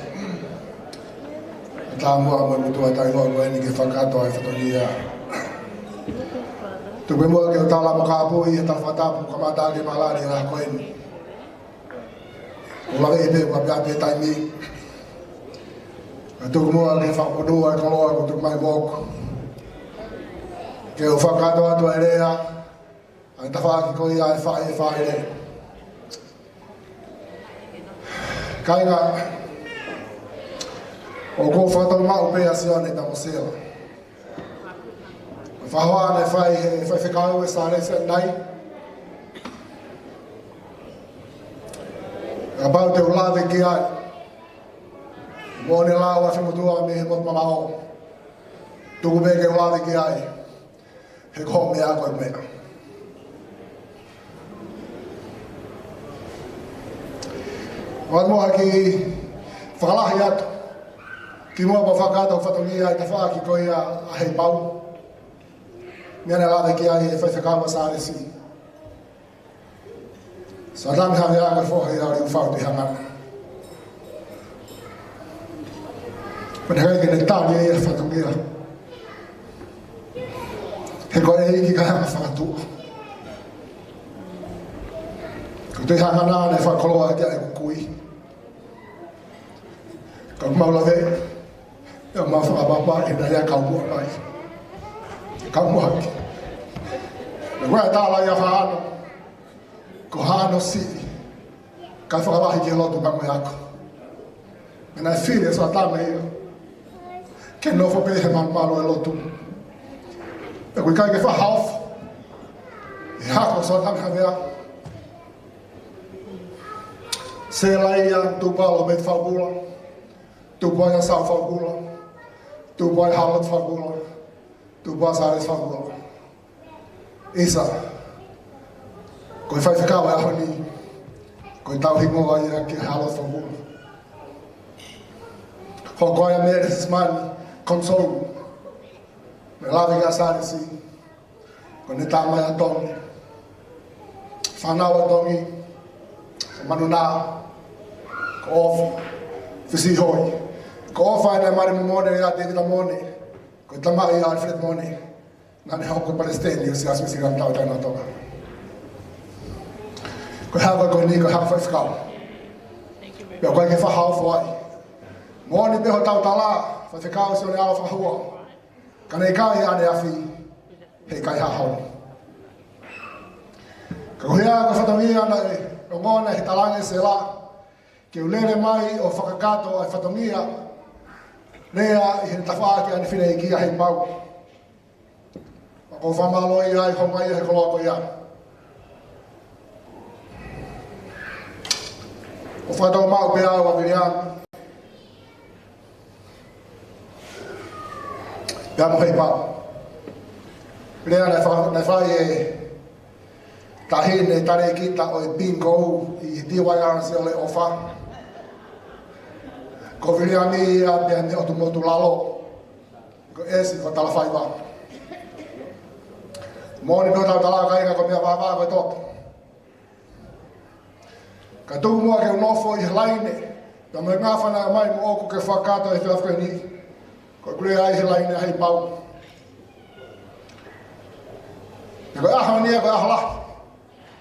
Tā mua mo mutua tai loa mo eni ke whakato e whatongia. Tupe mua ke o tāla mo kāpō i e tawhatapu ka mātā ke malari ngā koeni. O lawe e pe kua pia pe tai mi. Tuku mua ke whakaponoa e koloa ko tuku mai moku. Ke o whakato atu e rea, ai tawhaki ko ia e whae re. Kainga, o ko whatau mau pe asione ta mosela. Whahoa ne whai whekau e sāre se nai. Ka pau te ulawe ki ai. Mōne lau a whimutua me he mot mamao. Tuku me ke ulawe ki ai. He koho me a koe mea. Wad moa ki whakalahi atu. Ki mua pa whakata o whatongia ai ta whaaki koe a hei pau. Miane lawe ki ai e whaiwhakaua sāre si. Sa tami hawe a koe whohi a riu whau te hangana. Pene kai kene tāni e whatongia. He koe e iki kai hanga whakatua. Ko te hangana ne whakoloa e te ai kukui. Ka maula ve. Ya ma fa papa e da ya ka mo pai. Ka mo haki. Ngwa ta la ya fa ano. Ko hano si. Ka fa ba hi lo tu ba mo yako. And I feel it's what I'm here. Can no for pay him on malo a lot too. But we can't get for half. The half was what I'm having. Say like tu palo met fabula. Tu boy a south fabula. Tu boy Harvard fabula. Tu boy Saris fabula. Isa. Koi fai ficar vai a honi. Koi tau hingo vai a que Harvard fabula. Hogoia meres mani consolo. Me lave gasar si. Quando tá mais a Tommy. Fanau a Tommy. Manuna. Kof. Fisi hoi. Kof ai na mari mone ya David Mone. Ko tama ya Alfred Mone. Na ne hoko Palestina si asu si ram tau na toka. Ko hava ko ni ko hava fiskal. Eu quero que fa hau foi. Moni beho tau tala, fa te kao se o le fa hua. Kana e kai ane afi, hei kai hahau. Ka kuhea ka whatangia ana e, o ngona he talange se la, ke ulele mai o whakakato ai whatangia, rea i he tawhaake ane whine i kia hei pau. Ko whamaloi ai hongai he koloko ia. O whatau mau pe au a Viriam, ya mo hei pau. Lea na whai e tahine tare kita o e bingo i tiwai arasi o le ofa. Ko Viriami ia pia me o tu motu lalo. Ko esi ko tala whai wa. Moni no tau tala kainga ko mea wawaa ko toto. Ka tuku mua ke unofo i laine. Na me ngawhana mai mo oku ke whakato e whiawhkoe ni. Ko kure ai he laine hei pau. E koe aho nia koe aho lahi.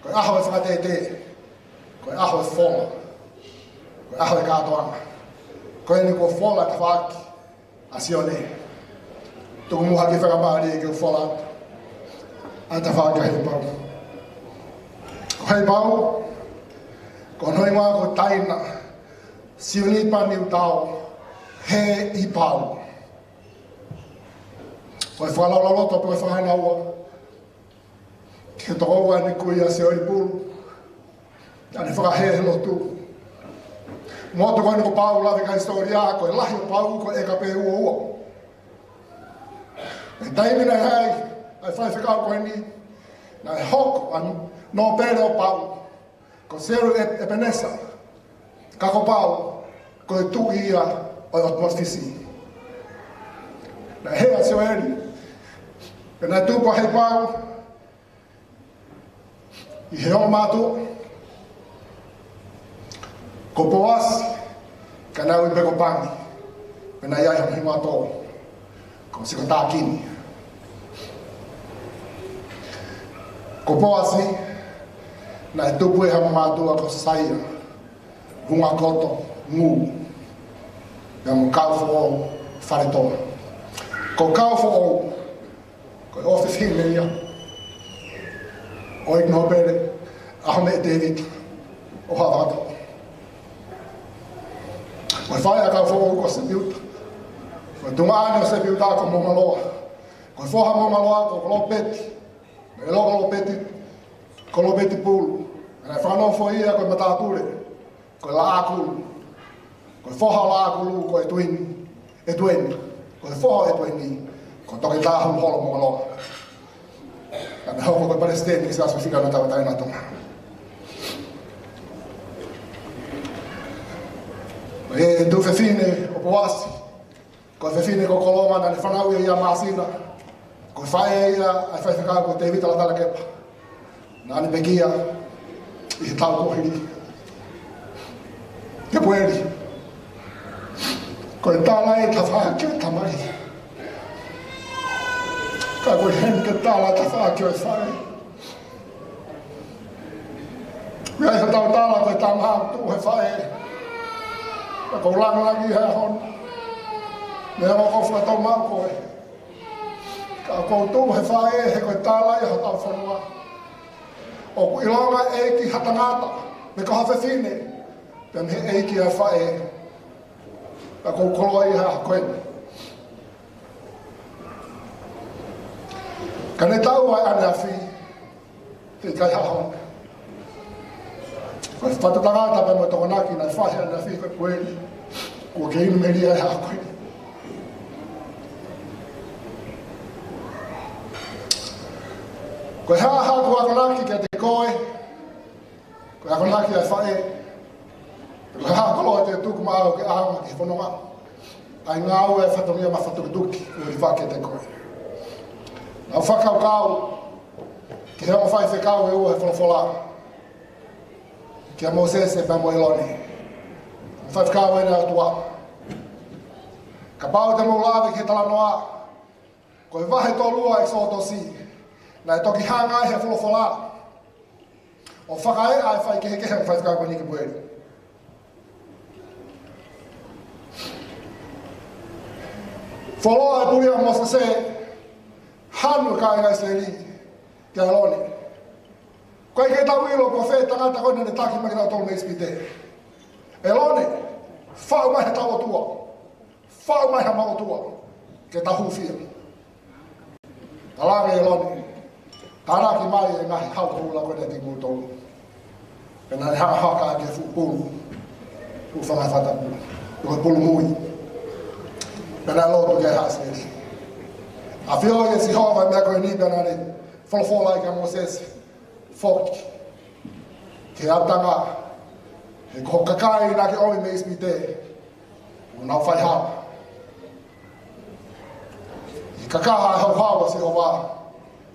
Koe aho e whakatete. Koe aho e whonga. Koe aho e kātoanga. Koe ni kua whola ta whaki. Asio ne. Tuku muha ki whakamaari e ki whola atu. A ta whaki hei pau. Ko hei pau. Ko noi ngā ko taina. Siuni pani utau. He i pau. Koe whalalaloto koe whahanaua. Ke toa ni kuia se oi pulu. Ane whakahe he lotu. Moto koe ni ko pau lawe ka historia. Koe lahi o pau koe eka pe ua ua. E taimina e hei. Ai whai whakau koe ni. Na e hoko an no pere o pau. Ko seru e penesa. Kako pau. Koe tu ia o atmosfisi. Na hea se o eri. E na tupa hei pau. I he o mātu. Ko poasi. Ka nau i peko pangi. Me na iai hong hinga tō. Ko siko tākini. Ko poasi. Na e tupu e hama mātua ko saia. Runga koto. Ngu. Ia mo kauwho o wharetona. Ko kauwho o. Ko e ofi whine ia. O ik no pere. Aho me David. O hawata. Ko e whaia kauwho o ko se biuta. Ko e tunga ane o se biuta ko momaloa. Ko e whoha momaloa ko kolopeti. Me lo kolopeti. Kolopeti pulu. E whanau fo ia ko e matāture. Ko e la akulu. Ko e whoha la akulu ko e tuini. E tuini. Ko e whoha e tuini. Ko toki tāhu holo momaloa. Ka me hoko ko e Palestina ki se asu whika na tau taina tonga. E tu whewhine o poasi. Ko e whewhine ko koloma na ne whanau ia maasina. Ko e whae ia ai whai whakau ko te vitala tala kepa. Na ane pekia i he tau kohiri. Ke pueri. Ko e tāla e ta whākia tamai. Ka koe hen ke tāla ta whākia e whae. Ia he tau tāla koe tamaha tu he whae. Ko langi ha hon. Me ko fa to ma ko e. Ka ko tu he fa he ko tala e ho ta fonua. O ku ilonga e ki hatangata. Me ko ha fine. Pe me e ki a fa e. Ka ko koloi ha ko e. Kane tau ai ane afi. Te kai ha hon. Ko fa tangata pe mo to naki na fa ane afi ko koe. Ko ke inu meri ai ha koe. Ko ha ko akonaki ke te koe. Ko akonaki ai fa e. Ko ha ko lo te tuku ma ke aha ke fononga. Ai ngau e fatongia ma fatuki ko ri fa ke te koe. A whakau kau, ki hea mo whai whi kau e ua he wholofola. Ki a Moses e pēmo iloni. Whai whi kau e nea tua. Ka pau te mou lawe ki tala noa. Ko e wahe tō lua e soto si. Na e toki hanga e he wholofola. O whaka e ai whai kehe kehe o whai whi kau ko niki pueri. Wholoa e puri a Moses e hanu ka inga Israeli te alone. Koe ke tau ilo ko whee tangata koe nene taki maki tau tolu me ispite. Elone, whau mai he tau tua. Whau mai he mau tua. Ke tahu fia. Talange elone. Taraki mai e ngahi hau hula koe ne tingu tolu. Pena ne haka ke fu pulu. Fu whangai whata pulu. Koe pulu mui. Pena lotu ke ha Israeli. A whio e si hoa vai mea koe ni pēnā ne wholofola i ka Moses whoki. Ke atanga, he ko kakai nā ke omi me ismi te, o nau whai hao. I kakaha e hau hawa si hoa,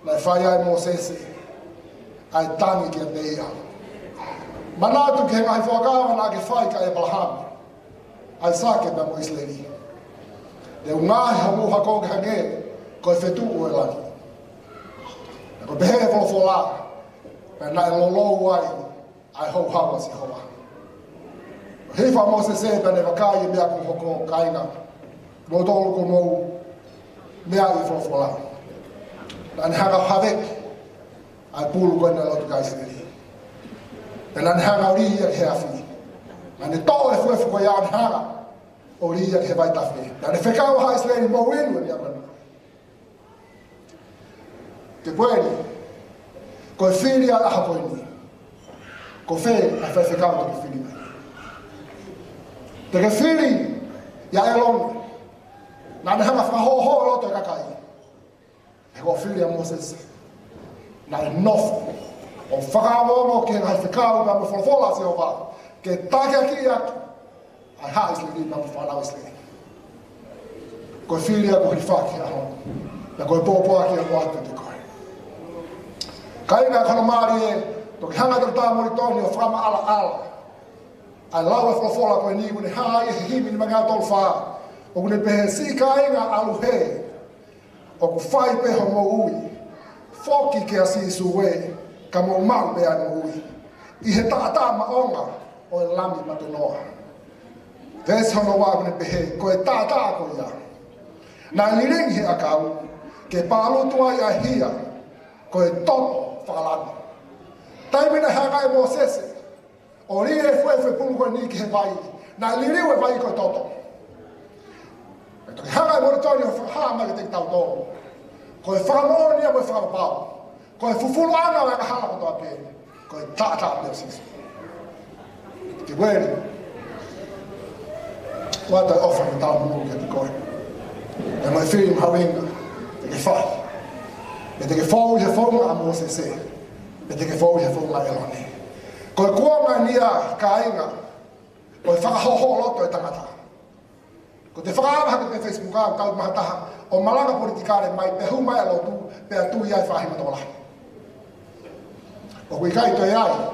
nai whai ai Moses ai tangi ki a te ia. Manatu ke ngahi whakawa nā ke whai ka e Balahami, ai sake pēmo Israeli. E ungahi ha muha koke hange, ko e whetu o e laki. Ko pehe e wholofola, pe nai lolo ai, ai hou hawa si hoa. Hifa Moses e pene wakai e mea ko hoko kainga, no tolu ko mou mea i wholofola. Nani hanga havek, ai pulu koe nai lotu kai Israeli. Pe nani hanga ori ia ke hea Nani tō e fuefu koe ia hanga, ori ia ke he vai tawhi. Nani whekau ha Israeli mou inu ni amana. Te pueri, ko e whiri a aha koe ni. Ko whē a whai whekau te ke whiri mai. Te ke whiri ia e longi. Nā ne hanga whakahoho e loto e kakai. E ko whiri a Moses. Nā e nofo. O whakaongo ke ngai whekau ma me wholofola se o wā. Ke tāke aki aki. Ai ha Israeli ma me whanau Israeli. Ko e whiri a ko hiri whaki a hon. Na ko e pōpua ki a wātu te koe. Kainga kono maari e, toki hanga tō tāmori tōni o whama ala ala. Ai lau e wholofola koe ni, kune haa i he himi ni mangā tōlu whaa. O kune pehe si kainga alu he, o ku whai peho mo ui. Whoki ke a si suwe, ka mo mau pea mo ui. I he tātā maonga o e lami matunoa. Vesi hono wā kune pehe, koe tātā koe ia. Nā liringi he akau, ke pālutua i a hia, koe toto whakalani. Taimina hanga e Moses, o ri e fuefe pulu koe ni ki he vai, nā liriu e vai koe toto. E toki hanga e moritoni o whakahama ke te tau tō. Koe whakamoni a moe whakamapau. Koe fufulu anga o e kahala koto a pē. Koe tātā pēo sisu. Ki wēri, wata e ofa me tāmu mulu ke te koe. E moe whiri mharinga, te ke whai. Me te ke whau i he whaunga a Moses e. Me te ke whau i he whaunga e loni. Ko e kuanga nia ka inga, o e whakahoho loto e tangata. Ko te whakaamaha te Facebook au tau mahataha, o malanga politikare mai pehu mai alotu, pe atu iai whahima tola. O kui kai toi ai,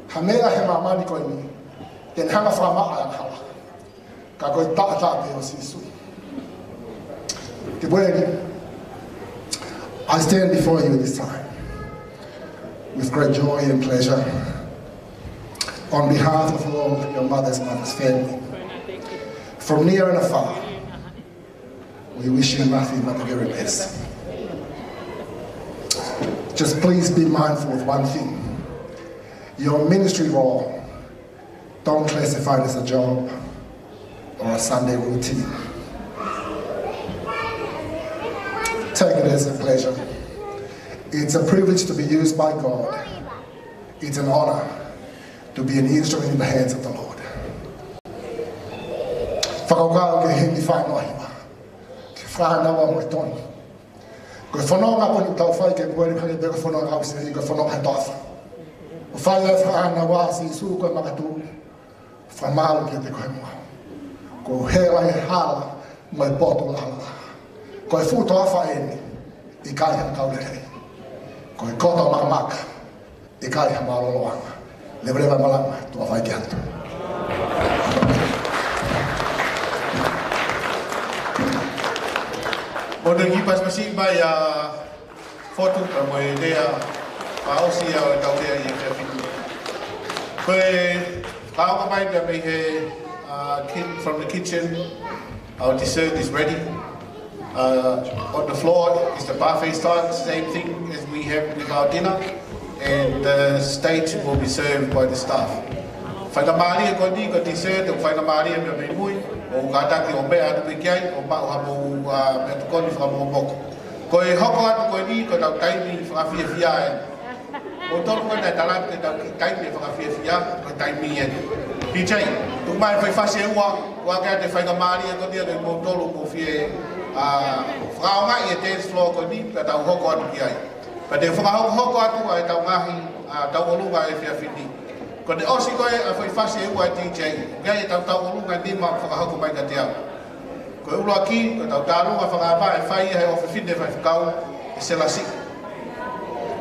ha mea he mamani koe ni, ten hanga whamaa ang hala. Ka koe tātā pe o sisu. Te pueri, I stand before you this time with great joy and pleasure. on behalf of all your mother's family, from near and afar, we wish you nothing but the very best. Just please be mindful of one thing. Your ministry role, don't classify it as a job or a Sunday routine. Take it as a pleasure. It's a privilege to be used by God. It's an honor to be an instrument in the hands of the Lord. Whakauka ke he whainoa hiwa. Ke whanawa mo tonu. Ko whanonga koni tau whai ke puere kare beka whanonga au siri ko whanonga he tofa. O whai e whanawa si isu koe makatu. Whamalu ke te koe mua. Ko hela he hala mo e poto lala. Ko e futoa whaeni I kai ha kaurerei. Ko e koto makamaka I kai ha maloloanga. Le breva malama tua whai ke atu. O te ki pas masi mai a foto ka mo e lea paosi a o taurea I e whiawhinu. Koe kaoka mai pia mei he from the kitchen, our dessert is ready. On the floor is the buffet style, same thing as we have with our dinner, and the stage will be served by the staff. Whainamaria ko ni ko dessert, o whainamaria me mei mui, o kataki o mea atu pekiai, o mao hamu me tukoni whakamu moko. Ko e hoko atu ko ni, ko tau taimi whakawhia whia e. O tonu koe nei talatu e tau ki taimi whakawhia whia, ko taimi e. PJ, tu mai whai whase ua, ua kia te whainamaria ko ni, ko tolu ko whia whakaonga I e dance floor ko ni, ka tau hoko atu ki ai. Ka te whakahoko atu ai tau ngahi, tau olunga e whiawhini. Ko te osi koe a whai whase ua e DJ, kia e tau olunga ni ma whakahoko mai ka te au. Ko e uloa ki, ko tau tālunga whakawha e whai e o whiwhine whai whakau e selasi.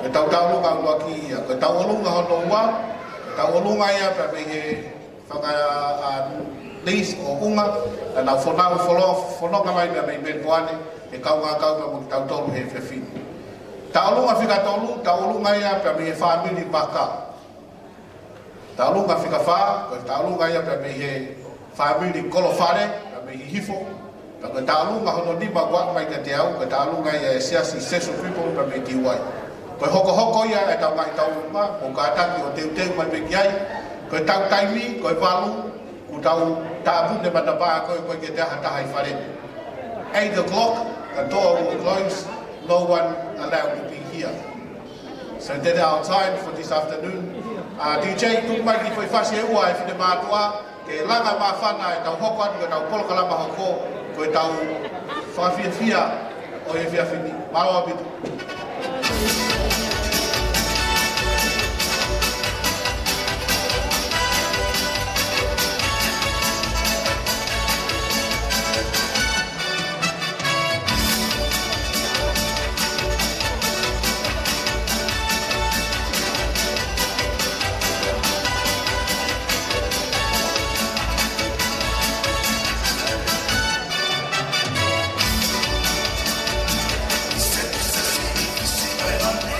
Ko tau olunga uloa ki ia, ko tau olunga hono ua, ko tau olunga ia pa me he whaka lis o unga, na whanonga mai na mei menpoane, e kaunga mo ki tau tolu he whiwhine. Taolunga whika tolu, taolunga ia pa me he whamili baka. Taolunga whika wha, ko taolunga ia pa me he whamili kolofare, pa me he hifo. Pa ko taolunga hono nima wak mai ka te au, ko taolunga ia e siasi sesu people pa me tiwai. Ko hoko ia e tau ngai taolunga, ko kātaki o teu mai pe kiai, ko tau taimi, ko walu, ko tau tāpune matapaa koe ke te hataha I whare. 8 o'clock, the door will close, no one allowed to be here. So that's our time for this afternoon. DJ, tuk mai ki whai whase ua e whine mātua, ke langa mā whana e tau hoko atu, ke tau polokalama hoko, ko e tau whawhiawhia o e whiawhini. Māua bitu. We're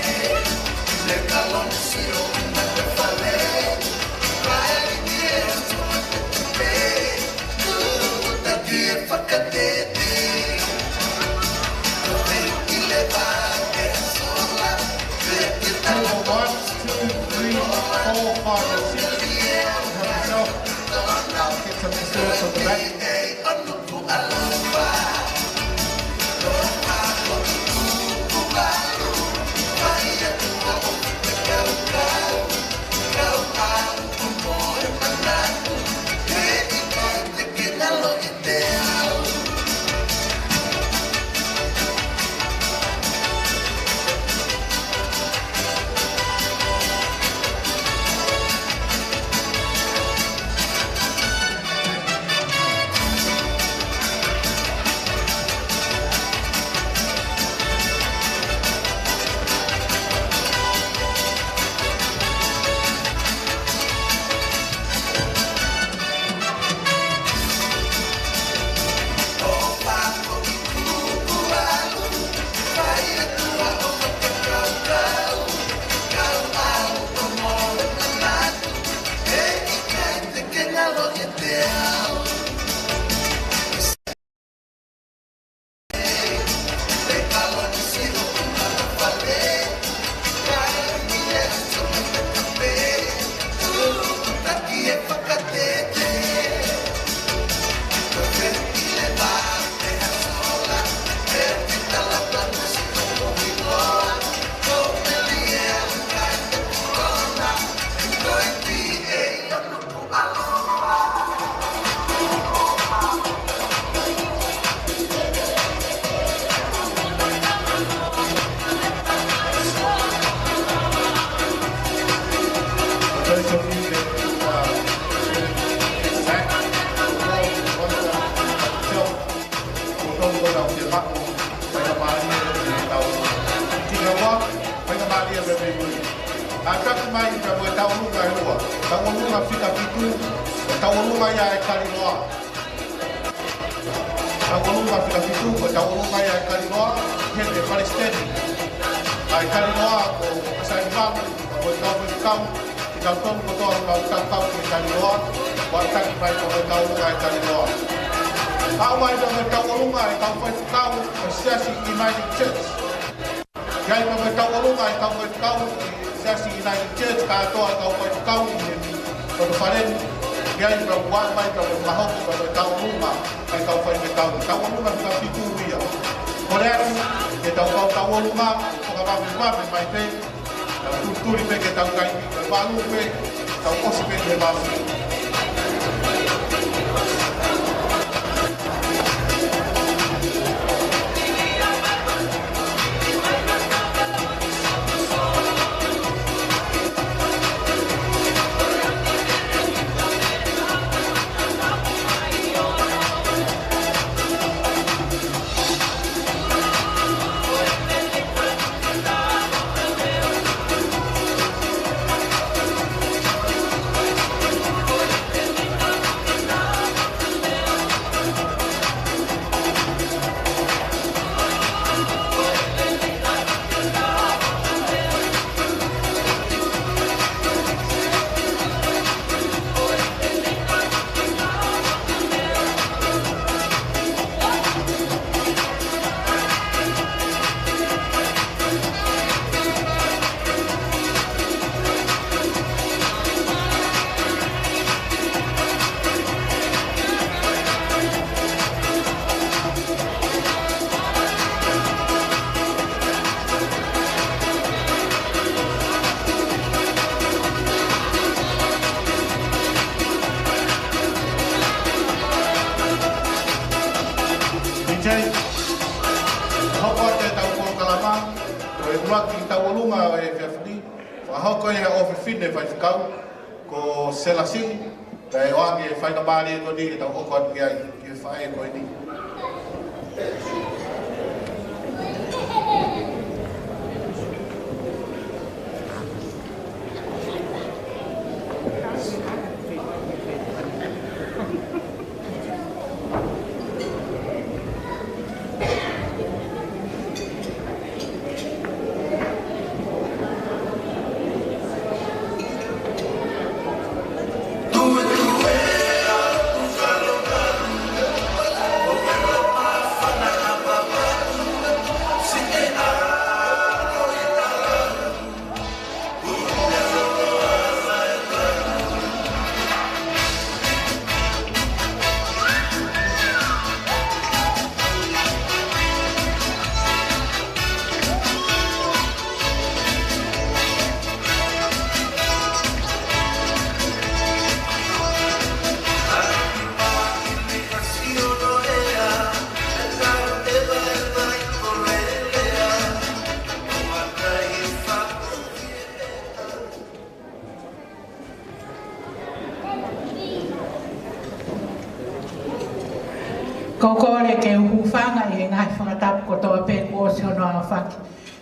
Kokore ke uhufanga e ngai whakatapu kotoa pe kua se ono a whaki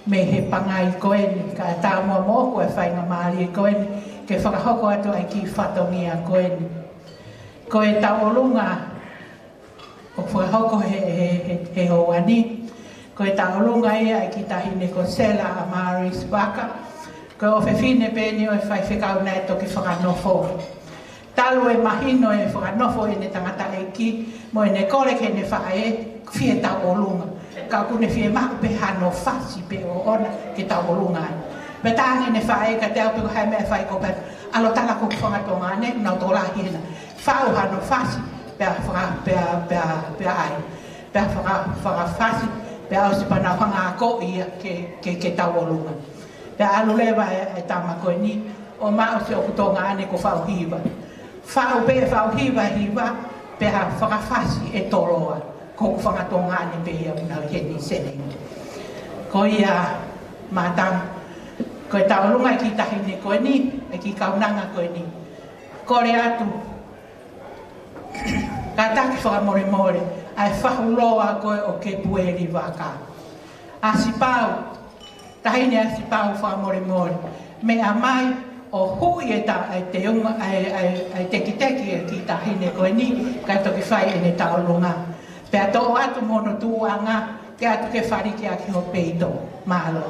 me he pangai koeni ka tā mua mō koe whainga maari e koeni ke whakahoko atu ai ki whatongi a koeni. Koe tau olunga o whakahoko he hoani. Koe tau olunga e ai ki tahine ko Sela a Maris Baka. Koe o whewhine pēni o e whai whekau nei toki whakanofo. Talo e mahino e whakanofo e ne tangata e ki, mo e ne kore ke ne whae fie tau o lunga. Ka kune fie maku pe hano fasi pe o ona ke tau o lunga ai. Pe tāngi ne whae ka te au pe ko hai mea whae ko pe alo tala ko whangatonga ane, nau tō la hina. Whao hano fasi pe ai. Pe whakafasi pe au si pana whanga ako ia ke tau o lunga. Pe alu lewa e tama koe ni, o mao se o kutonga ane ko whao hiwa. Whao pe whao hiwa pe ha whakafasi e toroa. Ko whangatonga ane pe ia una heni sene. Ko ia mātang, ko e tau lunga e ki tahine koe ni, e ki kaunanga koe ni. Kore atu, ka taki whakamore, ai whahuloa koe o ke pueri waka. Asipau, tahine asipau whakamore, me a mai o hui e te unga, ai teki e ki tahine koe ni, ka toki whai e ne tau lunga. Pea tō atu mono tūanga, ke atu ke whariki a ki ho peito. Mahalo.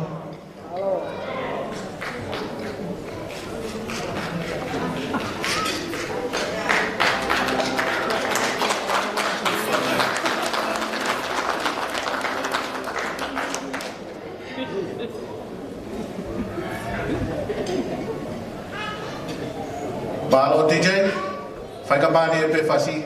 Mahalo DJ, whaikabani e pe whasi.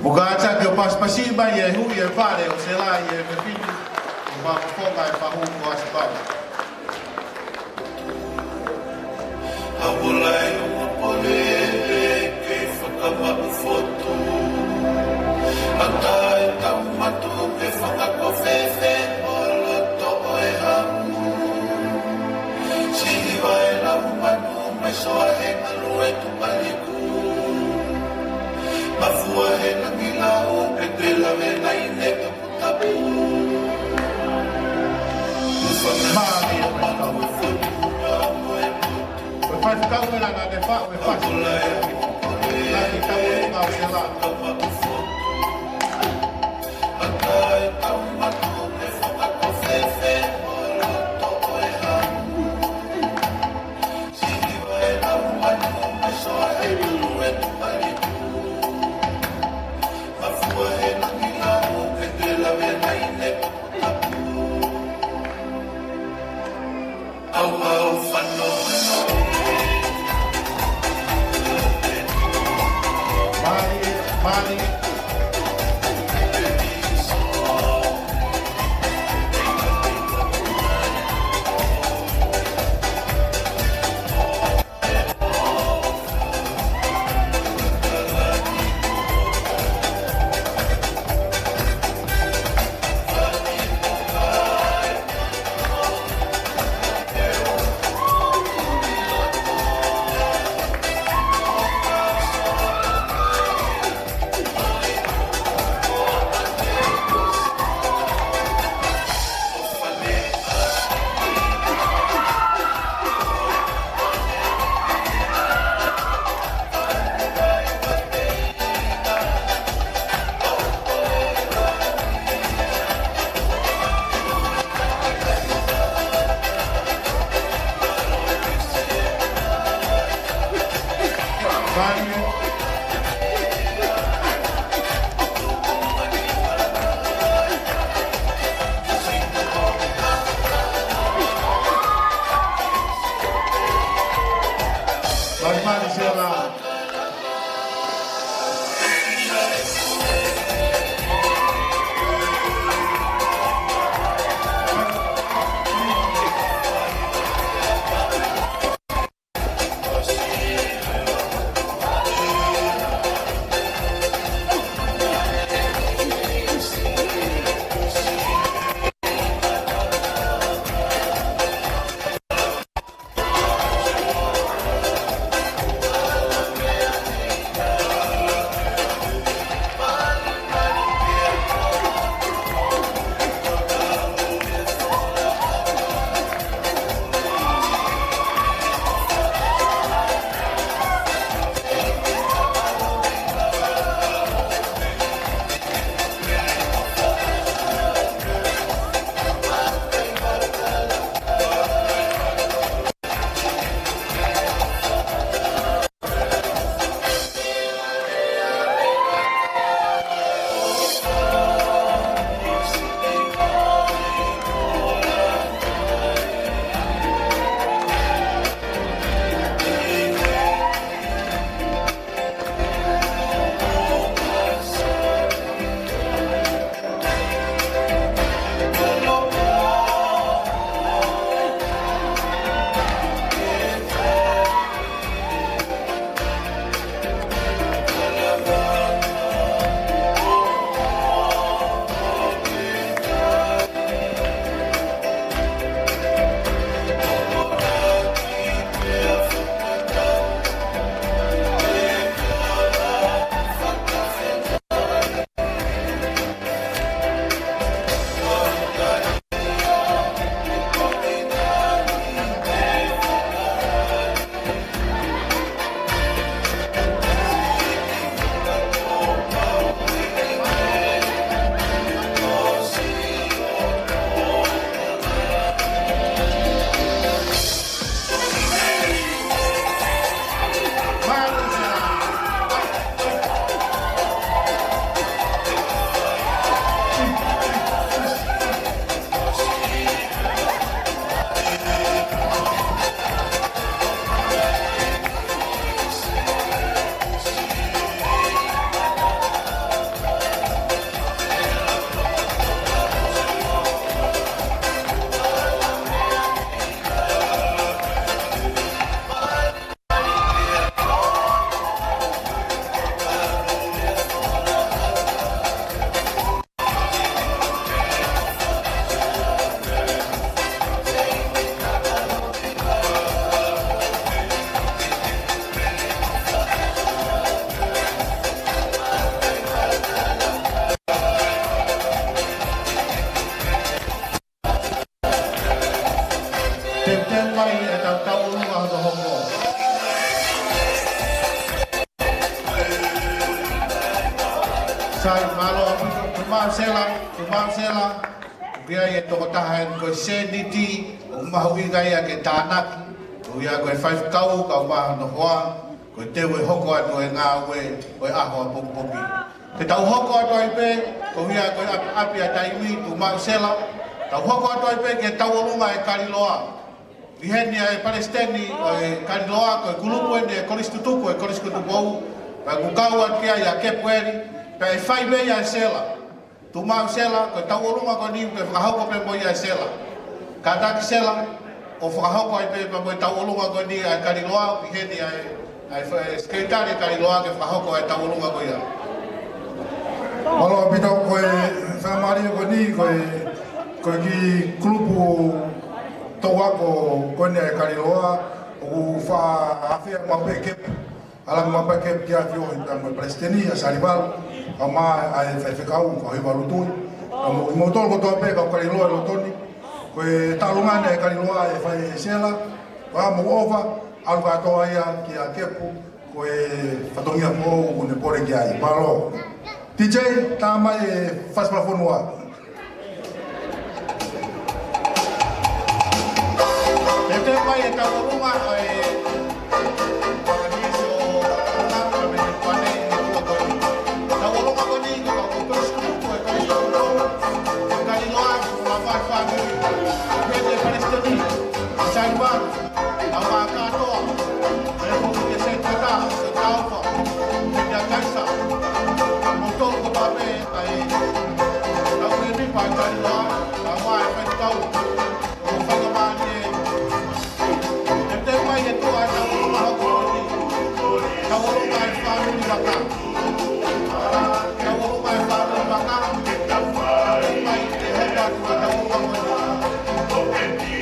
Bugata ke pas-pasiba ye hu ye pare o se la ye me fili o ma fonga e pa hu ko aspa. Abulai o pole ke whakama u fotu Atai taumatu me whakako whewhe o loto o e hamu Sihi wae lau manu mai soa he alu e tupaliku Mafua he nangi lau e te lawe nai ne tapu tapu Mami o me tau e fotu We fai whakau e lana de wha we whasi Nani tau e lunga o se la Atai taumatu me whakako whewhe o loto o e hamu Sihi wae lau manu mai soa he alu e tupaliku Mafua he nangi lau e te lawe nai ne tapu tapu Au au whanau Mani Sai malo kumau sela. Dia ye to tahan ko seniti mahui gaya ke tanak. Uya ko 5 kau ma no hoa. Ko te we hoko atu e ngā we o aho popopi. Te tau hoko atu ai pe, ko hia ko api a taimi tu mau sela. Tau hoko atu ai pe ke tau olunga e Kariloa. Viheni e Palestini o e Kariloa ko e kulupu e koristutuku e koristutuku. Pa kukau atu ia ke pueri, pa e whai mea e sela. Tu mau sela, ko tau olunga ko ni ke whakahoko pe mo ia e sela. Ka taki sela, o whakahoko ai pe pa mo tau olunga ko ni e Kariloa, viheni ai sekretari Kariloa ke whahoko e tawurunga ko ia. Malo pita koe whamari ko ni koe ki kulupu tauako koe ni e Kariloa o wha awhia mape kep alang mape kep ki a whio i tango Palestini a Saribal a maa a e whaiwhekau ko hiwa lutui i motol ko toa pe ka Kariloa e lotoni koe talungane e Kariloa e whai e sela wa mo ova alu katoa ia ki a kepu koe whatongia po kune pore ki ai palo. DJ, tama e whaspafonua. E te mai e tawurunga e whakaniso ngāpura me te kwane e kua koni. Tawurunga koni ko ka koristutuku e koristutuku e Kariloa ko la whaiwhanu e te Palestini e Saribal a wā katoa e hoki ke se tata se tauwha e te kaisa motolo ko pape ai tau e mipa e Kariloa a wā e whaitau o whakamani e te mai e tua e tawurunga hoko ni tawurunga e whanuri waka tawurunga e whanuri waka e mai e heka tua tawurunga ni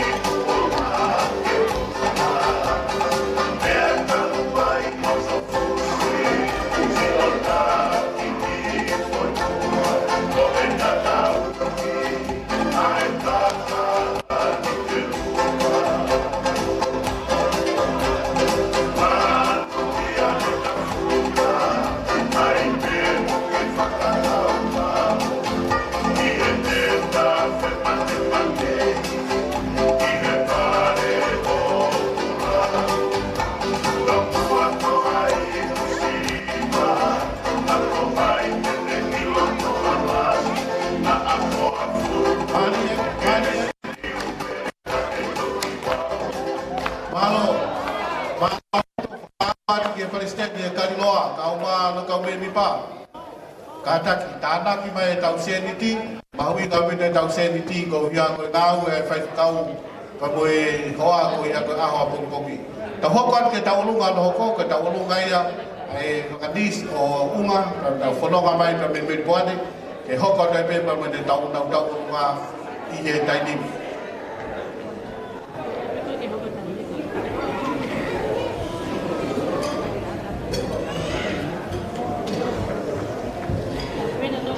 Kataki tanaki mai tau seniti, mahui kami ne tau seniti ko hia ko ngau e fai kau pa moe hoa ko ia ko aho pongi. Ta hokon ke tau lunga no hoko ke tau lunga ia e kadis o unga ta fononga mai pa me poane ke hokon dai pe pa me tau lunga i he taini.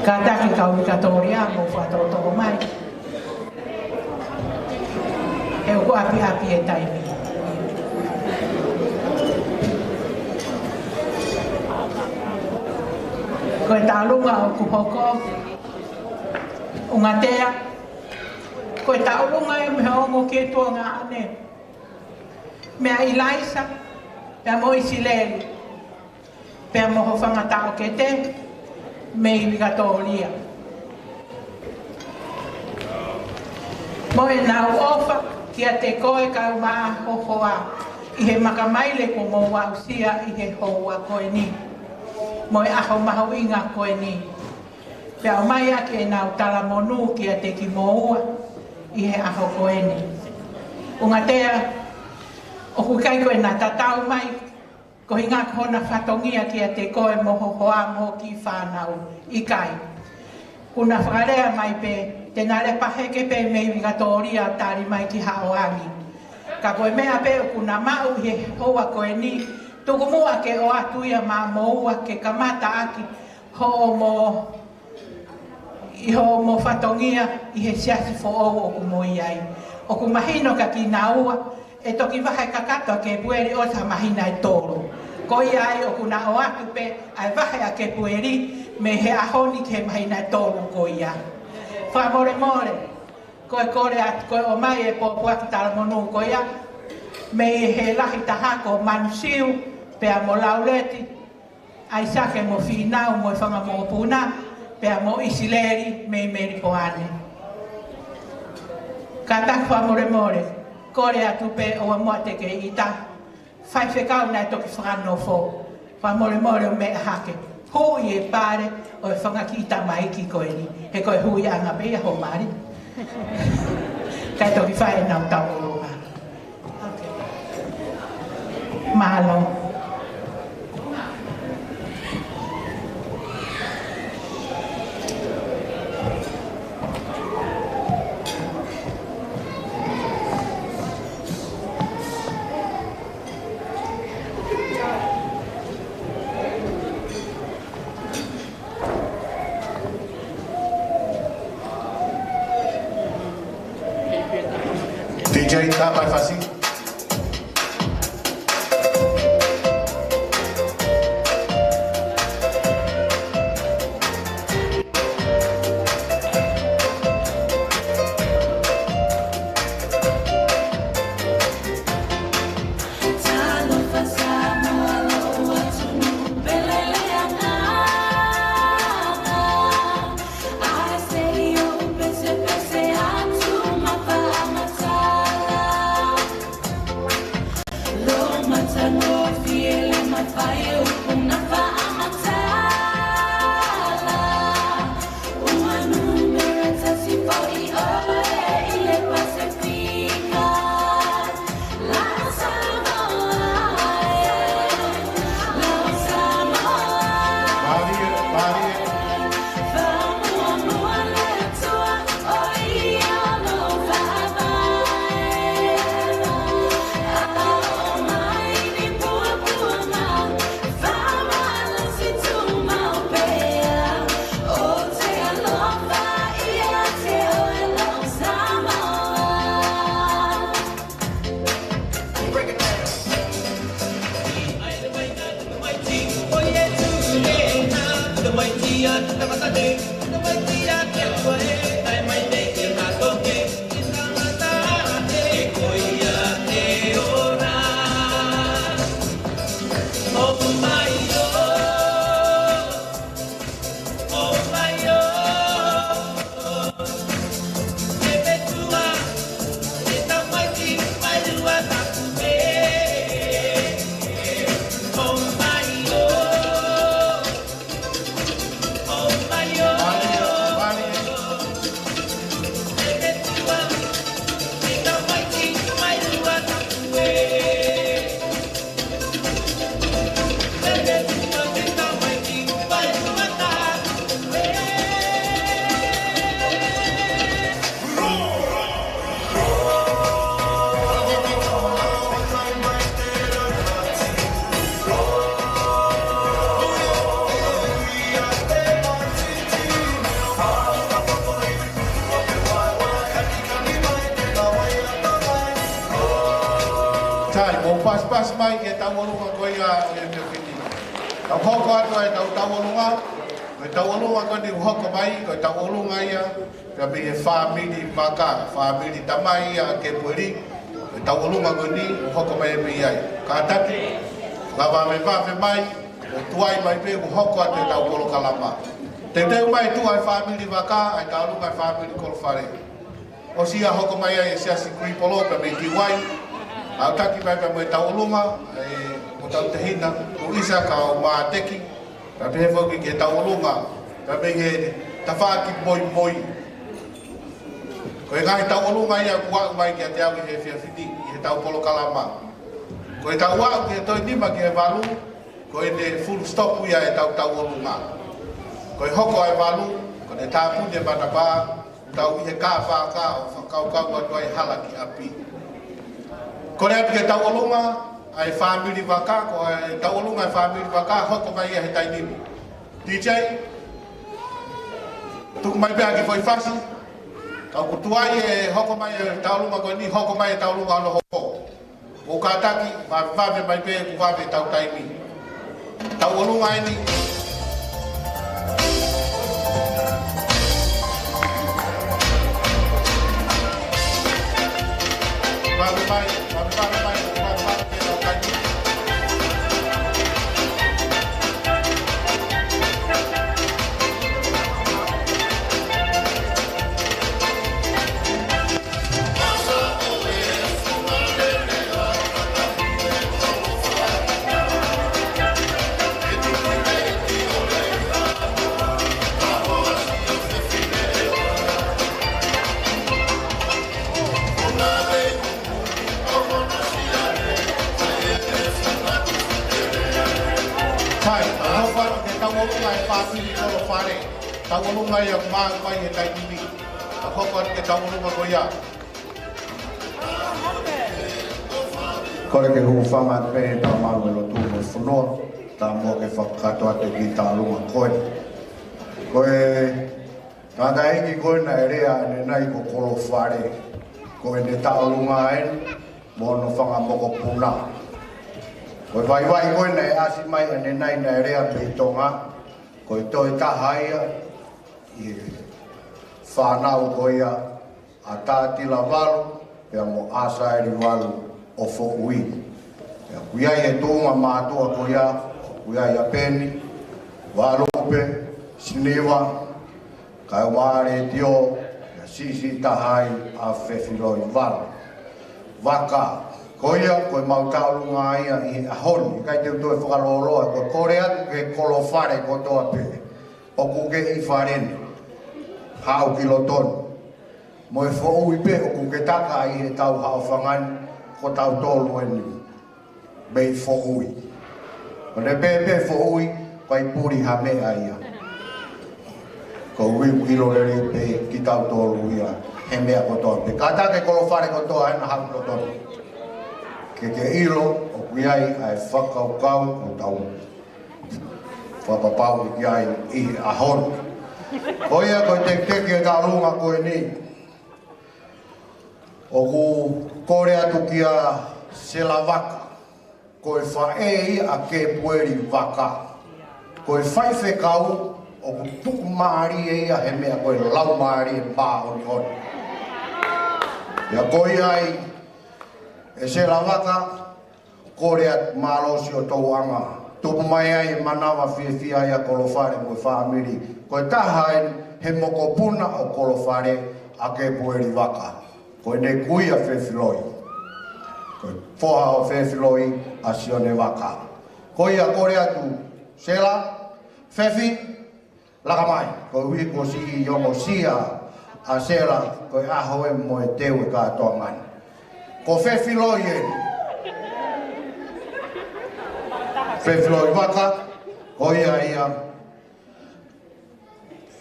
Ka taki kau i katoria mo whatotoko mai. E o api e taimi. Ko e tālunga o kuhoko, o ngatea, ko e tālunga e meha ongo ke tua ngā ane. Mea Ilaisa, pea mo i Sileli, pea mo ho whangatao ke te, me i Vicatoria. Mo e nau ofa ki a te koe ka maa hohoa i he makamaile ko mo wausia i he hoa koe ni. Mo e aho maho inga koe ni. Pea o mai ake e nau tala monu ki a te ki moua i he aho koe ni. Unga tea, o kukai koe na tatau mai ko hinga kona whatongia ki a te koe moho hoa moho ki whanau i kai. Kuna whakarea mai pe, te nare paheke pe mei Vicatoria tari mai ki haoangi. Ka koe mea pe o kuna mau he hoa koe ni, tuku mua ke o atuia ma moua ke kamata aki ho mo whatongia i he siasi fo o ku moi ai. O ku mahino ka ki naua, e toki wahe kakato ke pueri o sa mahina e toro. Ko ia ai o kuna o atu pe ai wahe a ke pueri me he ahoni ke mai na tōru ko ia. Wha more more, ko e kore atu ko o mai e po puaki tala monu ko ia, me he lahi taha ko manusiu pe a mo lauleti, ai sake mo finau mo e whanga mo puna, pe a mo isileri me meri po ane. Ka tak wha more more, kore atu pe o a mua te ke ita, whai whekau nai toki whakano fō, wha more more o me hake. Hui e pare o e whangakita mai ki koe ni. He koe hui anga pe a ho mari. Kai toki whae nau tau urunga. Mahalo. DJ tá mais fácil. pas mai ke tau olunga koe ia o ia te whiti. Tau hoko atu e tau olunga, koe tau olunga koe ni hoko mai, koe tau olunga ia, ka mi e whamiri maka, whamiri tamai ia ke pueri, koe tau olunga koe ni hoko mai e mi ai. Ka taki, ka wame wawe mai, o tuai mai pe ku hoko atu e tau kolo kalama. Te teu mai tuai whamiri maka, ai tau olunga whamiri kolo whare. O sia hoko mai ai e siasi kui polo, ka mi tiwai, au taki mai pa moe tau olunga, mo tau te hina, o isa ka o maa teki, ka pehe whauki ke tau olunga, ka pehe ta whaaki moi moi. Ko e ngahi tau olunga ia kua umai ki a te au i he whiawhiti, i he tau polo kalama. Ko e tau wau ki he toi nima ki he walu, ko e ne full stop ia e tau olunga. Ko e hoko ai walu, ko ne tāpune mana pā, tau i he kā whaka o whakaukau atu ai hala ki api. Ko rea pike tau olunga, ai whamiri waka, ko ai tau olunga ai whamiri waka, hoko mai ia he tainimi. DJ, tuku mai pēha ki whai whasi, kau kutuai e hoko mai e tau olunga ko ni, hoko mai e tau olunga ano hoko. O ka taki, whawe mai pēha ku whawe tau taimi. tau olunga ini. Bye-bye. Tawalunga yang makai yang tay ini, aku kan kita tawalunga goya. Kore ke hufangat pe tamalu lo tu mo funo, tamo ke fakato ate kita lunga koe. Koe kada iki koe na area ne nai ko kolo fare. Koe ne taulunga en mono fanga moko puna. Koe vai koe na asi mai ne nai na area pe tonga. Koe toi tahaia i whanau koia a tātila walu pia mo asa eri walu o fo ui. Pia kuiai he tūnga mātua koia, kuiai a peni, walu upe, siniwa, kai wāre tio, pia sisi tahai a whewhiroi walu. Waka, koia koe mautaulunga ia i ahoni, kai teo toi whakaloloa, koe kore atu ke kolo whare ko toa pe, o kuke i wharene. Hau kiloton. Mo e fo ui pe o kuke taka i he tau hao whangan ko tau tolu eni. Bei fo ui. O ne pe fo ui kai puri ha mea ia. Ko ui kilo lere pe ki tau tolu ia. He mea ko toa pe. Kata ke kolo whare ko toa ena hau kiloton. Ke ilo o kuiai ai whakau kau ko tau. Whapapau i ai i ahon. Koia koe teke tā runga koe ni. O ku kore atu ki a sela waka. Koe whaei a ke pueri waka. Koe whaife kau o ku tuku maari e a he mea koe lau maari e pā honi honi. Ia koe ai e sela waka kore atu malosi o tau anga. Tupu mai ai manawa whiawhia ia kolowhare mo whaamiri. Koe tahain he moko puna o kolowhare a ke pueri waka. Koe ne kui a whewhiloi. Koe whoha o whewhiloi a sione waka. Koe a kore atu sela, whewhi, laka mai. Koe hui ko si i yongo sia a sela, koe aho e mo e teu e katoa ngani. Ko whewhiloi e. Whewhiloi waka, koe a ia.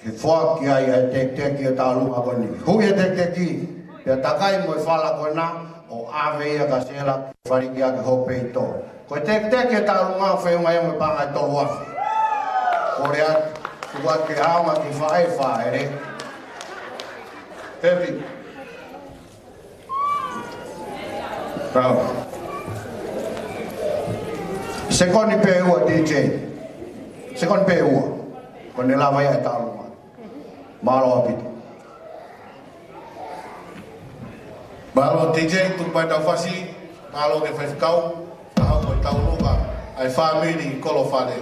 He whaki ai e teki e tā lunga koe ni. Hui e teki, pia takai mo e whala koe nā, o ave ia ka sela, whariki a ke hope i tō. Koe teki e tā lunga, wheunga ia mo e panga e tolu afi. Kore atu, kua ke haunga ki whae re. Hepi. Bravo. Sekoni pe ua DJ. Sekoni pe ua. Kone lava ia e tā lunga. Malo apito. Malo DJ tu pai tau whasi, malo ke whaifikau, tahau koe tau lunga, ai whamiri i kolo whare.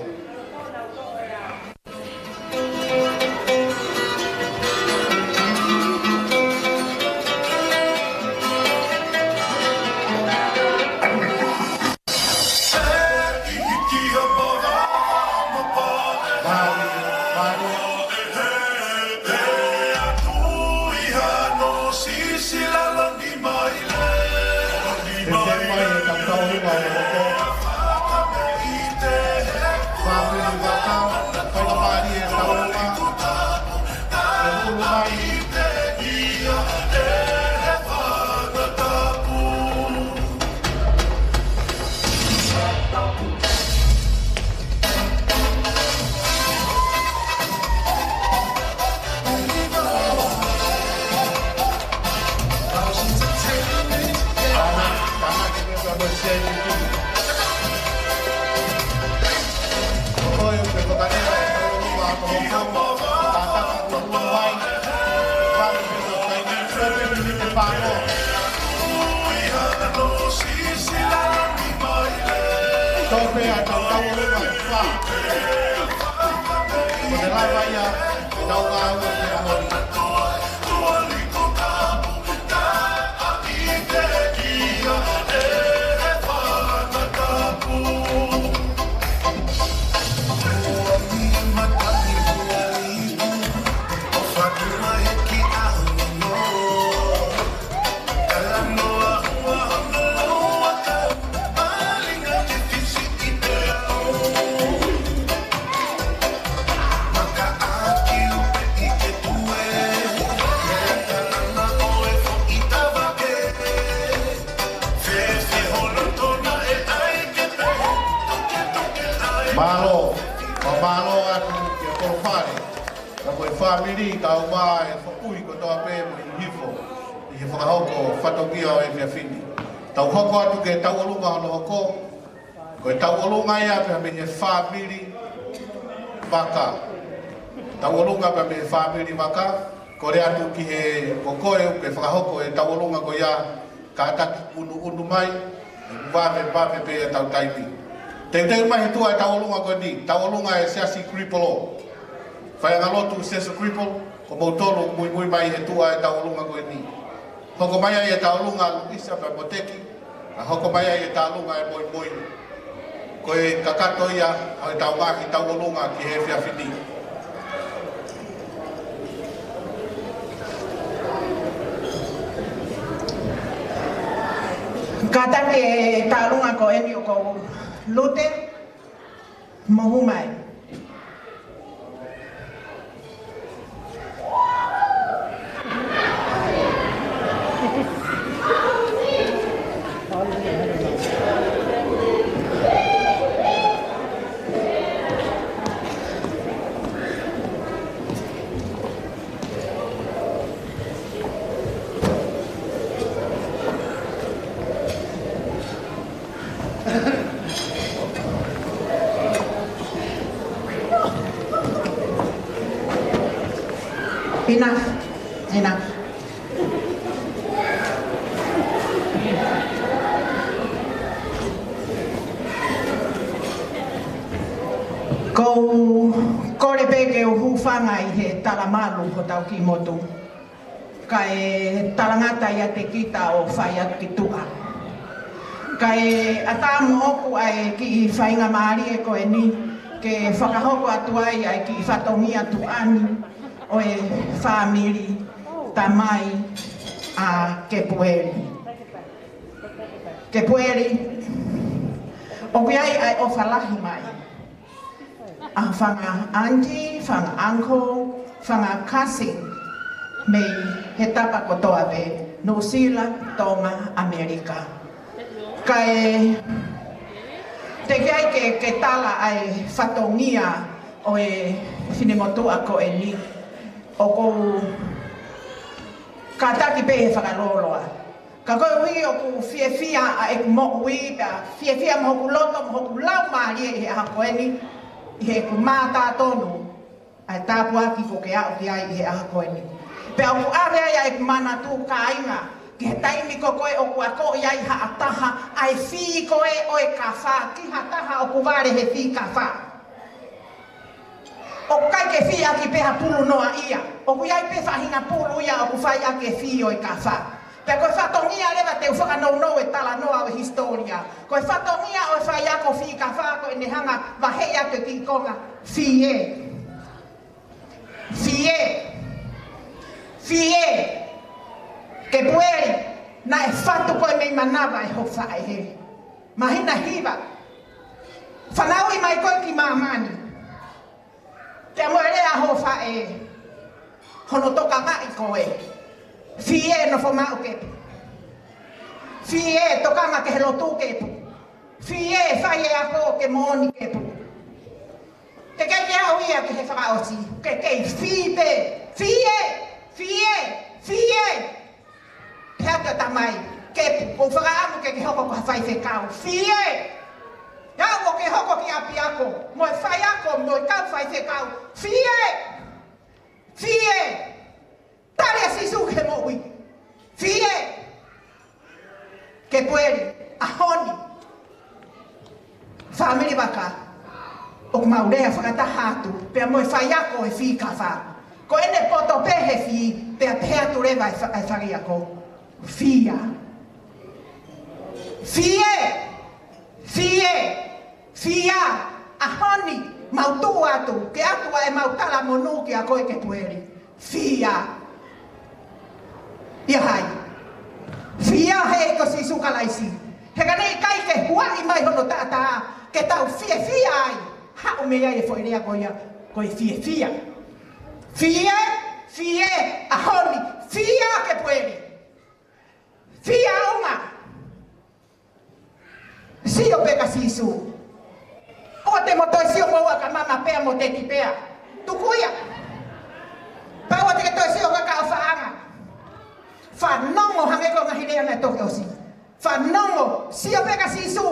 Malo, malo aku ke korofare. Ko family ka uma e fokui ko toa pe mo hifo. I whakahoko whatokia o e mea whini. Tau hoko atu ke tau olunga hono hoko. Ko e tau olunga ia pe me he family waka. Tau olunga pe me he family waka. Ko re atu ki he kokoe ke whakahoko e tau olunga ko ia ka ataki unu mai. Wawe pe e tau taiti. Te mai tua e tawalunga ko ni, tawalunga e siasi kripolo. Whai ngalotu sesu kripol, ko mautolo mui mai he tua e tawalunga ko ni. Hoko mai e tawalunga isa pe moteki, a hoko mai e tawalunga e moi. Ko e kakato ia, a e tawangaki tawalunga ki he whiawhini. Kata ke tawalunga ko eni o ko lute mohu mai. Enough. Ko le peke o hufanga i he talamalu ko tau ki motu. Ka e talangata ia te kita o whai atu ki tua. Ka e atamu oku ai ki i whainga maari e ko e ni ke whakahoko atu ai ai ki i whatongi atu ani o e whamiri tamai a Kepueri. Kepueri o kiai ai o whalahi mai. A whanga auntie, whanga uncle, whanga cousin mei he tapa kotoa ve New Zealand, Tonga, Amerika. Kai te kiai ke tala ai whatongia o e whinemotua ko e ni o kou ka taki pe he whakaloloa. Ka koe hui o ku whiewhia a e mo hui, whiewhia mo ku loto mo ku lau maari e he ahako e ni, i he ku mātā tonu, a e tāpu aki ko ke ao ki ai i he ahako e ni. Pe au ku area ia e ku mana tū ka inga, ki he taimi ko koe o ku ako i ai ha ataha, ai whi koe o e ka wha, ki ha taha o ku vare he whi ka wha. O kai ke whi aki peha pulu noa ia, o ku iai pe whahinga pulu ia o ku whai ake whi o e ka wha. Pe koe whatongia lewa te whakanou e tala noa o historia. Koe whatongia o e whai ako whi ka wha ko e nehanga wahei ake ki konga whi e. Whi e. Whi e. Ke pueri na e whatu koe mei manawa e ho whae he. Mahina hiva. Whanau i mai koe ki mamani. Te moere a ho whae. Hono toka ngai koe. Fie no fo mau kepu. Fie tokanga ke helotu kepu. Fie fai e ako ke moni kepu. Te kei ke au ia ke he whakaosi. Ke kei fipe. Fie! Fie! Fie! Heka tamai. Kepu. Ko whakaamu ke hoko ko hawhai whekau. Fie! Iau o ke hoko ki api ako. Mo e whai ako, mo e kau whai fai se kau. Fie. Tare si su ke mowi. Fie. Ke pueri ahoni. Family baka. O maurea whakata hatu. Pea moe whai ako e fi ka wha. Ko ene poto pehe fi. Pea pea tu rewa e whari ako. Fia. Fia. Ahoni. Mautu atu. Ke atua e mautala monu ki a koe ke pueri. Fia. Ia hai. Fia he ko si sukalaisi. He ka nei kai ke huai mai hono tata. Ke tau fia ai. Ha o mea e foirea koia. Koe fia. Fie. Ahoni. Fia ke pueri. Fia unga. Si o peka sisu. O te motoi si o maua ka mama pea mo te ki pea. Tukuia. Pau o te ke toi si o ka o whaanga. Whanongo hange ko ngahirea na toke o si. Whanongo si o peka sisu.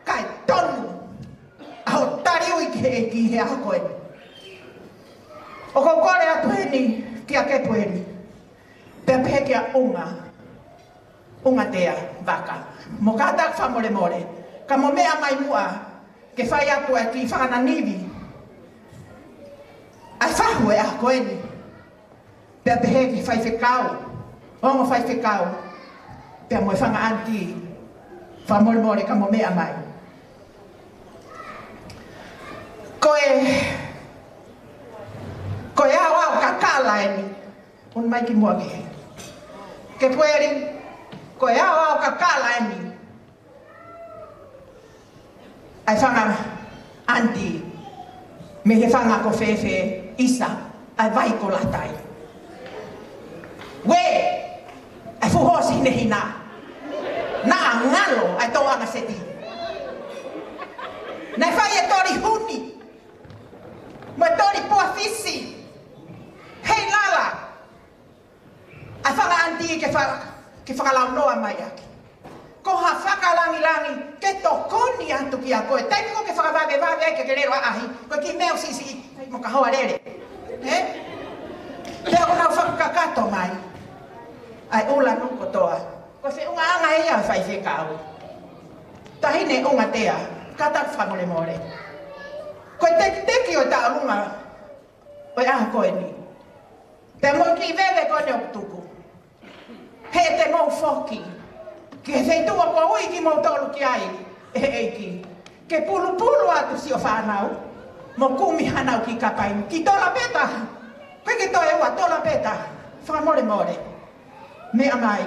Kai tonu. Aho tari ui ki he aho koe. O ko kore atu heni ki a ke pueri. Pea pehe ki a unga tea baka. Mo kata whamore. Ka mo mea mai mua, ke whai atu e ki whana niwi. Ai whahu e a koeni. Pea pehe ki whai whekau. Ongo whai whekau. Pea mo e whanga anti. Whamore ka mo mea mai. Koe au ka kala eni. Un mai ki mua ki. Ke pueri. Koe au ka kala eni. Ai whanga anti, me he whanga ko whewhe isa, ai vai ko latai. Ai fuhosi hina. Na ngalo ai tau anga seti. Nai whai e tori huni. Mo e tori pua fisi. Hei lala. Ai whanga anti ke whakalau noa mai aki. Ko ha whakalangi, ke tokoni atu ki a koe. Taimi ko ke whakawave ke rero ahi. Ko ki meo sisi, mo ka hoa rere. Leo ko nau whakakato mai. Ai ula nuko toa. Ko se unga anga ia whai whekau. Tahine unga tea, kata whamore more. Ko teki o ta alunga, oi aha koe ni. Te mo ki veve kone o tuku. He te mo foki. Ke sei tua ko ui ki mo tolu ki ai eiki. Ke pulu atu si o whanau. Mo kumi hanau ki kapai. Ki tola peta. Koe ki toi ua tola peta. Whamore more. Mea mai.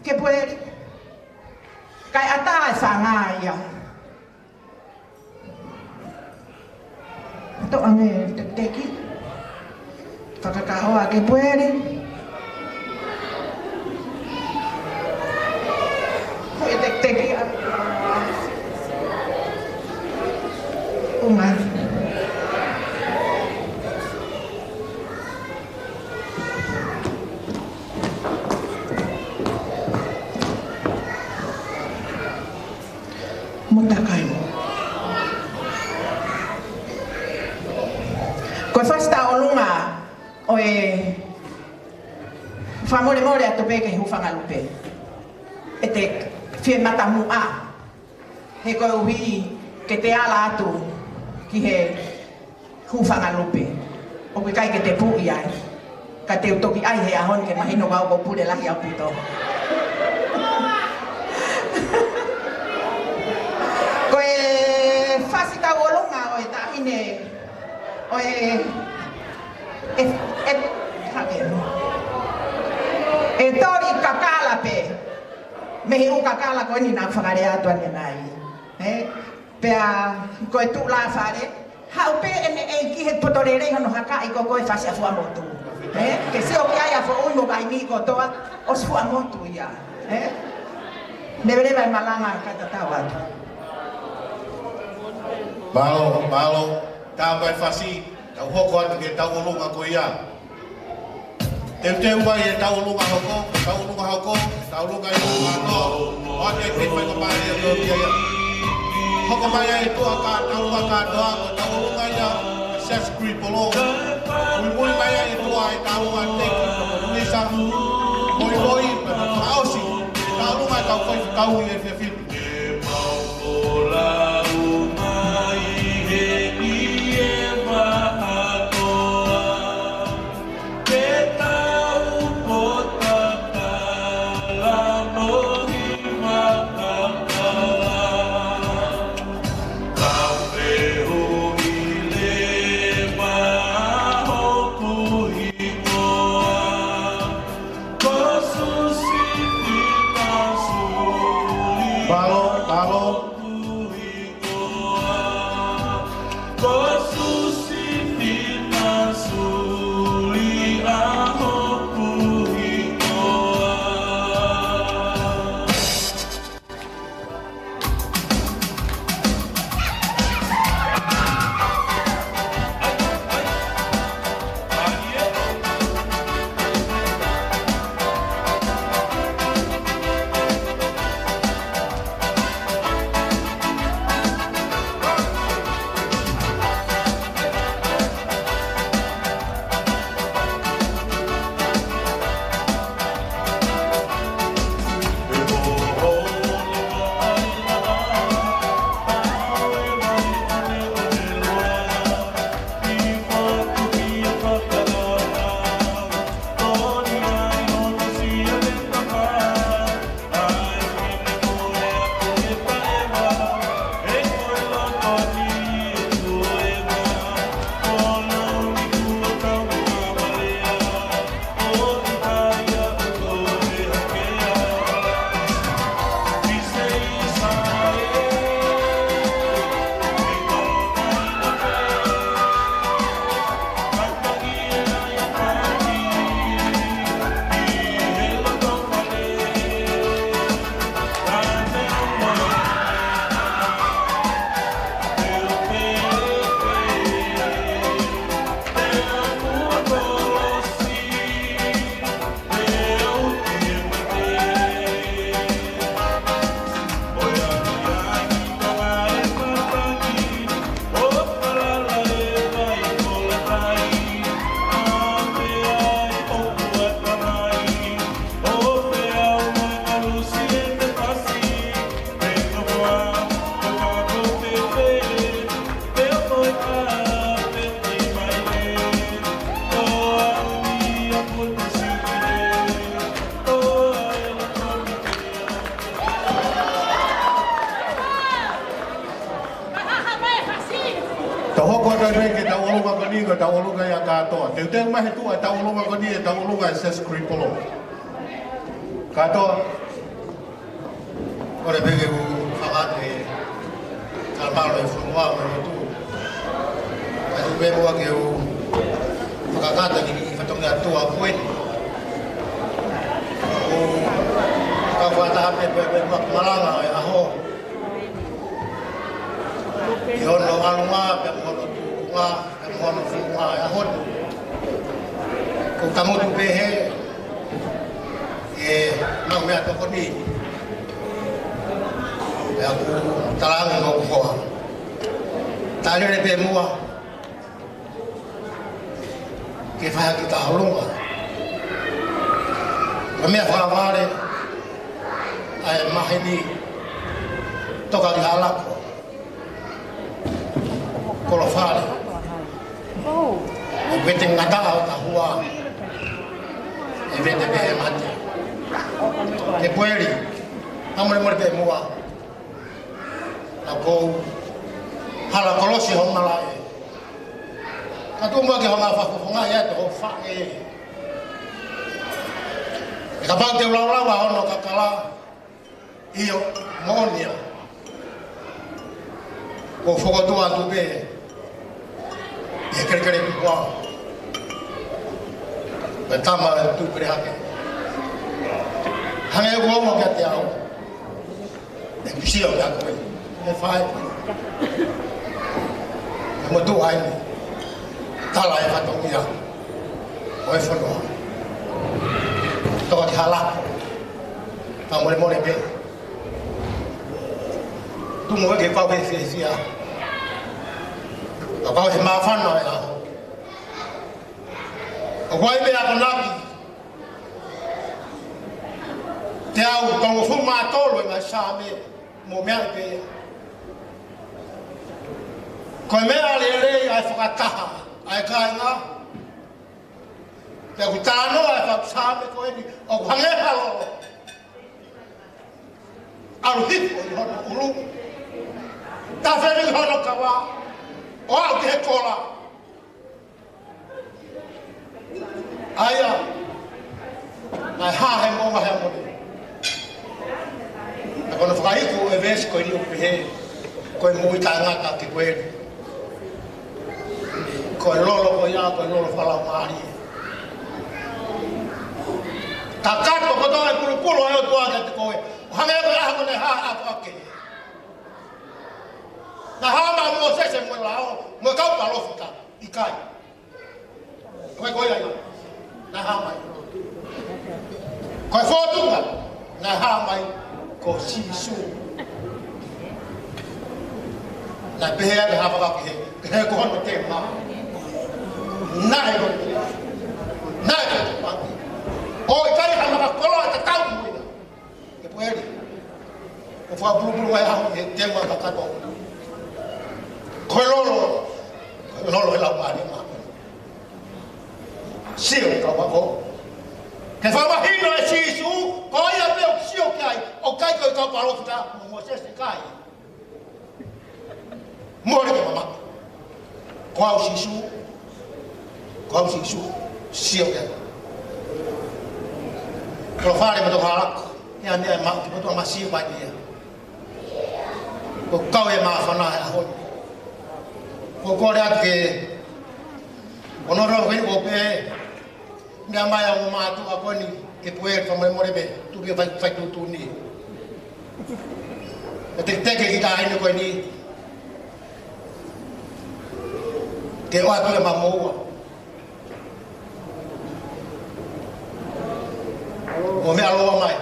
Ke pueri. Kai ata e whangaia. To ange te teki. Whakakahoa ke pueri. Teki unga mutakai koe fasta olunga oe whamore more atu peke hufanga lupe ete fie mata mua. He koe uhi ke te ala atu ki he hufanga lupe. O ke kai ke te pui ai. Ka te utoki ai he ahon ke mahino wau ko pule lahi au puto. Koe fasita wolunga oe tahine oe e tori kakala pe. Mehi uka kala ko ni na whakare atua ni nai. Pea koe tu la whare. Hau pe ene e ki he potorere hono haka i ko koe whasi a fuamotu. Ke se o ki ai a fo ui mo kai mi ko toa o fuamotu ia. Nevereva e malanga kata tau atu. Malo, tau mai whasi. Tau hoko atu ke tau olunga ko ia. Te uai e tau lunga hoko, tau lunga i lunga no. Ote ke whai ka mai e kia ia. Hoko mai e tua ka tau lunga ia. Taonga teki ka Luisa. Moi moi pa na Ausi. Ka lunga ka fai kau i e fia. Taulunga ya katoa. Te mahe tua taulunga ko ni taulunga ses kripolo. Katoa. Ora bege u fagate kalmalo e funwa mo tu. Ai be mo ke u fakata ni fatonga tua kue. O ka fata pe malanga ya ho. Yo no alunga pe mo tu nga kono funga ya hon ko tamu tu behe nang me to koni ya ku talang no ko tali le be mua ke fa kita holunga kami fa vale ai mahini to ka halak ko lo fale oh vete ngata ta hua vete be mate te pueri amore more be mua ako hala kolosi ho mala ka tu mo ke ho fa fo nga ya to fa ka pa te la wa ono ka kala io monia ko fo tu antu be e kere kwa betama tu berhak hanya gua mau ke tiao dan siap dah kau e fai mo tu ai tala e fato dia oi fono to ti hala ta mo mo le be tu mo ke pa be sia kau si maafan lah ya. O wai me akonaki. Te au tongo fu matolo e ngai sa me mo mea pe. Ko mea le re ai whakataha ai kainga. Te kutano ai whakasa me ko eni o hangeha lo. Aru hifo i hono ulu. Ta wheri hono kawa. O au ki he kola. Aia. Nai hahe monga hea mone. A kono whakaiku e vesi koe ni upi he. Koe mui ka ngata ki koe. Koe lolo koe ia, koe lolo whalau maari. Ta kato koto e pulu pulu e o tuake te koe. Hange koe aha kone haa ako ake. Na haa maa mua sese mwe lao, mwe kaupa lofika, i kai. Koe koe ia ia. Na haa mai. Koe fōtunga, na haa mai. Ko sisu. Na pehea me hapa waki he. He ko hono te maa. Nae ho. Nae ho te maa. O i kai hama ka kolo e te tau kuina. E pueri. O wha bulu e hau he te maa ka kato. Koe lolo. Koe lolo e lau maari maa. Sio ka wako. He whamahino e sisu, ko ia me o sio kai, o kai koe kau parofita, mo sese kai. Mori ke mama. Ko au sisu, sio kai. Ko whare mato harako, ia mea maki, mato ma sio pai ia. Ko kau e maa whanai a hoi. Ko kore atu ke, onoro koe ko pe, mea mai au mātu a koni ke puere whamore more me tuki o whai tutu ni. E te teke ki ka haine koe ni. Ke o atu e mamoua. O mea loa mai.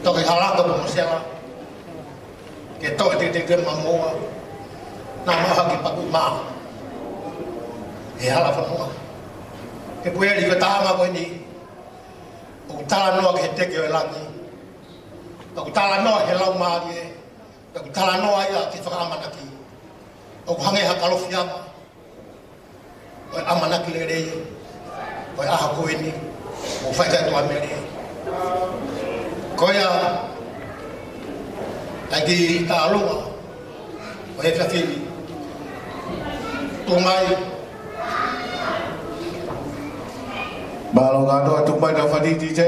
Toki halako po mosela. Ke toke te teke mamoua. Nā maha ki paku maa. E hala whanua. Ke pueri ko tāma koe ni. O tala noa ke he teke o e langi. O tala noa he lau maari e. O tala noa ia ke whakamanaki. O hange ha kalofi ama. O e amanaki le rei. O e aha koe ni. O whaikai toa me rei. Ko ia. Tai ki ta alunga. O he whiawhiri. Tō mai. Malo ngado atu mai na whani DJ.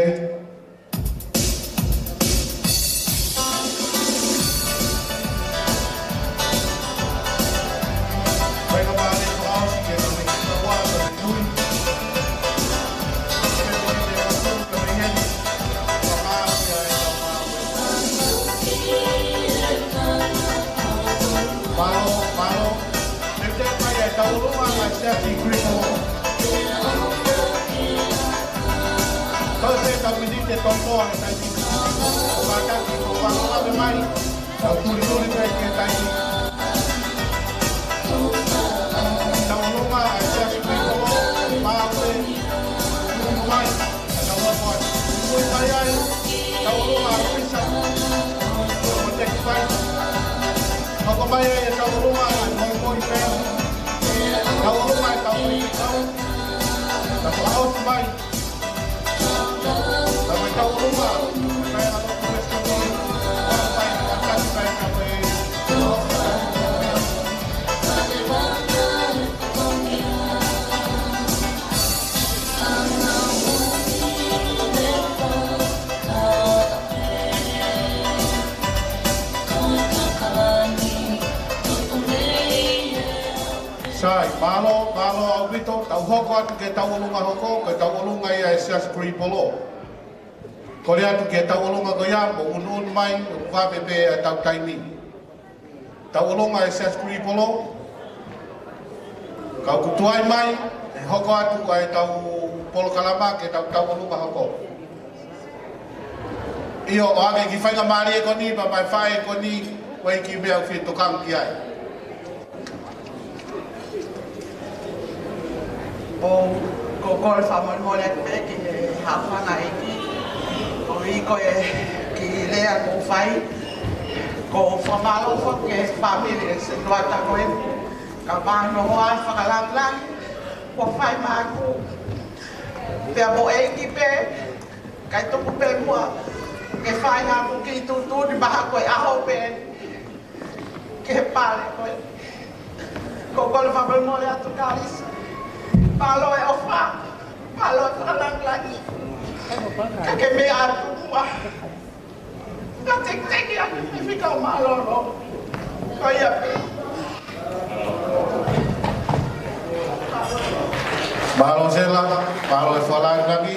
Whaika maare ko ausi ke na me kina wāta me tui. Ke me heni. Ka maasi a e ka mawe. Malo. Me te mai e taurunga ngai Steffi Grimo. Todo se winite tombo a tai ni. Ba ka ki ko ba ka be mai. Ta turi kai ke tai ni. Ta longa a se ki ko ba pe. Mai. Ta wa pa. Ko tai ai. Ta longa a pisa. Ko te ki pai. Ko mai e ta longa a moi pe. Ta longa ta moi ka. Ta au mai. Sai, malo au vito, tau hoko atu ke tau olunga hoko, ke tau olunga ia e seas kuripolo. Kore atu ke tau olunga ko ia, mo unun mai, o whapepe e tau taimi. Tau olunga e seas kuripolo. Kau kutuai mai, e hoko atu ka e tau polo kalama ke tau olunga hoko. Io o ake ki whainga maari e koni, pa mai whae e koni, wai ki mea uwhi tokang ki ai. ko ko le famol mo le pe ki hafa na iki ko i ko e ki le a ko fai ko famalo fo ke family se do ata ko e ka ba no wa fa kala plan ko fai ma ko pe mo e ki pe kai to pe mo ke fai na ko ki tu di ba ko a ho pe ke pare ko ko le famol mo le atu kalis palo e ofa, palo e whakalang lagi. Kake me atu kua. Ka tek-teki aku, e whikau maloro. Kaya pe. Malo sela, malo e whakalang lagi.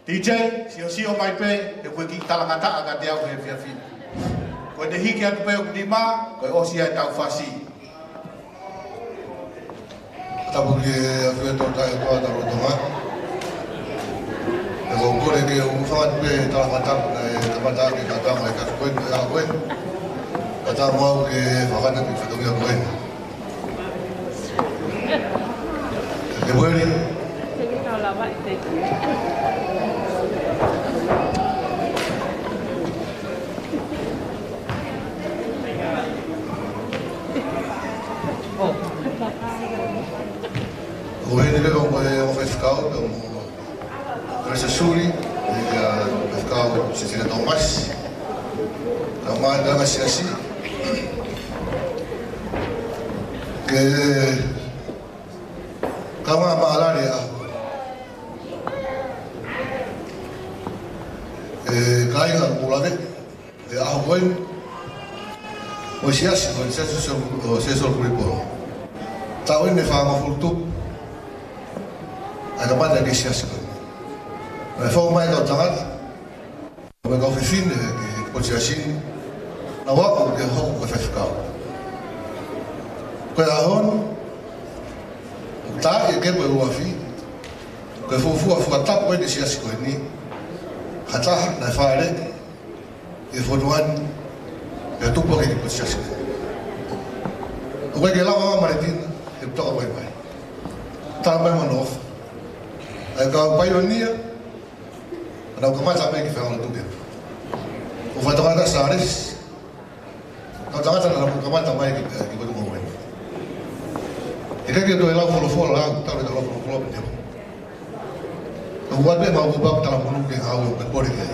DJ, sio mai pe, e koe ki talangata aga te au he whiawhi. Koe te hiki atu pe o kunima, koe osi ai tau whasi. Tapu ki e awhia tau tai o toa tau rotonga. E ko kore ke o whangat pe talangata e tamata ki katanga e kakoen e a koen. Katanga au ke whakana ki whatongia koen. Te weri. Te tau lawa e te. O hene leo o whewhikau, o resa suri, e a whewhikau se tira tau masi. Ka mai danga si asi. Ke ka maa maalare aho. E ka inga kulave, e aho koen, o si asi, o se sol kuriporo. Tau ene whaama furtu, ai ka mata ke si asi koen. Me whau mai kau tangata, o me kau whiwhine ki pochi asini, na wako ke hoku ka whewhikau. Koe ahon, ta e kepo e uawhi, koe fufua whakatapu e si asi koe ni, hataha na whaare, e whonuani, e tupo ke ki pochi asi koe. O koe ke lawa maritina, e toka mai mai. Tā mai manofa. Ai ka pai o nia, ana ka mata mai ki whaona tuke. O whatangata sa ares, ka tangata na ka mata mai ki watu mawai. E kake to e lau wholofola lau, tau e ka lau wholofola pe teo. Ka huat me mau kubapu tala munu ke hau e pori ke.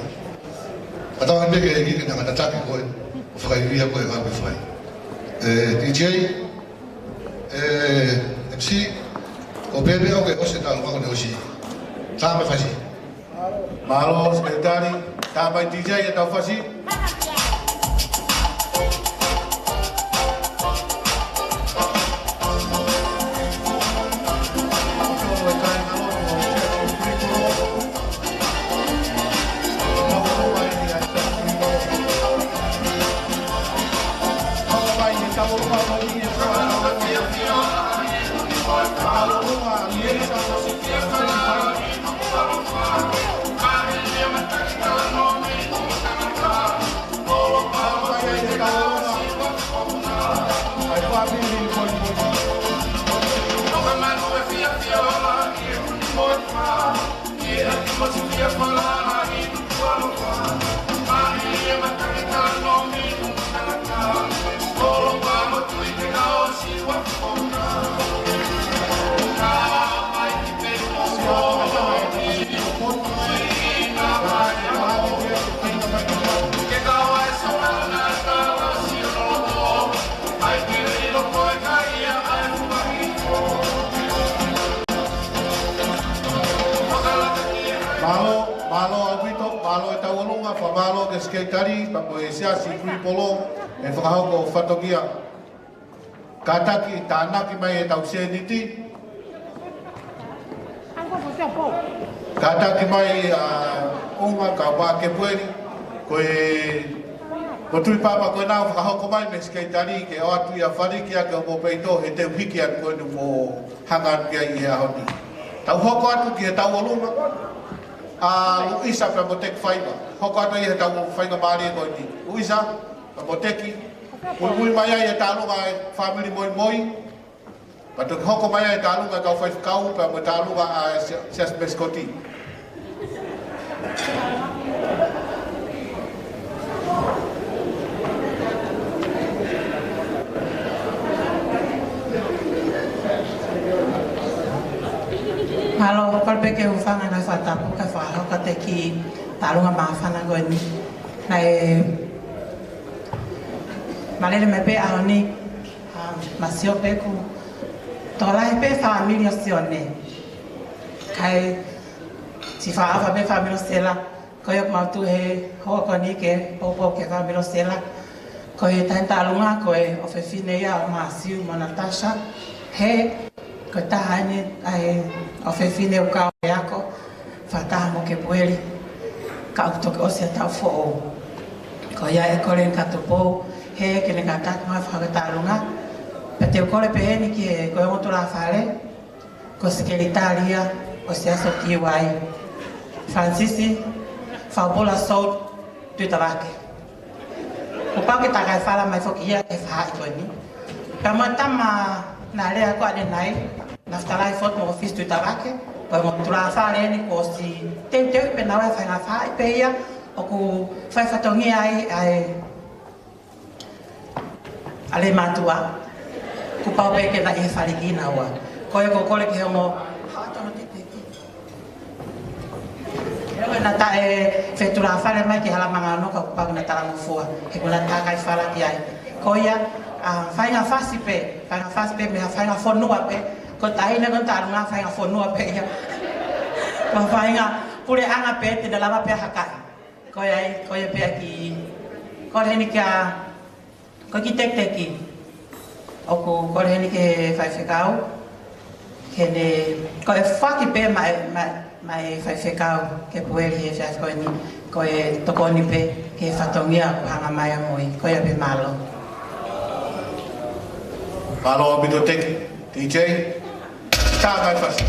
Ka tau ane ke e ki ke ngata taki koe, o whakairia koe hau e whai. DJ, MC, o bebe au ke ose talo mango ne osi. Tā mai whasi. Malo, sekretari, tā mai DJ e tau whasi. Malo ke skateari, papo e siasi free polo, e whakahoko whatongia. Kataki, tānaki mai e tau seniti. Kataki mai unga ka wā ke pueri, koe Matui papa koe nao whakahoko mai me skei tari ke o atu ia whariki ake o peito he te uhiki atu koe nu mo hanga kia i hea honi. Tau hoko atu ki he tau olunga. Uisa pe mo teki whaiva. Hoko atu i he tau whainga maari e koe ni. Uisa, pe mo teki. Mui mai ai e tālunga e whamiri moi moi. Patu ki hoko mai ai e tālunga kau whaifukau pe mo tālunga a Sias Meskoti. Malo, kalpe ke ufanga na whatapu ka whahoka te ki tālunga mawhana koe ni. Nai malele me pe aoni masio pe ku tolai pe family o sione. Kai si whaawa pe family o sela koe ok mautu he hoa ni ke popo ke family o sela. Koe tain tālunga koe o whewhine ia o Masiu mo Natasha he ko tahane ai o whewhine o kao e ako whataha mo ke pueri ka utoke o se tau fo ko ia e kore ka tupo he ke ne ka tak ma whakatarunga pe te kore pe heni ki ko e motu la whare ko sekretaria o se aso tiwai Francisi whabola sou tuitawake o pau ke takai whala mai whoki ia ke whaha i koe ni pe mo tama na lea ko ane nai na whtalai whot mo office tuitawake ko mo tura whare ni ko si teu pe na wai whainga wha i pe ia o ku whai whatongi ai ale matua ku pau pe ke na i whariki na ua ko e ko kore ki homo ewe na ta e whetura whare mai ki halamanga anoka ku pau na tarango fua he kuna takai whala ki ai ko ia whainga whasi pe me whainga whonua pe ko tahina kon tarunga whainga whonua pe ia ko whainga pure anga pe te na lava pe hakai ko ia pe ki ko heni kia ko ki tek teki o ko heni ke whaiwhekau kene ko e whaki pe mai whaiwhekau ke pueri e whias koe ni ko e tokoni pe ke whatongia ko hanga mai a moi ko ia pe malo Malo abito teki, DJ, takai whasi.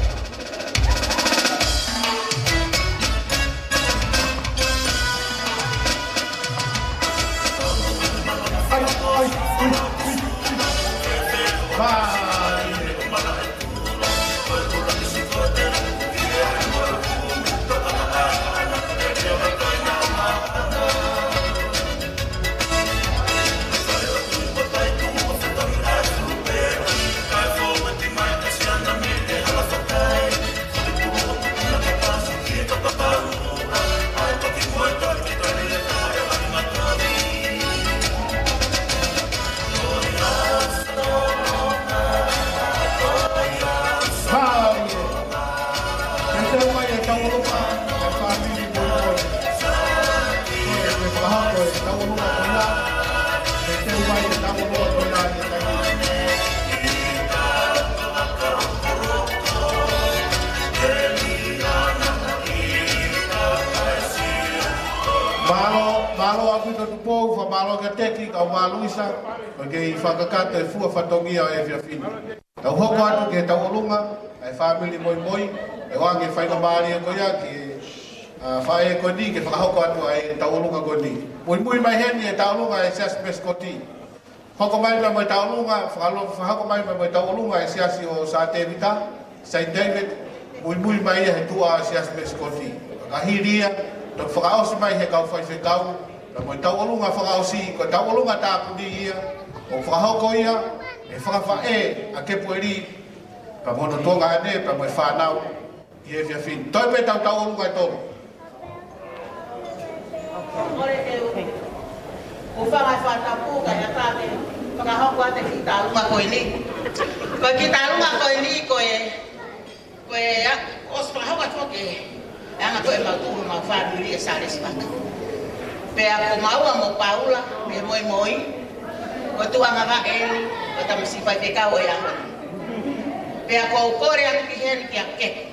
Malo aku to tupo fa malo ka teki ka maluisa ke whakakata e fua whatongia e whiawhini. Tau hoko atu ke tau olunga, e family moi moi, e wange whainga maari ko ia ki whae ko ni ke whakahoko atu e tau olunga ko ni. Mui mai heni e tau olunga e Sias Meskoti. Hoko mai mai tau olunga, whakahoko mai mai tau olunga e Siasi o Satevita, St. David, mui mai e tua Sias Meskoti. Kahiria, to whakaosi mai he kau whaifekau, na moi tau olunga whakaosi, ko tau olunga tāpuni ia, o whakahoko ia, e whakawhae a ke pueri, pa mono tonga ane, pa moi whanau, i e whiawhini. Toi pe tau olunga e tōru. O whangai whatapu ka ia tāte, whakahoko ate ki tālunga koe ni. Koe ki tālunga koe ni, koe os whakahoko atu ke, anga koe mauturu mau whānuri e sāres waka. Pea ko maua mo Paula, me moi moi, o tuanga wa e, o tamasipai te kau e ahoni. Pea ko kore atu ki heri ki a keku,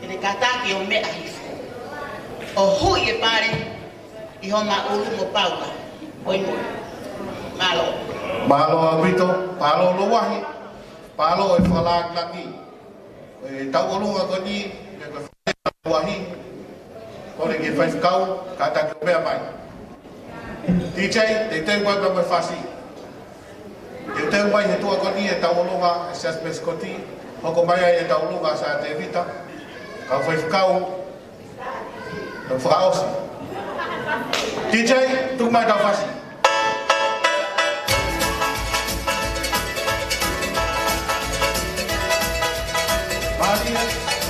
e kataki o mea hifu. O hui e pare, i ho ma ulu mo Paula. Oi, malo. Malo abito, palo lo wahi. Palo e whalag laki. E tau olunga ko ni, me ko wahi. Kore ke whai kau, kata ke mea mai. DJ, te tau mai mai whasi. Te tau mai he tua ko ni e tau olunga, e sias meskoti. Hoko mai e tau olunga sa te vita. Ka whai kau, e whaosi. DJ, tu mai tau whasi.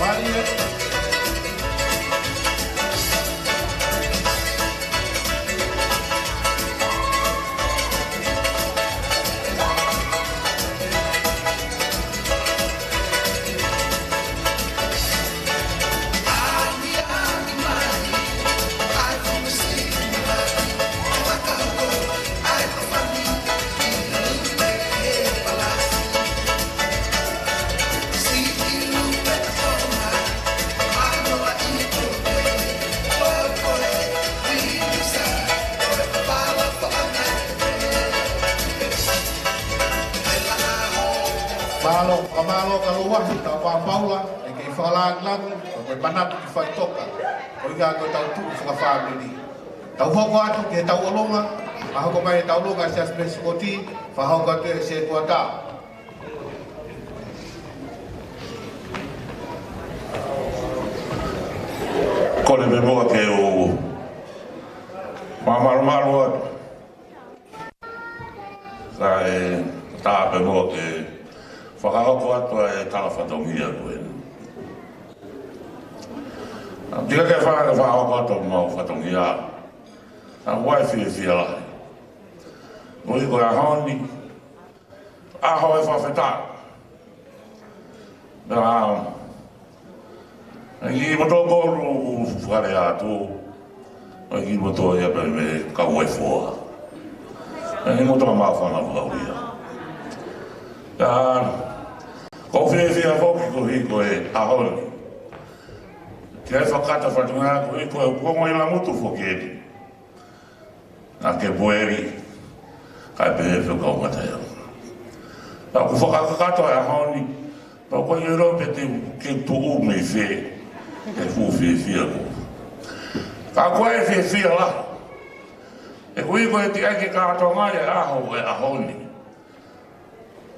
Maria. Malo kaluar tau paula e ke whalag lang o panat ki whai toka o inga ko tau tu whakawhāngu ni tau hoko atu ke tau olonga a hoko mai tau longa sias meskoti whahoko atu e se kua tā Kone me moa ke o mamaru atu ka e tāpe moa ke whakahoko atua e tala whatongia koe. Tika ke whakahoko atua mau whatongia. A wai whia lahi. Noi koe a haoni. Aho e whawheta. Ngi moto koru whare atu. Ngi moto e ape me kau e whoa. Ngi moto a mawhana whauria. Ko whia hoki ko hiko e ahoni. Te ai whakata whatunga ko hiko e kongo i la mutu whoki edi. Nā ke poeri, kai pehe whikau mateo. Nā ku whakakakato e ahoni, pa ko i rope te ke tuu mei whe, e fu whia ko. Ka koe whia la. E ku hiko e te ai ke kātou ngai e aho e ahoni.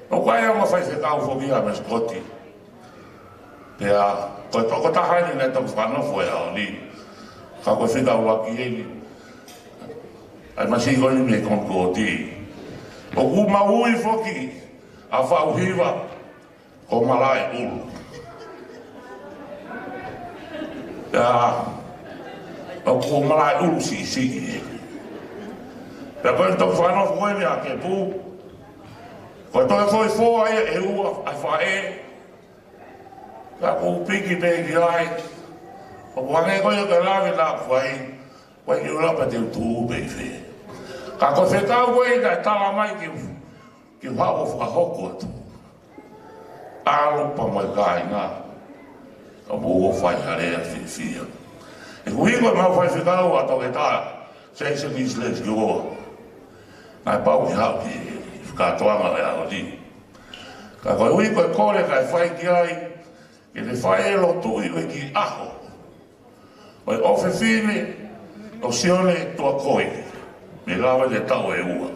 O kai e ma fai se kau foki a meskoti. Pea, ko tahani nei tau whanofo e ao ni. Ka koe whikau waki e ni. Ai masiko ni me konkoti. O ku maui foki a whauhiwa ko malai ulu. Pea, o ku malai ulu si e. Pea koe tau whanofo e ni a ke pū. Ko toi foi fōa e ua ai whae. Ka kou piki pēki ai. Ko wange koe o ka lawe nā whai. Wai ki urapa te utu pēki whē. Ka ko whetau koe kai tala mai ki whao whakahoko atu. Ālupa mai kai ngā. Ka mō whai harea whiwhia. E kui koe mau whai whekau ato ke tā. Section East Legs ki oa. Nai pau ki hau ki ka toanga e ao ni. Ka koe ui koe kore kai whai ki ai, ke te whai e lo tui ue ki aho. Oi ofe whine, o sione tua koe, me lawa te tau e ua.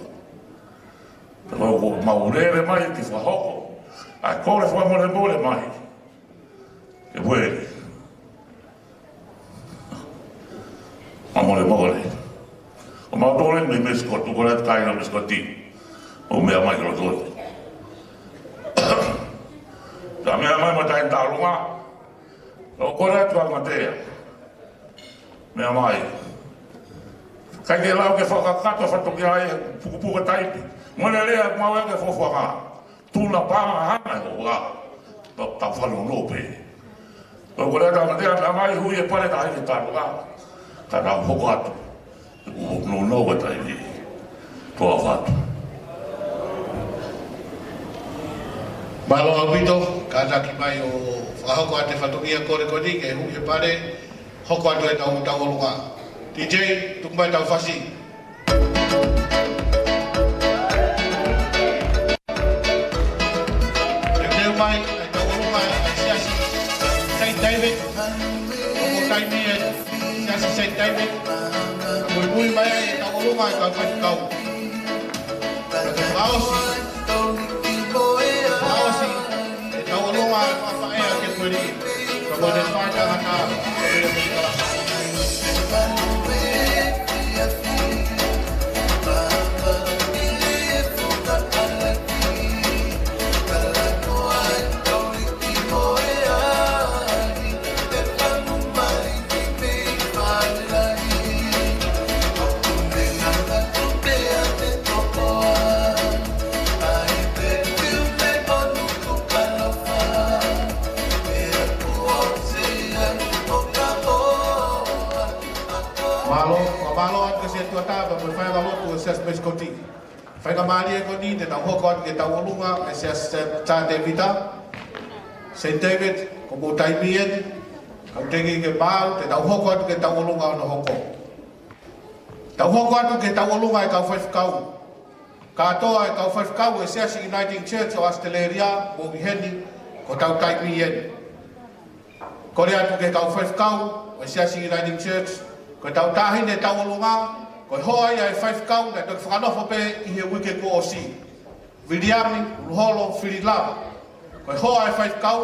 Ka koe ko maurere mai ki whahoko, ai kore whamore mole mai. Ke weri. Mamore mole. O mautore me meskotu, kore at kaina meskoti. O mea mai kero tōre. Ka mea mai matai tālunga. O kore atu anga tea. Mea mai. Kai ke lau ke whakakato whatoki ai pukupuka taipi. Mone lea mau eke whawhanga. Tūna pāma hana o wā. Ta whanu nope. O kore atu anga tea mea mai hui e pare ka hiki tālunga. Ka rau hoko atu. No noa taipi. Toa whatu. Malo abito, ka taki mai o whahoko a te whatongia kore koni, ke hui e pare, hoko atu e tau olunga. DJ, tukumai tau whasi. Opo taimi e Siasi St. David. Mui mai e tau lunga e kau whaikau. Maosi. Maosi. E tau lunga e whawhaea ke puri. Kau ne whaka hana. Kau ne whaikala. Malo at kasi tua taba mo fai la lotu ses beskoti. Fai ka mali e koni de tau hoko at ke tau olunga e ses ta Davida. St. David ko mo taimien kau tengi ke mau te tau hoko at ke tau olunga no hoko. Tau hoko at ke tau olunga e kau fai kau. Katoa e kau fai kau e ses Uniting Church o Australia mo heni ko tau taimien. Kore atu ke kau fai kau e ses Uniting Church ko tau tahi ne tau olunga, ko hoa ia e whaifkau na tau whanofo pe i he wike ko o si. Viliami, Ulholo, Whirilava. Ko hoa e whaifkau,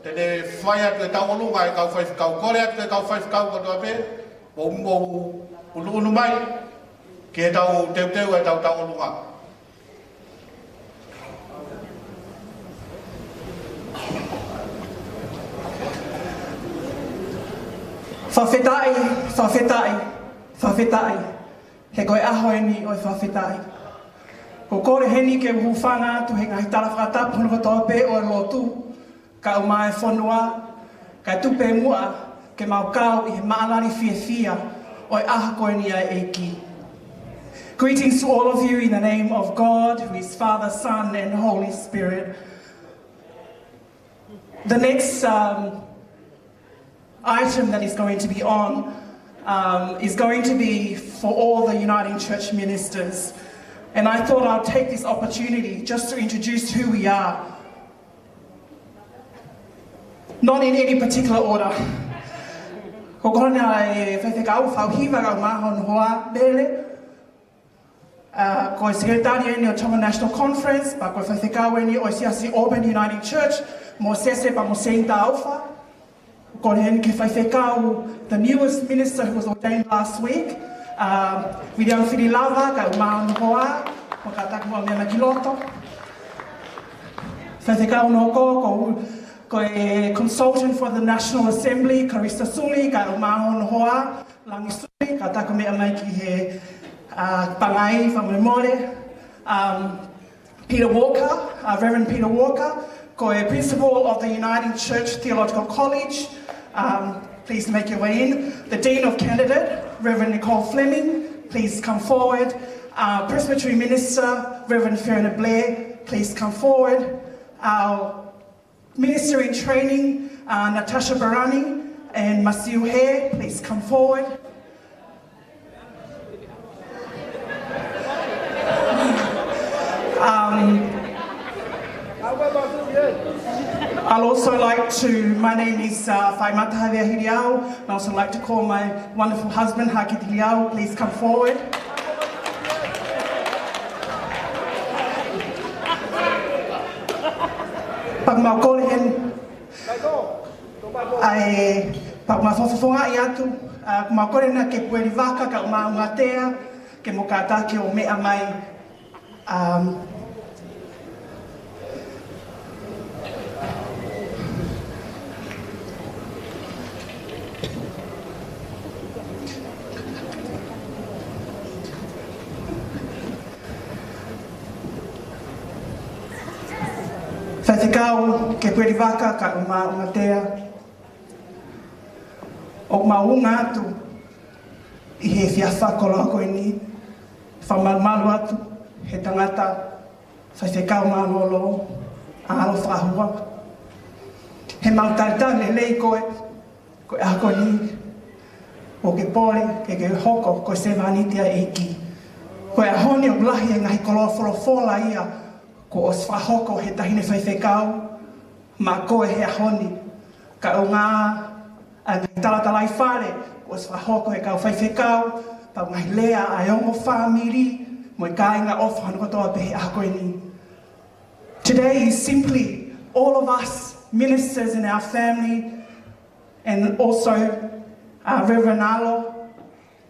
te ne whai atu e tau olunga e kau whaifkau. Kore atu e kau whaifkau ko tua pe, mo unu mai, ke tau teu e tau olunga. Whawhetai. He koe aho e ni o e whawhetai. Ko kore heni ke uhuwhanga tu he ngahi tala whakatapu hunu katoa pe o e lotu. Ka umai whonua, ka tupe mua ke maukau i he maalari fia o e aha koe ni ai eiki. Greetings to all of you in the name of God, who is Father, Son and Holy Spirit. The next item that is going to be on is going to be for all the Uniting Church ministers. And I thought I'd take this opportunity just to introduce who we are. Not in any particular order. Ko kona e whewhekau whauhiwa au mahon hoa bele. Ko e Secretary eni o Tonga National Conference, pa ko e whewhekau eni o Siasi Auburn Uniting Church, mo sese pa mo seinta auwha. The newest minister who was ordained last week, William Whirilava, ka umahon hoa, ko kataku o mea makiloto. Whewhekau no ko e consultant for the National Assembly, Carissa Suli, ka umahon hoa, Langi Suli, kataku mea mai ki he pangai whamemore. Peter Walker, Reverend Peter Walker, ko e principal of the Uniting Church Theological College. Please make your way in. The Dean of Candidate, Reverend Nicole Fleming, please come forward. Our Presbytery Minister, Reverend Fiona Blair, please come forward. Our Minister in Training, Natasha Barani and Masiu Hare, please come forward. I'd also like to, my name is Whaimata Havea Hiriau. I'd also like to call my wonderful husband, Hakiti Hiriau, please come forward. Pagmau Kolehen, ai pagmau Fofofonga i atu, pagmau Kolena ke Pueri Vaka, ka Umaungatea, ke Mokata ke o mea mai, Whaitikau ke Pueri Vaka ka Umaungatea. O maunga atu i he whiawha koloa koe ni. Whamalumalu atu he tangata whaitikau mālolo a alo whahua. He mautarita lelei koe ako ni. O ke pole ke hoko koe se vanitia eiki. Koe a honi o lahi e ngahi koloa wholofola ia. Ko os whahoko he tahine whaiwhekau, ma koe he ahoni, ka o ngā Ang tala-talai whare, o sa hoko e kau whaiwhekau, pau ngai lea a ongo whamiri, mo i kāinga o whanokotoa pehe a koe ni. Today is simply all of us ministers in our family and also Reverend Alo,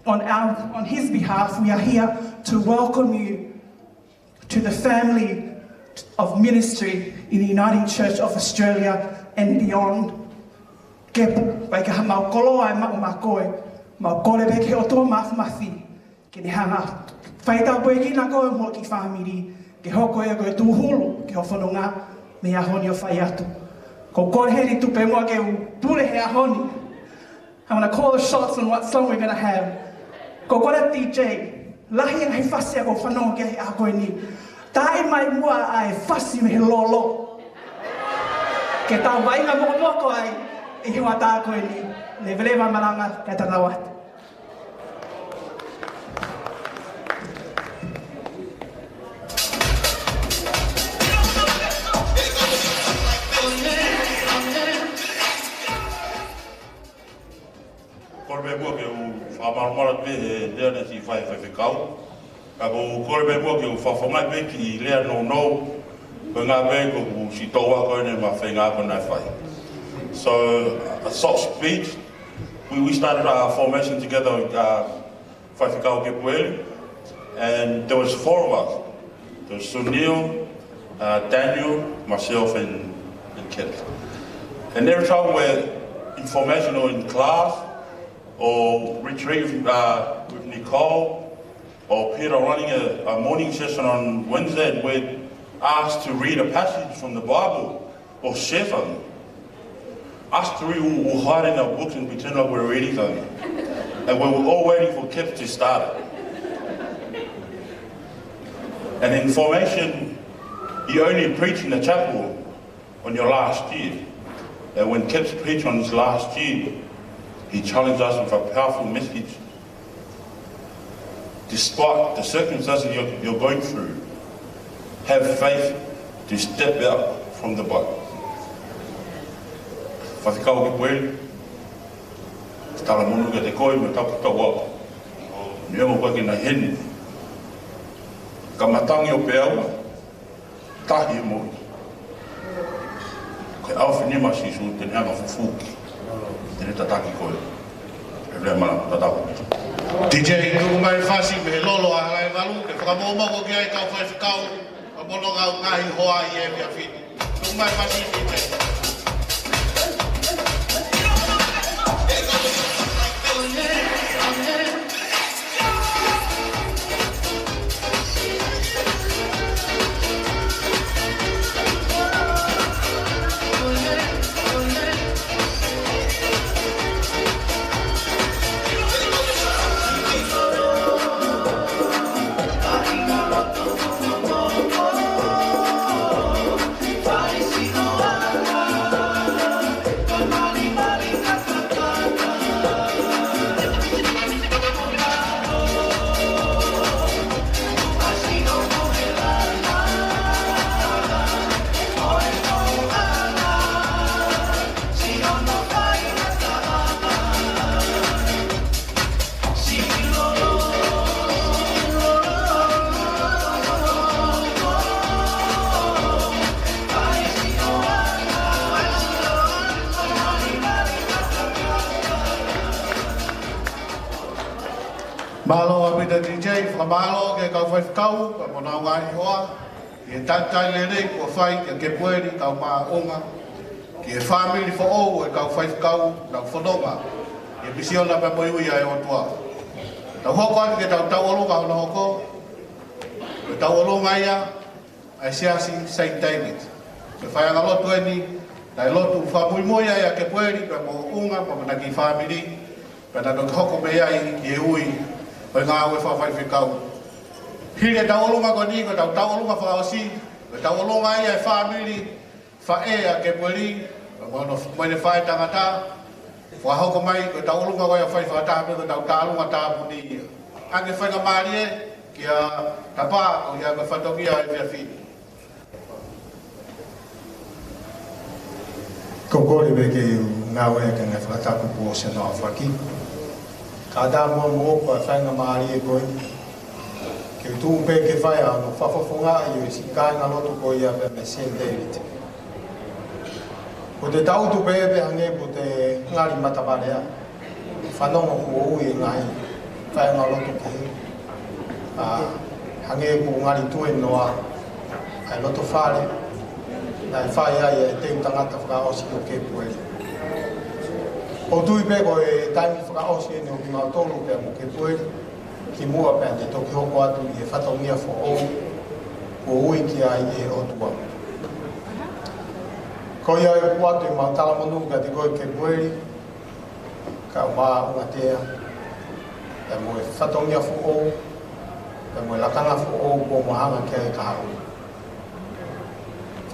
on his behalf, we are here to welcome you to the family of ministry in the Uniting Church of Australia and beyond. Kepo, pai ka mau kolo ai mau makoe, mau kole be ke o tō mafi, ke ne hanga whaita poe ki na koe mo ki whamiri, ke hoko e koe tūhulu, ke howhanonga, me ahoni o whai atu. Ko kore heri tupe mua ke u pure he ahoni. I'm going to call the shots on what song we're going to have. Ko kore DJ, lahi ang hei whasi ako whanonga ke he a koe ni. Tai mai mua ai whasi me he lolo. Ke tā wainga moko ai, I hiwa tā koe ni, le velewa maranga kei tā rawat. Kore me mua ke u whamarumara pe he lea na si whaiwhekau. Ka ko kore me mua ke u whawhamai pe ki lea no, ko ngā pe ko u si tōwa koe ne ma whenga ko nai whai. So, a soft speech. We started our formation together with Whaiwhekau Kepueli, and there was 4 of us. There was Sunil, Daniel, myself, and Kit. And every time we're in formation or in class, or retreat with Nicole, or Peter running a morning session on Wednesday, and we're asked to read a passage from the Bible, or share something. Us 3 will hide in our books and pretend like we're reading something. And we were all waiting for Kip to start it. And in formation, you only preach in the chapel on your last year. And when Kip's preached on his last year, he challenged us with a powerful message. Despite the circumstances you're going through, have faith to step out from the boat. Whaiwhekau Kepueli, tala munu ke te koe me tau ki tau au. Nea mo koe ki na hene. Ka matangi o pe aua, tahi e mori. Koe au whenima sisu te neanga fufuki. Te ne tataki koe. E rea mana tatau. DJ nuku mai whasi me he lolo a halai malu, ke whakamomoko ki ai tau Whaiwhekau, ka mono ngau ngahi hoa I e mea whini. Nuku mai whasi DJ. Malo a pita DJ, whamalo ke kau Whaiwhekau, ka mona ngai hoa, ki e tātai lere kua whai ke Kepueli kau maa onga, ki e whamiri fo o e kau Whaiwhekau nau whanonga, ki e pisiona pa moiui ai o tua. Tau hoko ati ke tau tauolonga hona hoko, ke tauolonga ia, ai seasi St. David. Se whaianga lotu eni, tai lotu whamuimoia ia Kepueli, pa mo unga, pa mana ki whamiri, pa nano hoko me ai ki e ui, Oi ngā ue Whaiwhekau. Hire tauolunga ko ni, ko tauolunga whaosi, ko tauolunga ia e whamiri, whae a Kepueli, moene whae tangata, whahoko mai, ko tauolunga ko ia whaiwhatape, ko tautalunga tāpuni ia. Ange whainga maari e, kia tapa, ko ia me whatongia e whia whini. Ko kore me ke ngā wea ka ngai whakataku po se noa whaki. Ka tā mua mo pa whainga maari e koe. Ke tū pe ke whai a no whawhawhunga i o si kāinga lotu ko ia pe me St. David. Ko te tautu pe pe hange po te ngari matawarea. Whanonga ko ui ngai whainga lotu ke hi. Hange po ngari tue noa ai loto whare. Nai whai ai e te utangata whakaosi o ke pueri. O tui pe ko e taimi whakaosi e neo ki ngā tolu pe mo ke pueri. Ki mua pe te toki hoko atu i e whatongia fo o. Ko ui ki ai e o tua. Ko ia e puatu i mau talamonu ka te koe ke pueri. Ka maa unga tea. Pe mo e whatongia fo o. Pe mo e lakanga fo o po mahanga ki ai ka hau.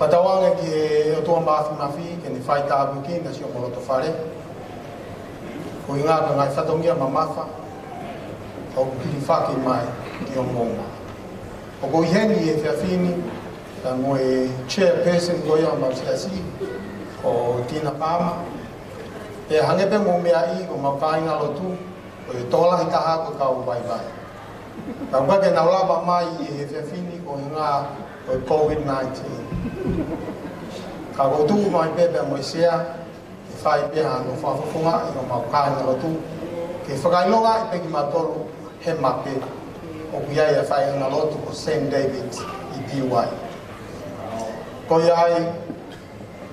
Whatawanga ki e o tua mafi ke ni whai tāpu ki na si o moroto whare. Ko i ngā ka ngai whatongia ma mawha. O kiri whaki mai ki o mōma. O ko i heni e whiawhini, ka mo e chairperson ko ia mau siasi, o Tina Palmer. E hangepe mo mea i o mau kāinga lotu, o e tōlahi taha ko kau vai vai. Ka wake nau lava mai e whiawhini ko i ngā o COVID-19. Ka rotu mai pepe mo i sea, e whai peha no whawhawhunga i o mau kāinga lotu, ke whakailonga i peki matolu he mape o ku iai e whai ngā lotu ko St. David i Piwai. Ko iai,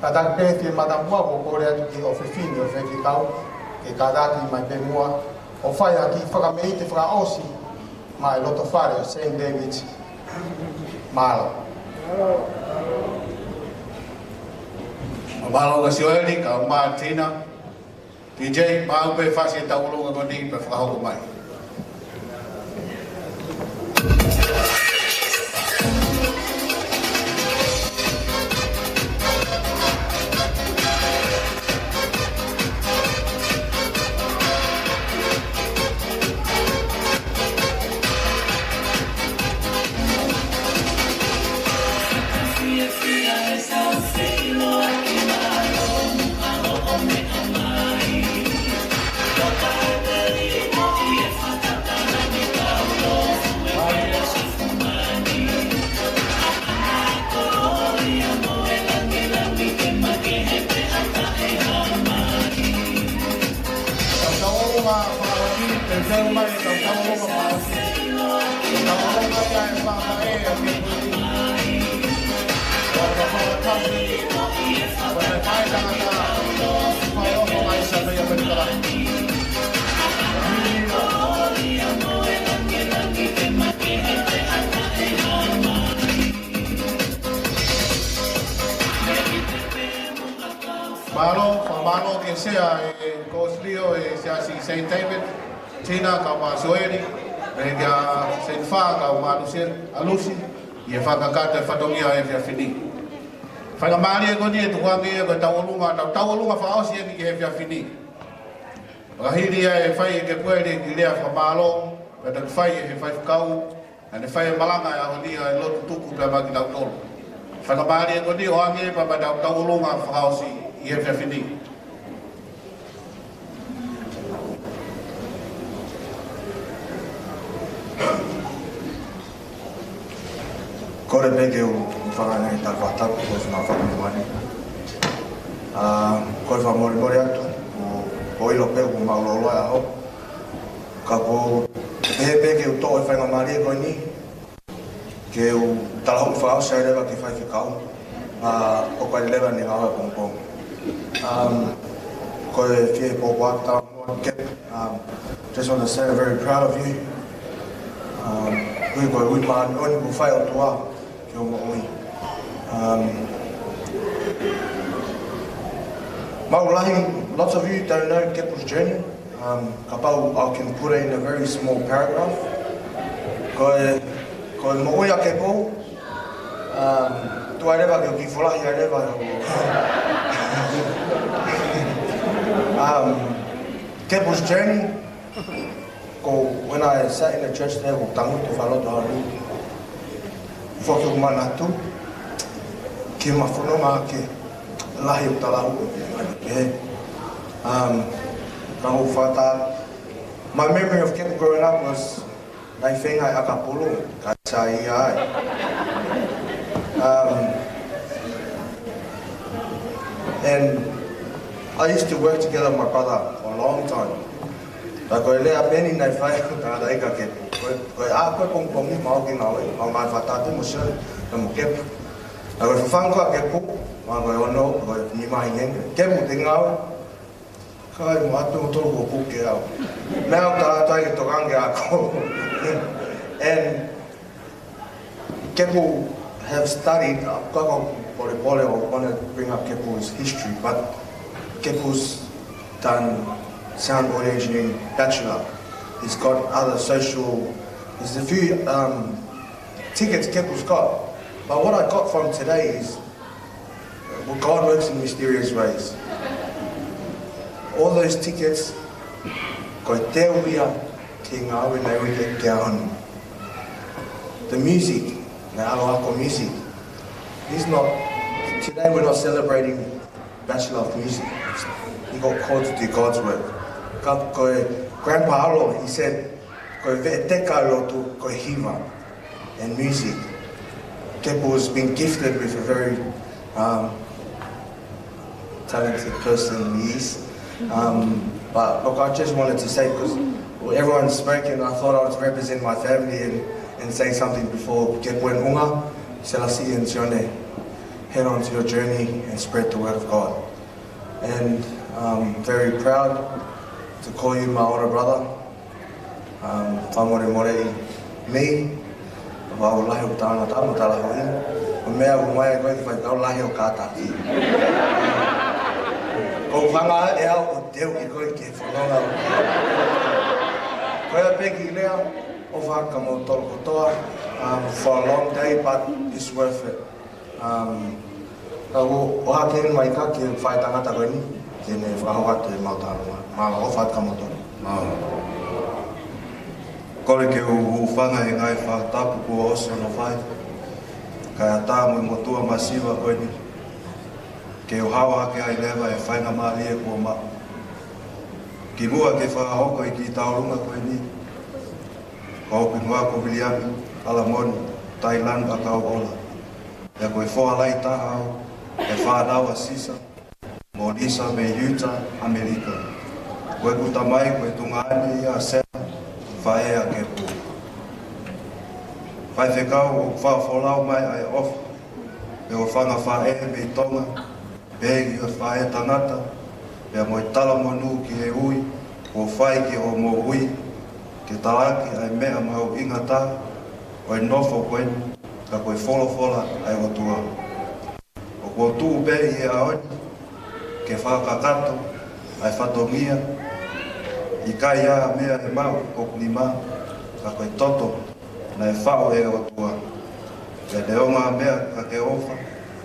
ka tak pethi e matamua ko kore atu ki o whiwhini o whiwhikau, ke ka daki mai pe mua, o whai aki whakameite whakaosi mai loto whare o St. David Mala. Malo ka si oeli, ka umaa Tina, PJ, maa upe whasi e taulunga koni pe whakahoko mai. Malo que sea Coslio sea si St. David, Tina kama Soeri, venga St. Fa kama Alusi, e whakakata whatongia e whiawhini. Whakamari e koni e tuhangi e koe tauolunga whaosi e ki e whiawhini. Rahiri e whai e ke puere ki lea whamalo, e tak whai e he whai whakau, e ne whai e malanga e ahonia e lotu tuku pia maki tautolo. Whakamari e koni o hangi e papa tauolunga whaosi i e whiawhini. Kore peke o whangai tā whataku ko whanau whakamimani. Kore whamori atu, o ilo peo ko mauloloa e aho. Ka ko pehe peke o tō e whainga maari e koe ni. Ke o talahau whao sai rewa ke whai whikau. O kai lewa ni hawa pongpong. Koe whie pōpō ata mua kep. Just want to say I'm very proud of you. Koe ui maani oni ko whai o tua. Maulahi, lots of you don't know Kepu's journey. Kapau, I can put it in a very small paragraph. Ko moia Kepu, tu ai rewa ki wholahi ai rewa. Kepu's journey, when I sat in the church there, ko tangu te whaloto haru. Whakio manatu, ki mawhanonga ke lahi o talahu. My memory of Kepu growing up was Nai Whengai Akapulu, Kaisai Iai. And I used to work together with my brother for a long time. Like I lea many Nai Whai Kata Ika Kepu. Koe a koe pongpongi mao ki ngawe, mao mai whatatu mo sure, na mo Kepu. Na koe whawhankoa Kepu, ma koe ono, koe ni mai ngenge. Kepu te ngawe, kai mo atu mo tolo ko puke au. Mea o tātai ki tokange ako. And Kepu have studied, kako pole I want to bring up Kepu's history, but Kepu's done sound audio engineering bachelor. He's got other social, there's a few tickets Kepu's got. But what I got from today is, well, God works in mysterious ways. All those tickets, koe te uia ki ngā ui nei ui kia honu. The music, the aloha music, he's not, today we're not celebrating Bachelor of Music. He got called to do God's work. Koe Grandpa Alo, he said, koe ve teka lotu koe hiva and music. Kepu has been gifted with a very talented person he is. But look, I just wanted to say, because everyone's spoken, I thought I would represent my family and say something before Kepu and Unga, Selassie and Sione, head on to your journey and spread the word of God. And I'm very proud to call you my older brother. Whamore more I me, wau lahi o tāna tāma tāla hoi, o mea o mai koe ki whai kau lahi o kātaki. Ko whanga e au o teo ki koe ke whanonga o. Koe a peki lea, o whaka mo tolo kotoa, for a long day, but it's worth it. O hake mai ka ki whai tangata koe ni, tēne whahawatu e mautārunga, maa o whaka mo tolo. Kore ke u whanga e ngai whakatapu kua oso no whai, kai a tāmu i motua masiwa koe ni, ke o hawa ke ai lewa e whainga maari e kua ma. Ki mua ke whakahoko i ki taurunga koe ni, ka hopi ngā ko Wiliami, Alamoni, Thailand a kau ola. E koe whoalai taha au, e whanau a Sisa, mo Lisa me Utah, Amerika. Koe kuta mai koe tungani i a Sena, whae a Kepu. Whai whekau o whawholau mai ai ofa, e o whanga whae me i tonga, pēgi o whae tangata, e a moi tala monu ki e ui, o whai ki o mo ui, ke tāaki ai mea mau inga tā, o e nofo koen, ka koe wholofola ai o tua. O kua tuu pēri e aoni, ke whakakato, ai whatongia, I kai a mea e mau o kunima, ka koe toto, na e whao e o tua. E leonga mea ka ke ofa,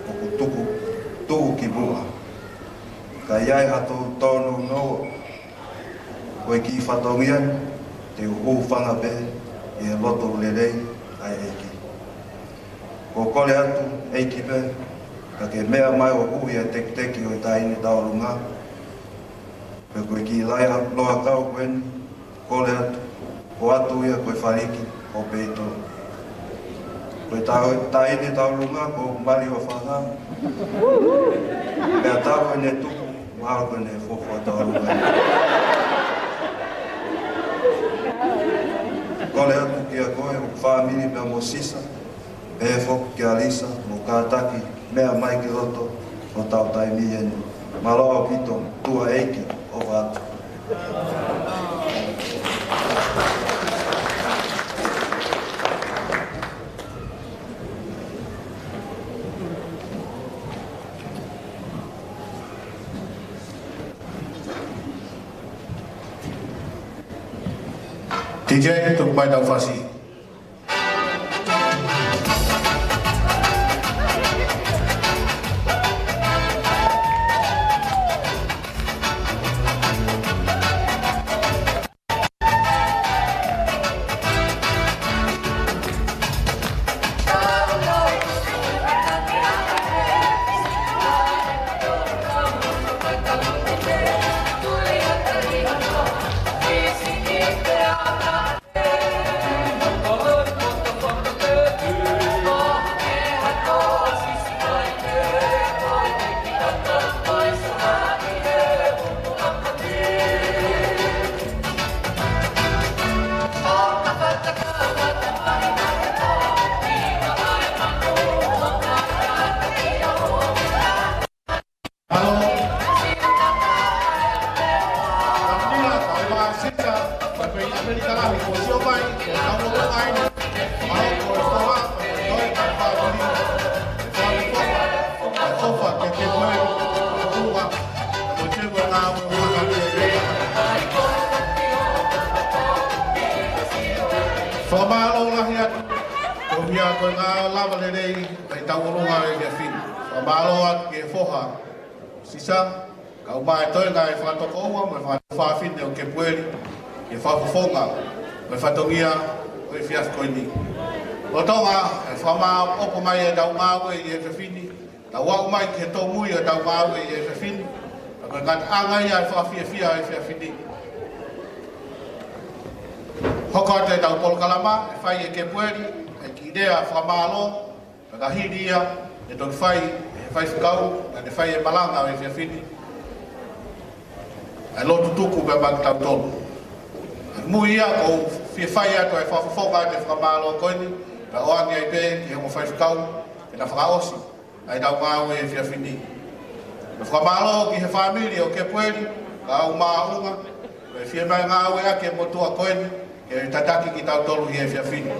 o ku tuku ki mua. Ka iai hato tono noa, koe ki whatongia, te uhu whanga pe, I e loto lelei ai eiki. Ko kore atu eiki pe, ka ke mea mai o hui e teki o I taini taurunga, pe koe ki lai loa kau koen, kore atu, ko atu ia koe whariki o peito. Koe taini taurunga ko mari o whanga, pea tau e ne tuku, mahalo koe ne fofo taurunga. Kore atu ki a koe o whamini pea mo Sisa, pe foku ki a Lisa, mo kātaki, mea mai ki roto, o tau taimi enu. Maloa o pito, tua eiki, o watu. DJ, tuk mai tau whasi. Thank you. koe ngā lava le rei, ai tau orunga e kia whina. Whamalo atu ke foha, sisa, ka umai toi ngā e whakatoko ua, mo e whakatowhawhine o ke pueri, ke whakufonga, mo e whatongia o e whiaf koe ni. O tonga, e whama opo mai e tau ngāwe i e whiwhini, ta wau mai ke tō mui e tau ngāwe i e whiwhini, a koe ngāt anga ia e whawhiawhia e whiawhini. Hoko te tau polokalama, e whai e ke pueri, e ki idea whamalo, e ka hiri ia, e toki whai, e whai whikau, e whai e malanga e whiawhini. E lotu tuku pe mak tau tolu. E mui ia ko whai ato e whawhawhonga te whamalo koini, pe oangi ai pe, ki hongo whai whikau, e na whakaosi, ai tau ngāwe e whiawhini. E whamalo ki he whamiri o ke pueri, ka au maahunga, e whia mai ngāwe ake motua koini, ke tataki ki tau tolu hi e whiawhini.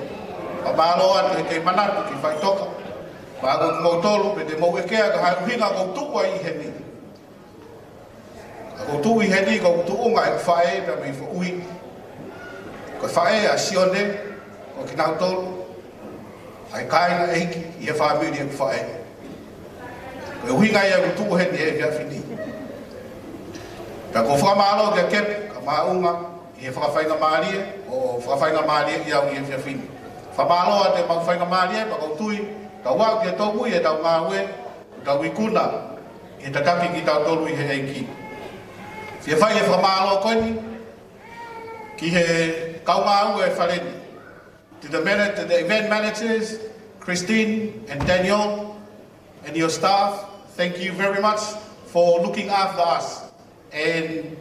Whamalo atu e kei manatu ki whai toka. Pāgo ki mau tolu, pe te mau e kea ka hai uhinga kou tukua i he ni. Kou tu i he ni, kou tu unga e whae, pe me i wha ui. Ko whae a sione, ko ki nau tolu, ai kaina eiki i he whamiri e ku whae. Ko uhinga i a kou tu he ni e whiawhini. Ka ko whamalo ki a kepe, ka maunga, i he whakawhainga maarie, o whakawhainga maarie i au i he whiawhini. Whamalo a te mau whainga maarie, pa kou tui, ka wau ki a tau mui e tau ngāwe, tau ikuna, i he tataki ki tau tolu i he eiki. Whia whai e whamalo koini, ki he kaungāu e whareni. To the event managers, Christine and Daniel, and your staff, thank you very much for looking after us and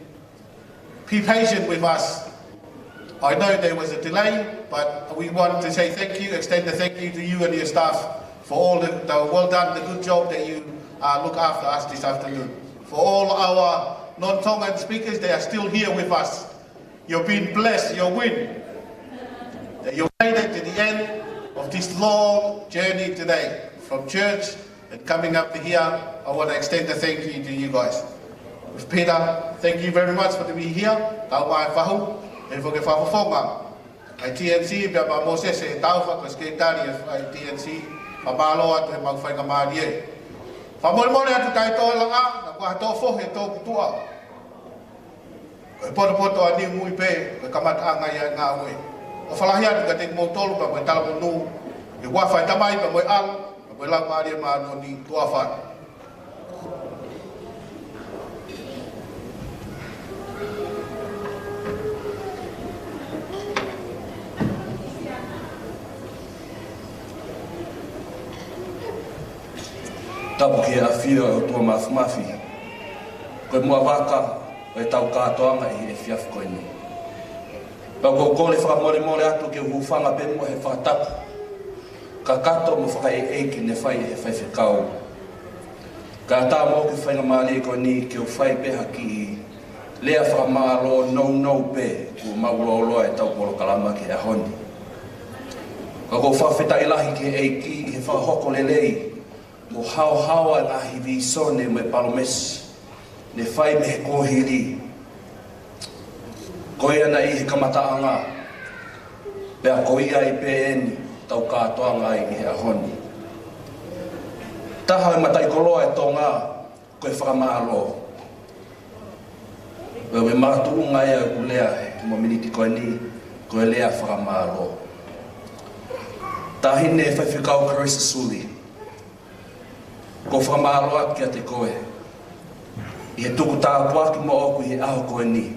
be patient with us. I know there was a delay, but we want to say thank you, extend a thank you to you and your staff for all the well done, the good job that you look after us this afternoon. For all our non-Tongan speakers, they are still here with us. You've been blessed, you'll win. That you made it to the end of this long journey today, from church and coming up to here. I want to extend a thank you to you guys. With Peter, thank you very much for being here. Tau mai whahu, e whoke whawhawhonga. Ai TNC, pia pa Moses e tauwha, ko sketari ai TNC, pa malo atu he mau whainga maari e. Whamole atu kai tō langa, na kua tō whohe tō kutua. Ko e poto a ni mui pe, ko e kamata anga ia ngā ue. O whalahi atu ka te mou tolu, pa koe tala monu, e wawhai tamai, pa moe al, pa koe lau maari e maano ni tua whāna. Tapu ki a whia o tua mafi. Koe mua waka o e tau kātoanga i e whiaf koe ni. Pau ko kore whakamore atu ke uwhanga pe mua he whakatapu. Ka kato mo whaka eiki ne whai e whai whikau. Ka tā mō ki whainga maari koe ni ke o whai peha ki lea whakamaro no pe ku mauloloa e tau polo kalama ki a honi. Ka ko whawhita ilahi ke eiki he whakahoko lelei. Mo hao ngā hivi sone me palomesi, ne whai me he kōhiri. Koe ana i he kamataanga, pea koe ia i PN, tau kātoanga i he ahoni. Taha e matai koloa e tō ngā, koe whakamālo. Me mātu unga ea ku lea, mo miniti koe ni, koe lea whakamālo. Tahine e whaiwhikau Carissa Suli. Ko whamaro atu kia te koe. I he tuku tāpua ki mo oku i he aho koe ni.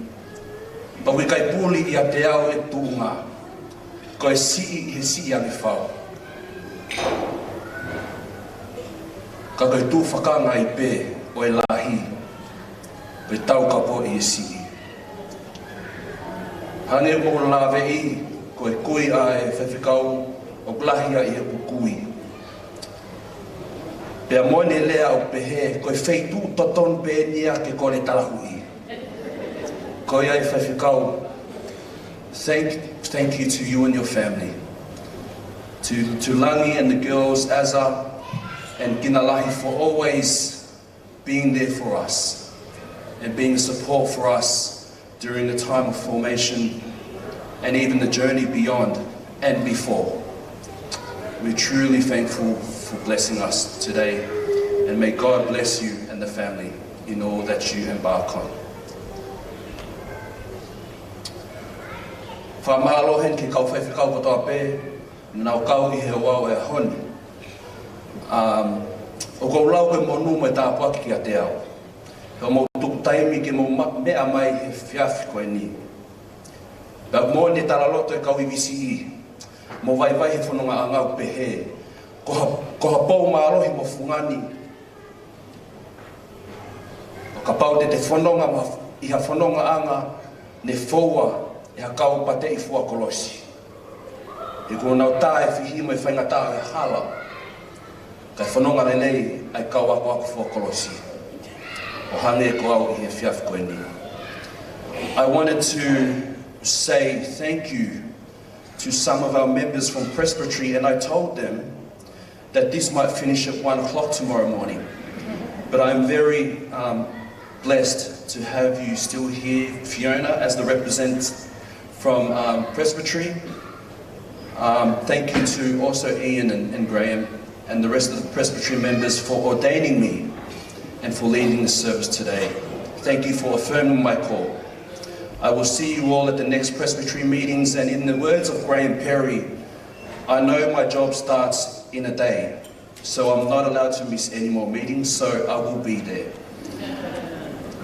Pau i kai puli i a te ao e tūnga. Ko e he sii ani whao. Ka kai tū whakanga i pē o e lahi. Pe tau kapo i e sii. Hane mo lawe i, ko e kui a e whewhikau o glahia i e pukui. Pea moene lea o pehe, koe wheitu toton pe nia ke kore talahui. Koe ai whewhikau. Thank you to you and your family. To Langi and the girls, Azza and Ginalahi for always being there for us and being support for us during the time of formation and even the journey beyond and before. We're truly thankful for blessing us today, and may God bless you and the family in all that you embark on. Whamahalohen ki kau whaiwhikau kotoa pē, nau kau I he wau e honi. O kou lau ke monu mai tā paki ki a te au. Ka mou tuku taimi ke mou mea mai he whiawhi koe ni. Ka mō ne taraloto e kau I visi I. Mou vai he whanonga a ngau pehe. Ko ha pou maalohi mo fungani. Ka pau te whanonga I ha whanonga anga ne whaua e ha kau pate I fua kolosi. E ko nau tā e whihi mai whaingatā e hala. Kai whanonga nei ai kau ako fua kolosi. O hange ko au I he whiawhi koe ni. I wanted to say thank you to some of our members from Presbytery, and I told them that this might finish at 1 o'clock tomorrow morning. But I'm very blessed to have you still here. Fiona, as the representative from Presbytery. Thank you to also Ian and Graham and the rest of the Presbytery members for ordaining me and for leading the service today. Thank you for affirming my call. I will see you all at the next Presbytery meetings, and in the words of Graham Perry, I know my job starts in a day, so I'm not allowed to miss any more meetings, so I will be there.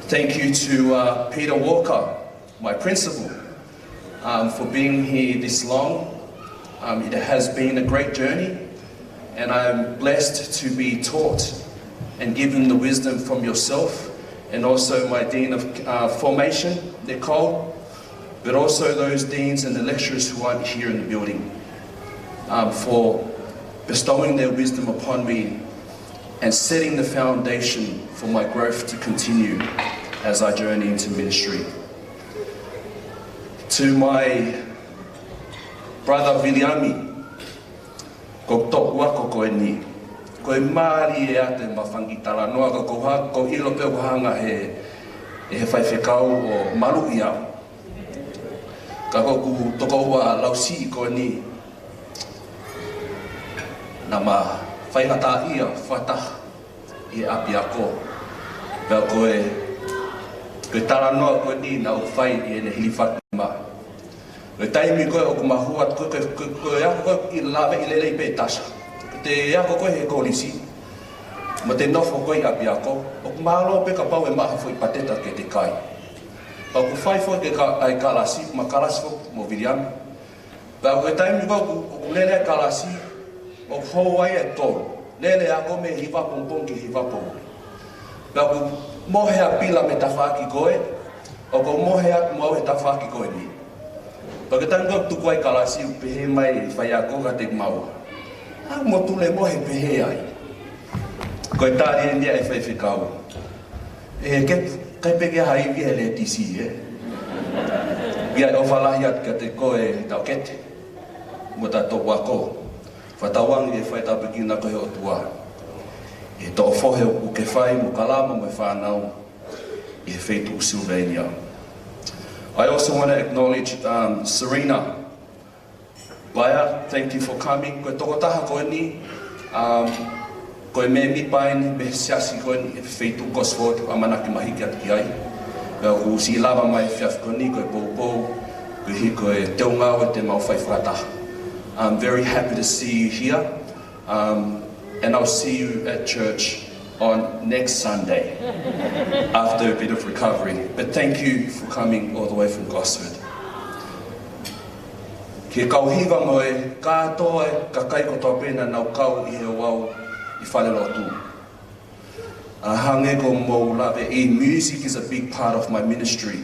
Thank you to Peter Walker, my principal, for being here this long. It has been a great journey, and I'm blessed to be taught and given the wisdom from yourself, and also my Dean of Formation, Nicole, but also those deans and the lecturers who aren't here in the building, for bestowing their wisdom upon me and setting the foundation for my growth to continue as I journey into ministry. To my brother Viliami, ko tō wako koe ni. Koe maari e ate mawhangitara noa ko ilo pe wahanga he whaiwhekau o maru I au. Ka koku toko ua lausi I koe ni. Nā ma whaingata ia whataha I api ako. Pea koe tara noa koe ni na u whai I ene hili whakima. Koe taimi koe o kumahuat koe ako I lawe I lelei pe tasa. Te ako koe he kolisi. Ma te nofo koe api ako. O kumahalo pe ka pau e maha fwoi pateta ke te kai. Pa ku whai fwoi ke ai kalasi, ma kalasi fwoi mo Viliami. Pa koe taimi koe o kulele ai kalasi, o hou ai e tolu. Lele ako me hiwa pompong ki hiwa pompong. Pa ku mohe a pila me tawhaki koe, o ko mohe a mau he tawhaki koe ni. Pa ke taimi koe tuku ai kalasi, pehe mai whai ako ka te maua. Mo tule mo he pehe ai. Koe tāri e nia e whaiwhikau. Kai peke hai ki he le tisi e. Ia o whalahi at ka te koe tau kete. Mo ta tō wako. Whatawangi e whai tāpiki na koe o tua. E tō whohe o ke whai mo kalama mo e whanau. I he whaitu Sylvania. I also want to acknowledge Serena. Baia, thank you for coming. Koe toko taha koe ni, koe me mi paini, me siasi koe ni, e whaitu Gosford, a manaki mahiki ati ai. Koe u si lava mai whiawhi koe ni, koe pou, koe hi koe teo ngau e te mau whai whataha. I'm very happy to see you here, and I'll see you at church on next Sunday, after a bit of recovery. But thank you for coming all the way from Gosford. Ke kauhiwa moe, kātoa ka kai kotoa pēna nau kau I he wau I whale lotu. Hange ko mou lawe music is a big part of my ministry.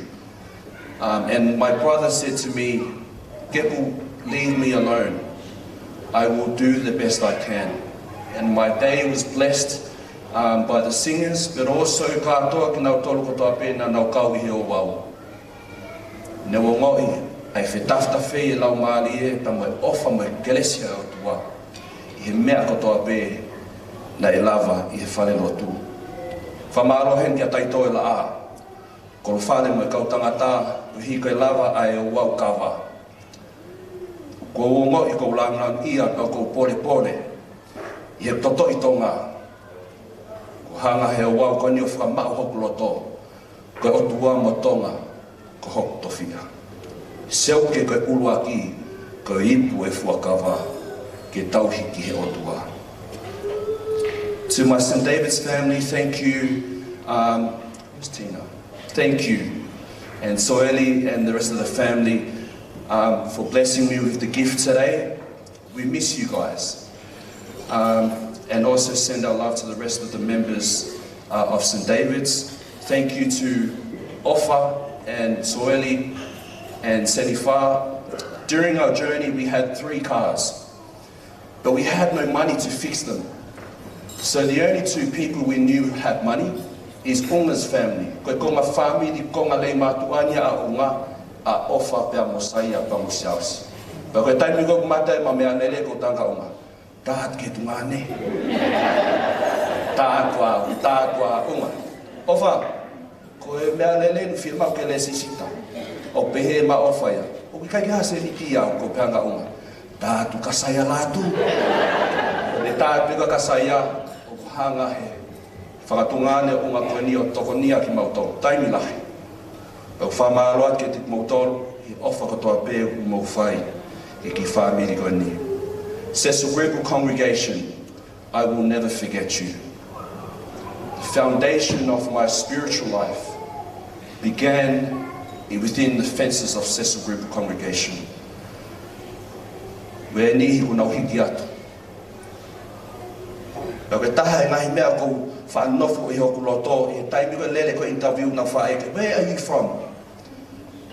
And my brother said to me, Gepu, leave me alone. I will do the best I can. And my day was blessed by the singers, but also kātoa ki nau tolu kotoa pēna nau kau I he o wau. Ne wo ngoi, ai whetafta whee lau maali e, ta moe ofa moe kelesia o tua. I he mea kotoa pē na e lava I he whale lotu. Whamarohen kia taito e la a. Kolo whale moe kau tangata, uhi koe lava ai o wau kawa. Ko ongo I ko langan ia pa ko pole pole. I he toto I tonga. Ko hanga he wau ko ni o whakamau hoku loto. Ko o tua mo tonga ko hoku tofia. Seu ke koe ulua ki ko ipu e fuakawa ke tauhiki he o tua. To my St. David's family, thank you. Where's Tina? Thank you. And Soeli and the rest of the family for blessing me with the gift today. We miss you guys. And also send our love to the rest of the members of St. David's. Thank you to Ofa and Soeli and Senifa. During our journey, we had 3 cars, but we had no money to fix them. So the only 2 people we knew had money is Unga's family. Koe konga family, konga lei matuania a Unga, a Ofa pea Mosaia pa Mosiausi. Pa koe taimi ko kumatai ma mea nere ko tanga Unga. Taat ke tungane. Taat wa Unga. Ofa, koe mea nere nu firma ke le sisita. O pehe ma Ofa ya. O ki kai hase ni tia ko peanga Unga. Taatu kasaya latu. Le taatu ka kasaya o hanga he. Whakatungane Unga koe ni o tokonia ki mautoro. Taimi lahi. O whamaaroa ke te mautoro, I Ofa katoa pē u mauwhai e ki whamiri koe ni. Cecil Gregor Congregation, I will never forget you. The foundation of my spiritual life began within the fences of Cecil Gregor Congregation. Where ni ku nau hiki atu. Pau ke taha e ngahi mea kou whanofo I hoku loto, e taimi koe lele koe interview na whaeke, where are you from?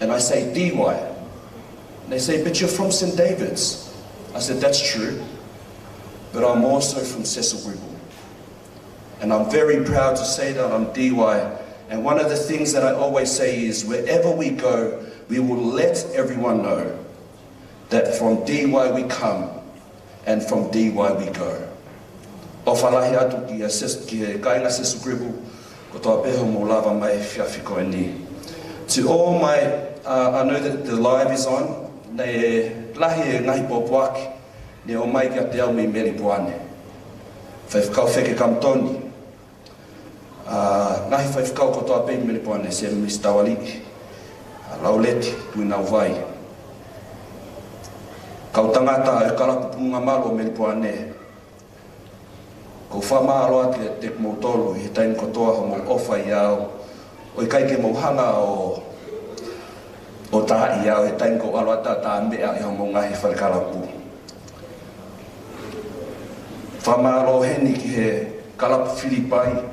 And I say, DY. And they say, but you're from St. David's. I said, that's true, but I'm also from Cecil Gregor. And I'm very proud to say that I'm DY. And one of the things that I always say is, wherever we go, we will let everyone know that from DY we come, and from DY we go. O whalahi atu ki he kainga Cecil Gregor, ko toa peho mo lava mai whiawhi koe ni. To all my, I know that the live is on, nei lahi e ngahi popoaki, ne o mai kia te au mi meli puane. Whaifkau wheke kamtoni. Ngahi whaifkau ko toa pei meli puane, se Miss Tawaliki. Lauleti, tui nau vai. Kau tangata e kalapupunga malo meli puane. Ko whamaaroa te kumotoro, he taimi kotoa ho mo Ofa I au. O I kai ke mauhanga o taha I au, he taimi ko aroata ta mea I ho mo ngahi wharekalapu. Whamaaroa heni ki he kalapu Filipai.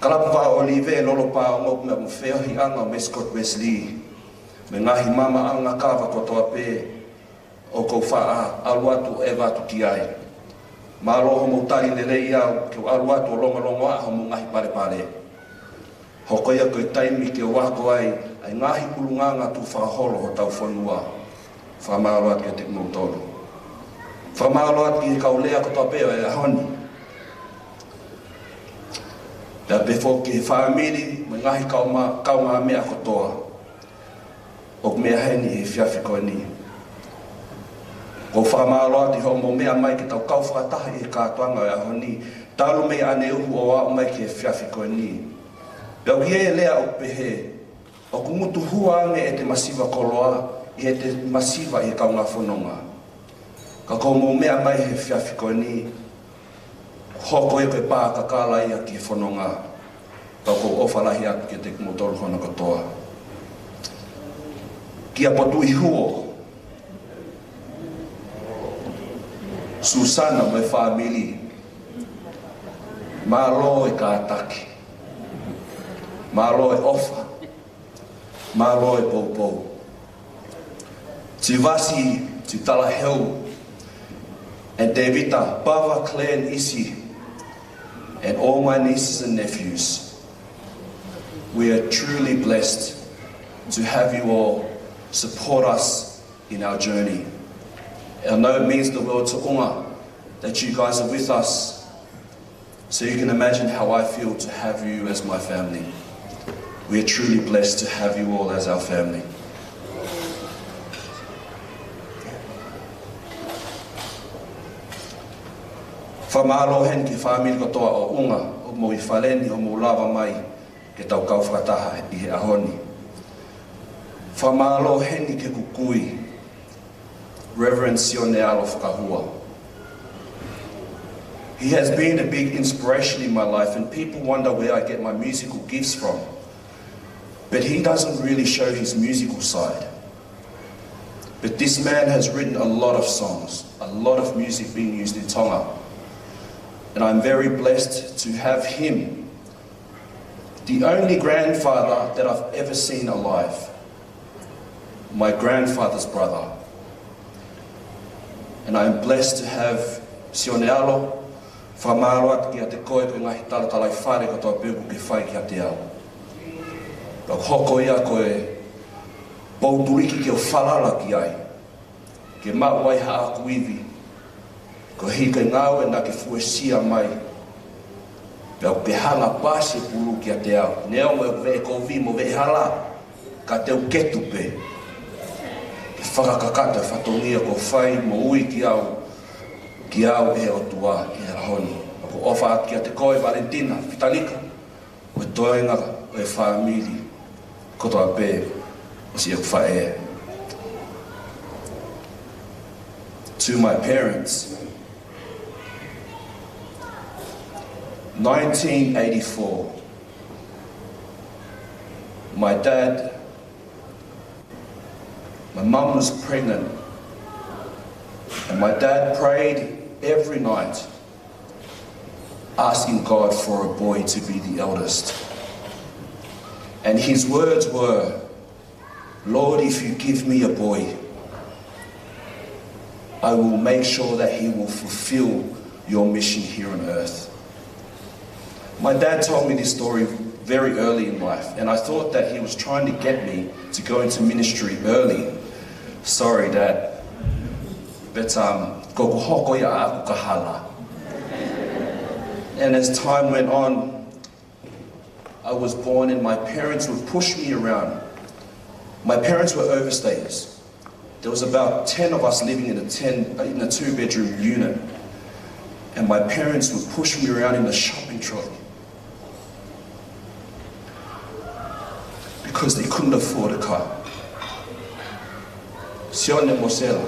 Kalapu wha Olive, lolo pā o ngopu mea mo wheohi anga o Mescott Wesley. Me ngahi mama anga kawa kotoa pē o kou wha aluatu e watu ki ai. Māroho mo tari lele I au, ke o aluatu o longo a ho mo ngahi pare pare. Hoko ia koe taimi ke o wako ai, ai ngahi kulunganga tu whakaholo ho tau whanua. Whamaaroa ke te kumotoro. Whamaaroa ki he kaulea ko toa peo e honi. Pea befo ke whamiri, me ngahi kaunga mea kotoa. O mea heni he whiawhi koe ni. Ko whamaaroa ti ho mo mea mai ke tau kau whakatahi e kātuanga e honi. Tālu mei ane uhu o wao mai ke whiawhi koe ni. Pea ki e lea o pehe. O kumutu huange e te masiva koloa, I e te masiva I kaunga whanonga. Ka ko mo mea mai he whiawhi koe ni. Hoko e koe pā kakala ia ki whanonga. Ka ko ofalahi atu ke te kumotoro hona katoa. Kia potu I huo. Susana mai family. Malo e kātaki. Malo e Ofa. Malo e Poupou. Tivasi, Titala Hill, and Devita, Bava, Claire and Isi, and all my nieces and nephews. We are truly blessed to have you all support us in our journey. I know it means the world to Unga that you guys are with us, so you can imagine how I feel to have you as my family. We are truly blessed to have you all as our family. Whamalo hen ki whamiri katoa o unga, o mo I whaleni, o mo lava mai, ke tau kau whakataha I he ahoni. Whamalo heni ke kukui, Reverend Sione Alo Whakahua. He has been a big inspiration in my life, and people wonder where I get my musical gifts from. But he doesn't really show his musical side. But this man has written a lot of songs, a lot of music being used in Tonga. And I'm very blessed to have him, the only grandfather that I've ever seen alive, my grandfather's brother. And I'm blessed to have Sione Alo, whamaro at ki a te koe koe ngahi talatalai whare katoa pēku ke whai ki a te au. Pau hoko ia koe pauturiki ke o whalala ki ai, ke mawai haa kuiwi, ko hika ngau e na ke fuesia mai, pau ke hala pāse pulu ki a te au, neo mo e vee kovi mo vee hala, ka teu ketu pe, ke whakakakata whatongia ko whai mo ui ki au e o tua I a honi. Ko ofa ki a te koe Valentina, Vitalika, o e toenga o e whamiri, kotoa pē, o si e ku whae. To my parents, 1984, my mum was pregnant, and my dad prayed every night, asking God for a boy to be the eldest. And his words were, Lord, if you give me a boy, I will make sure that he will fulfill your mission here on earth. My dad told me this story very early in life, and I thought that he was trying to get me to go into ministry early. Sorry, Dad. But koko hoko ia aku kahala. And as time went on, I was born and my parents would push me around. My parents were overstayers. There was about 10 of us living in a 2-bedroom unit. And my parents would push me around in the shopping trolley. Because they couldn't afford a car. Sione Mosela.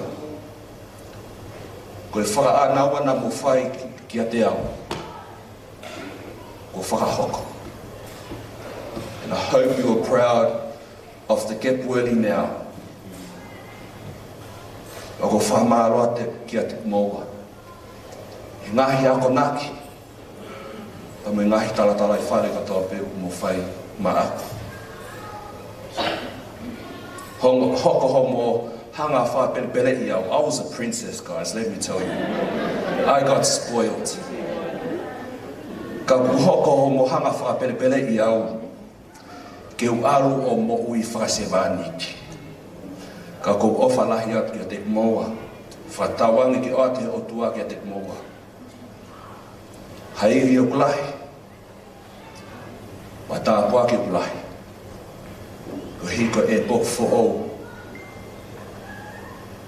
Ko e whakaanawa na mo whai ki a te au. Ko whakahoko. And I hope you are proud of the Gepweli now. O ko whamaroa te ki a te moa. E ngahi ako naki. Pa me ngahi talatala I whare katoa pe mo whai ma aku. Hoko homo hanga wha pele I was a princess, guys, let me tell you. I got spoiled. Ka hoko homo hanga wha pele iau. Ke u alu o mo ui whakasevaniki. Ka kou ofa lahi atu ki a te moa. Whatawangi ki o te o tua ki a te moa. Hairi o kulahi. Wa tā pua ki kulahi. Ko hiko e pok fo o.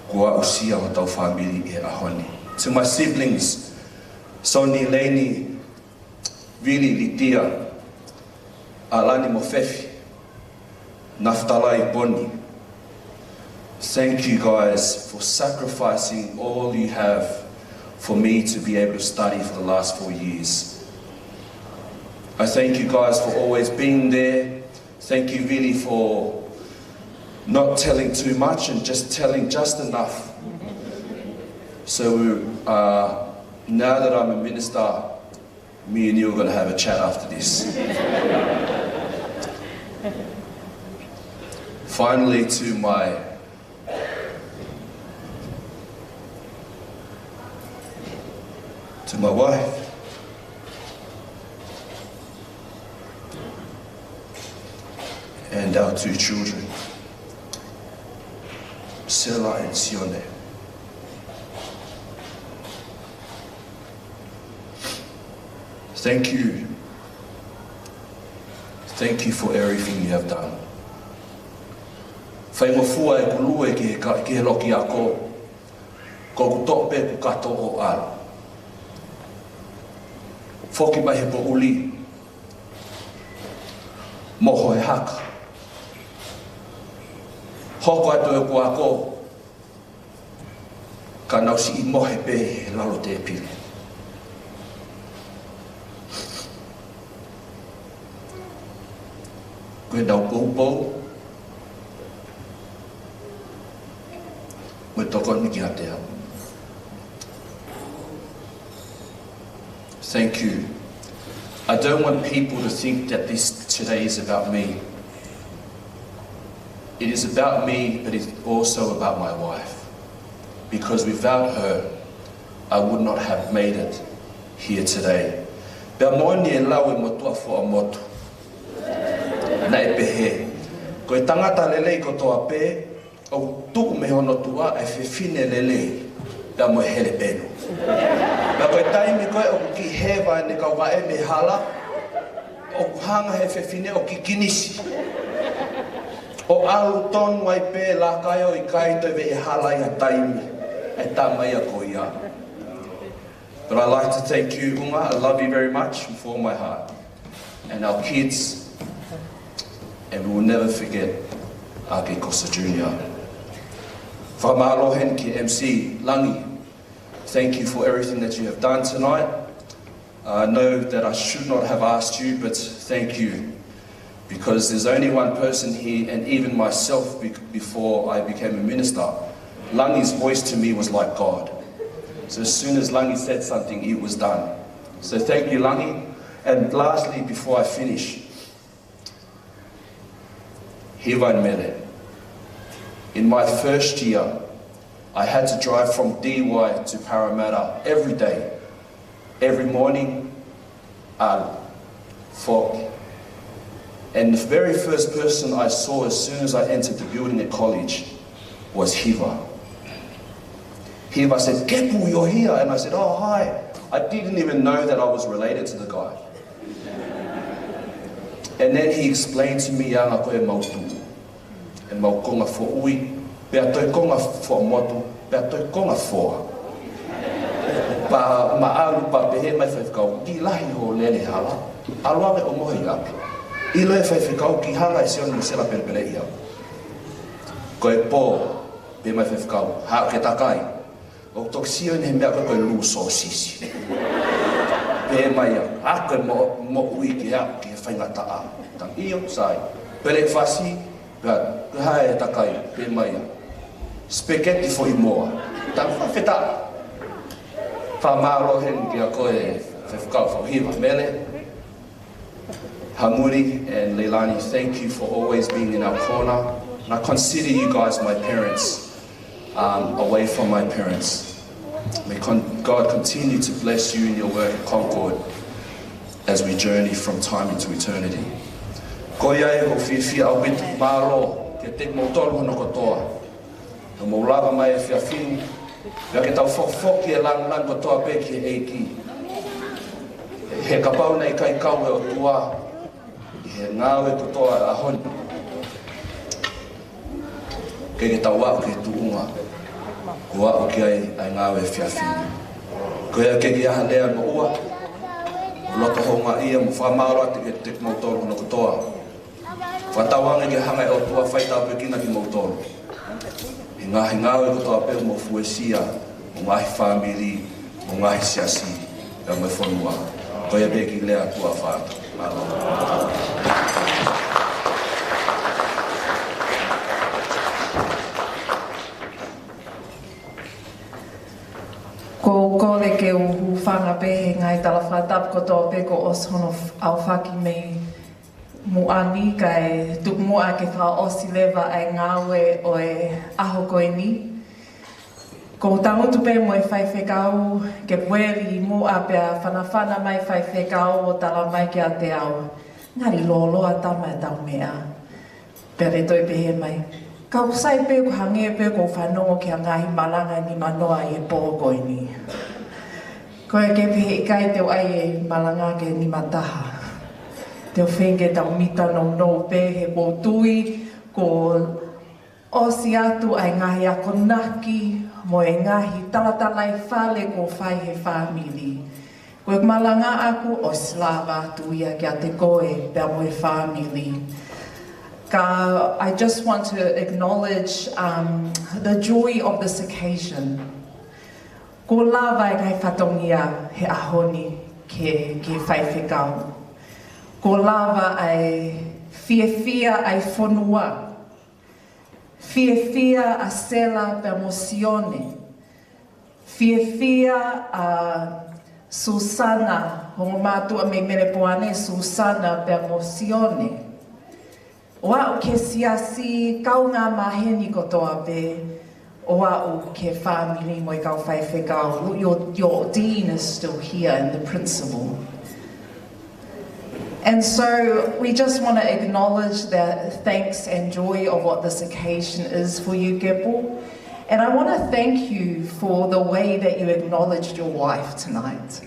Kua usia o tau whamiri e ahoni. To my siblings, Soni, Laini, Vili, Litia, Alani Mofefi, Naftalai Boni. Thank you guys for sacrificing all you have for me to be able to study for the last 4 years. I thank you guys for always being there. Thank you really for not telling too much and just telling just enough. So now that I'm a minister, me and you are going to have a chat after this. Finally, to my wife. And our 2 children, Sela and Sione. Thank you. Thank you for everything you have done. Whai mafua e kulue ki he loki a ko. Ko ku tope ku kato o alo. Foki mai he po uli. Moho he haka. Hoko atu e kua ko. Ka nau si I mohe pe he lalo te pili. Koe nau pou. Moe toko niki a te au. Thank you. I don't want people to think that this today is about me. It is about me, but it's also about my wife. Because without her, I would not have made it here today. Pea moani e lau e motua fo a motu. Na e pehe. Ko e tangata lelei ko toa pe, o tuku me hono tua e fefine lelei. Pea mo e hele penu. Pea koe taimi koe o ki hewa ne kau wae me hala, o hanga he fefine o ki kinisi. O alu tonu ai pe la kai o I kai te ve e hala I a taimi. E ta mai a ko ia. But I'd like to thank you, Unga. I love you very much from all my heart. And our kids, and we will never forget Ake Kosa Jr. Whamalohen ki MC Langi, thank you for everything that you have done tonight. I know that I should not have asked you, but thank you. Because there's only one person here, and even myself before I became a minister, Langi's voice to me was like God. So as soon as Langi said something, it was done. So thank you, Langi. And lastly, before I finish, Hivan Mele. In my first year, I had to drive from DY to Parramatta every day. Every morning, and the very first person I saw as soon as I entered the building at college was Hiva. Hiva said, Kepu, you're here. And I said, oh, hi. I didn't even know that I was related to the guy. And then he explained to me, Yanga koe mautu. E mau konga fo ui, pea toi konga fo motu, pea toi konga foa. Pa maalu pa pehe mai whaifkau, ki lahi ho lele hala, aluange o mohi api. I loe whaifkau ki hanga e seoni ni sela perpere ia. Koe pō, pe mai whaifkau, hao ke takai, o toksio ni he mea koe lu so sisi. Pe mai ia, a koe mo ui ki hao ki he whaingata a. Tang iyo, sai, pere whasi, pea koe hae takai, pe mai ia. Spaghetti fo I moa, tang whawheta. Whamalohen ki a koe whewhkau whauhiwa mele. Hamuri and Leilani, thank you for always being in our corner. And I consider you guys my parents, away from my parents. May God continue to bless you in your work at Concord as we journey from time into eternity. Ko iai ho whiwhia au bitu mālo, ke te motolu hono kotoa. Ho maulawa mai e whiawhinu, pia ke tau whokfoki e lang kotoa peki e eiki. He kapau nei kai kau e o tua, he ngāwe kotoa a honi. Kei ke tau au ke tuunga, kua o ki ai ngāwe whiawhinu. Ko ea ke ki aha lea no ua, o loto honga ia mo whamaro ati ke te mautoro hono kotoa. Whatawange ke hanga e o tua whaitau pekina ki mautoro. He ngāwe kotoa pe mo fuesia, mo ngahi whamiri, mo ngahi siasi, ka mai whanua. Ko ea peki lea tua whātu. Ko kore ke uhu whanga pehe ngai tala whātap kotoa pe ko os hono au whaki mei muani kai tuk mua ke wha osi lewa ai ngāwe o e aho koe ni. Ko tangutu pe mo e whaiwhekau ke pueri mua pea whanawhana mai whaiwhekau o tala mai ke a te au. Ngari loloa tama e tau mea. Pere toi pehe mai. Kau sai pe ko hange pe ko whanongo ki a ngahi malanga ni manoa I e pōkoi ni. Ko e ke pehe I kai teo ai e malanga ke ni mataha. Teo whenge tau mita no pe he pōtui ko osi atu ai ngahi ako naki mo e ngahi talatala I whale ko whai he whamili. Koe malanga aku o slava tuia kia te koe pia moe family. I just want to acknowledge the joy of this occasion. Ko lava e kai whatongia he ahoni ke whaiwhekau. Ko lava ai fia ai whonua. Fia a sela pe mosione. Fia a Susana, hongo mātua me mere poane, Susana pe mosione. Oa o ke siasi kaunga maheni kotoa pe, oa o ke whamiri mo I kau whaiwhekau. Your dean is still here and the principal. And so we just want to acknowledge the thanks and joy of what this occasion is for you, Gepo. And I want to thank you for the way that you acknowledged your wife tonight.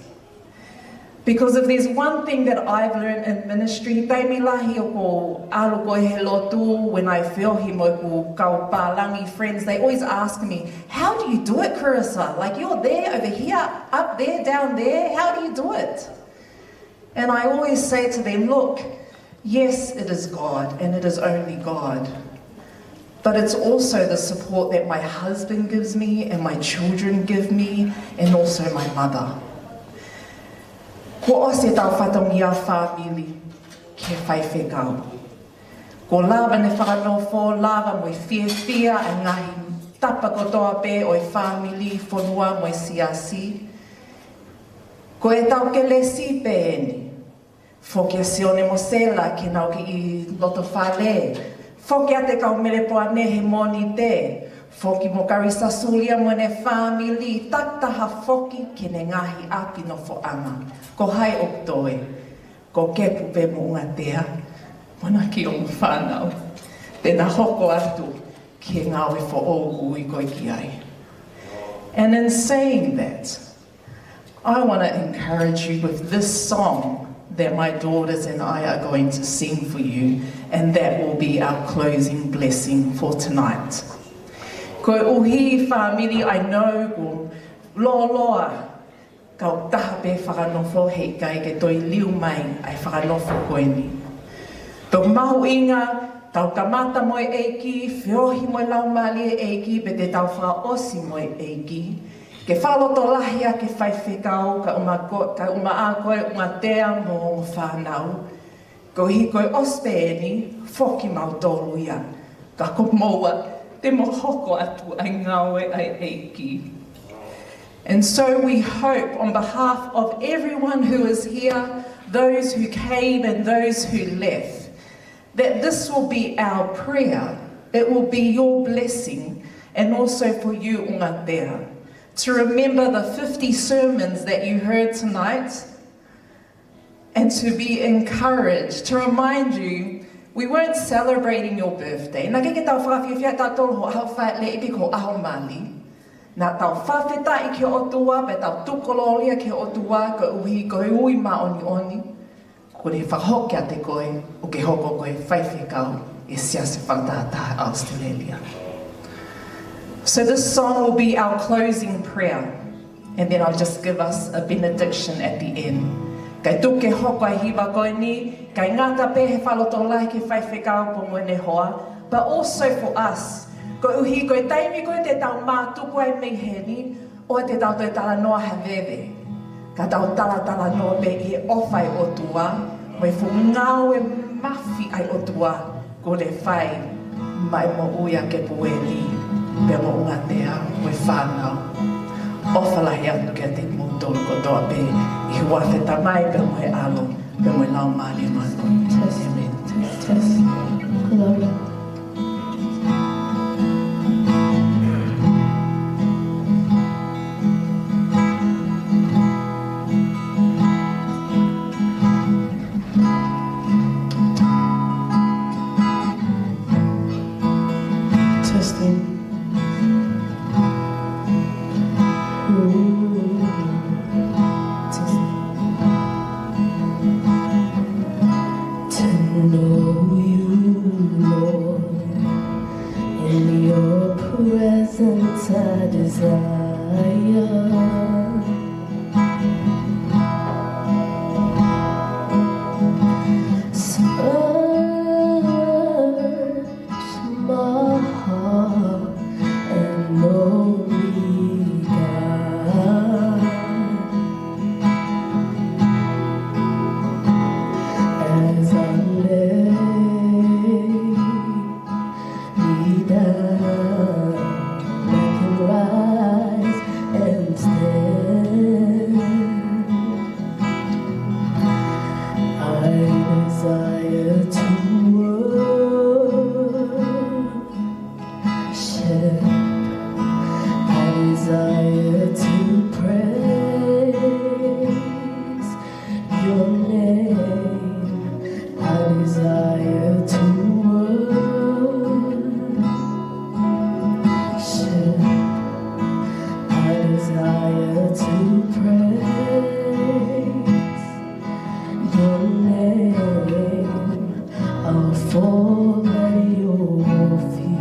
Because if there's one thing that I've learned in ministry, taimilahi o ko aloko he lotu, when I feel him o ko kaupālangi friends, they always ask me, how do you do it, Carissa? Like you're there, over here, up there, down there, how do you do it? And I always say to them, look, yes, it is God, and it is only God. But it's also the support that my husband gives me, and my children give me, and also my mother. Ko ose tau whatongia whamili ke whaiwhekau. Ko lava ne whakanofo, lava moe fia e ngahi tapa kotoa pe o I whamili whanua moe siasi. Ko e tau ke lesi pe eni. Whoke a sione mo sela ke nau ki I loto whale. Whoke a te kau mere poane he moni te. Whoki mo Carissa Sulia mo ne whamili. Taktaha whoki ke ne ngahi api no whoanga. Ko hai oktoe. Ko kepu pe mo unga tea. Mana ki o mwhanau. Tēnā hoko atu ki ngāwe who o ui koi ki ai. And in saying that, I want to encourage you with this song that my daughters and I are going to sing for you, and that will be our closing blessing for tonight. Ko uhi whamiri, I know, ko loa, kau taha pe whakanofo hei kai ke toi liu mai ai whakanofo koe ni. Tau mahu inga, tau kamata moe eiki, whiohi moe laumali eiki, pe te tau whaosi moe eiki. Ke whaloto lahia ke whaiwhekau, ka uma a koe unga tea mo whanau. Ko hi koe ospeeni, whoki mau tolu ia. Ka ko moa, te mohoko atu ai ngawe ai eiki. And so we hope on behalf of everyone who is here, those who came and those who left, that this will be our prayer. It will be your blessing, and also for you, Ungatea, to remember the 50 sermons that you heard tonight, and to be encouraged, to remind you, we weren't celebrating your birthday. Nā ke tau whawhiwhia tātou ho au whae le ipi ko aho mali. Nā tau whawheta I ke otua, pe tau tukololia ke otua, ko uhi ko ui ma oni oni. Ko ne whahokia te koe, o ke hoko koe whaiwhekau, e sia se whangtātaha Australia. So this song will be our closing prayer, and then I'll just give us a benediction at the end. Kai tuke hoko ai hiwa koe ni, kai ngata pe he whaloto lai ke whaiwhekau po mwene hoa, but also for us. Ko uhi koe taimi koe te tau mātuku ai meiheni, o te tau toi tala noa hawewe. Ka tau tala noa pe I he ofai o tua, mo I whungau e mafi ai o tua, ko le whai, mai mo uia ke pueli, pe mo ungatea, mo I whanau. Ofalahi atu kia te mūtolu kotoa pe, I hua wheta mai pe mo he alo, pe mo lau maari mano. Amen. Glory. I desire desire to worship, I desire to praise your name, I desire to worship, I desire to praise your name. I'll fall at your feet.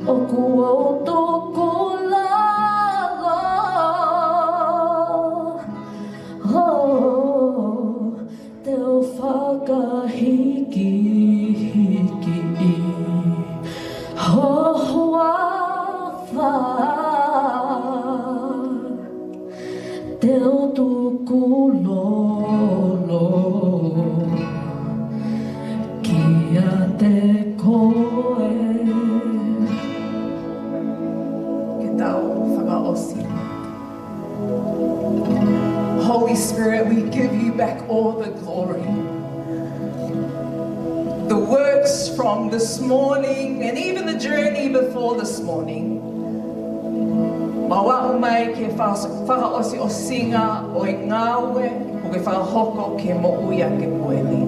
o kua toko lava. Oh, te o whakahiki hiki hoa wha te o tuku lolo kia te koe. Ke tau whakaosi. Holy Spirit, we give you back all the glory. The works from this morning and even the journey before this morning. Mawa'u mai ke whakaosi o singa o i ngawe o ke whakahoko ke mo'uia ke pueli.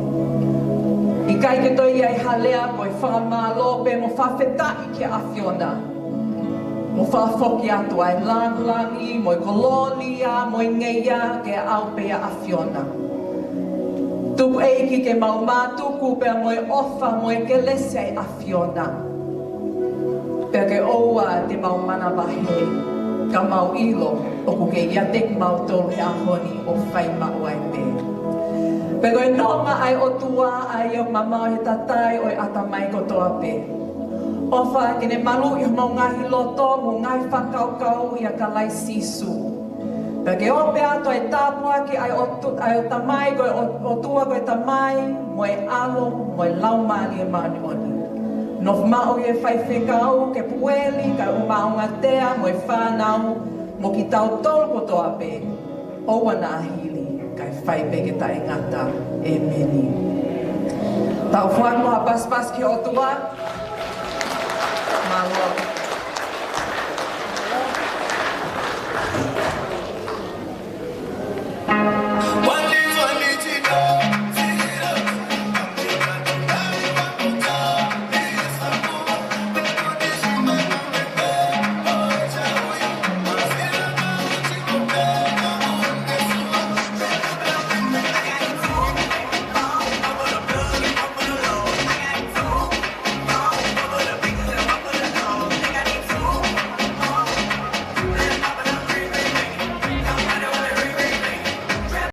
I kai ke toi ai halea ko i whakamalo pe mo whawhetai ke awhiona. Mo whafoki atu ai langi, mo i kolonia, mo i ngeia ke au pea awhiona. Tuku eiki ke mau mātuku pea mo i ofa, mo i ke lese ai awhiona. Pea ke oua te mau mana wahe, ka mau ilo, o ku ke iatek mau tolu e ahoni o whai mau ai pe. Pea koe nonga ai o tua ai o mamau he tatai o i atamai kotoa pe. Ofa ke ne malu i mau ngahi loto, mo ngai whakaukau i a ka lai sisu. Pea ke ope ato ai tāpua ki ai o tamai, koe o tua koe tamai, mo e alo, mo e laumali e maani oni. Nof mao i e whai whekau ke pueli, ka umaunga tea, mo e whanau, mo ki tau tolu kotoa pe. Oua nā hili, kai whai peke ta e ngata e meni. Tau whanua pas ki o tua, Malo.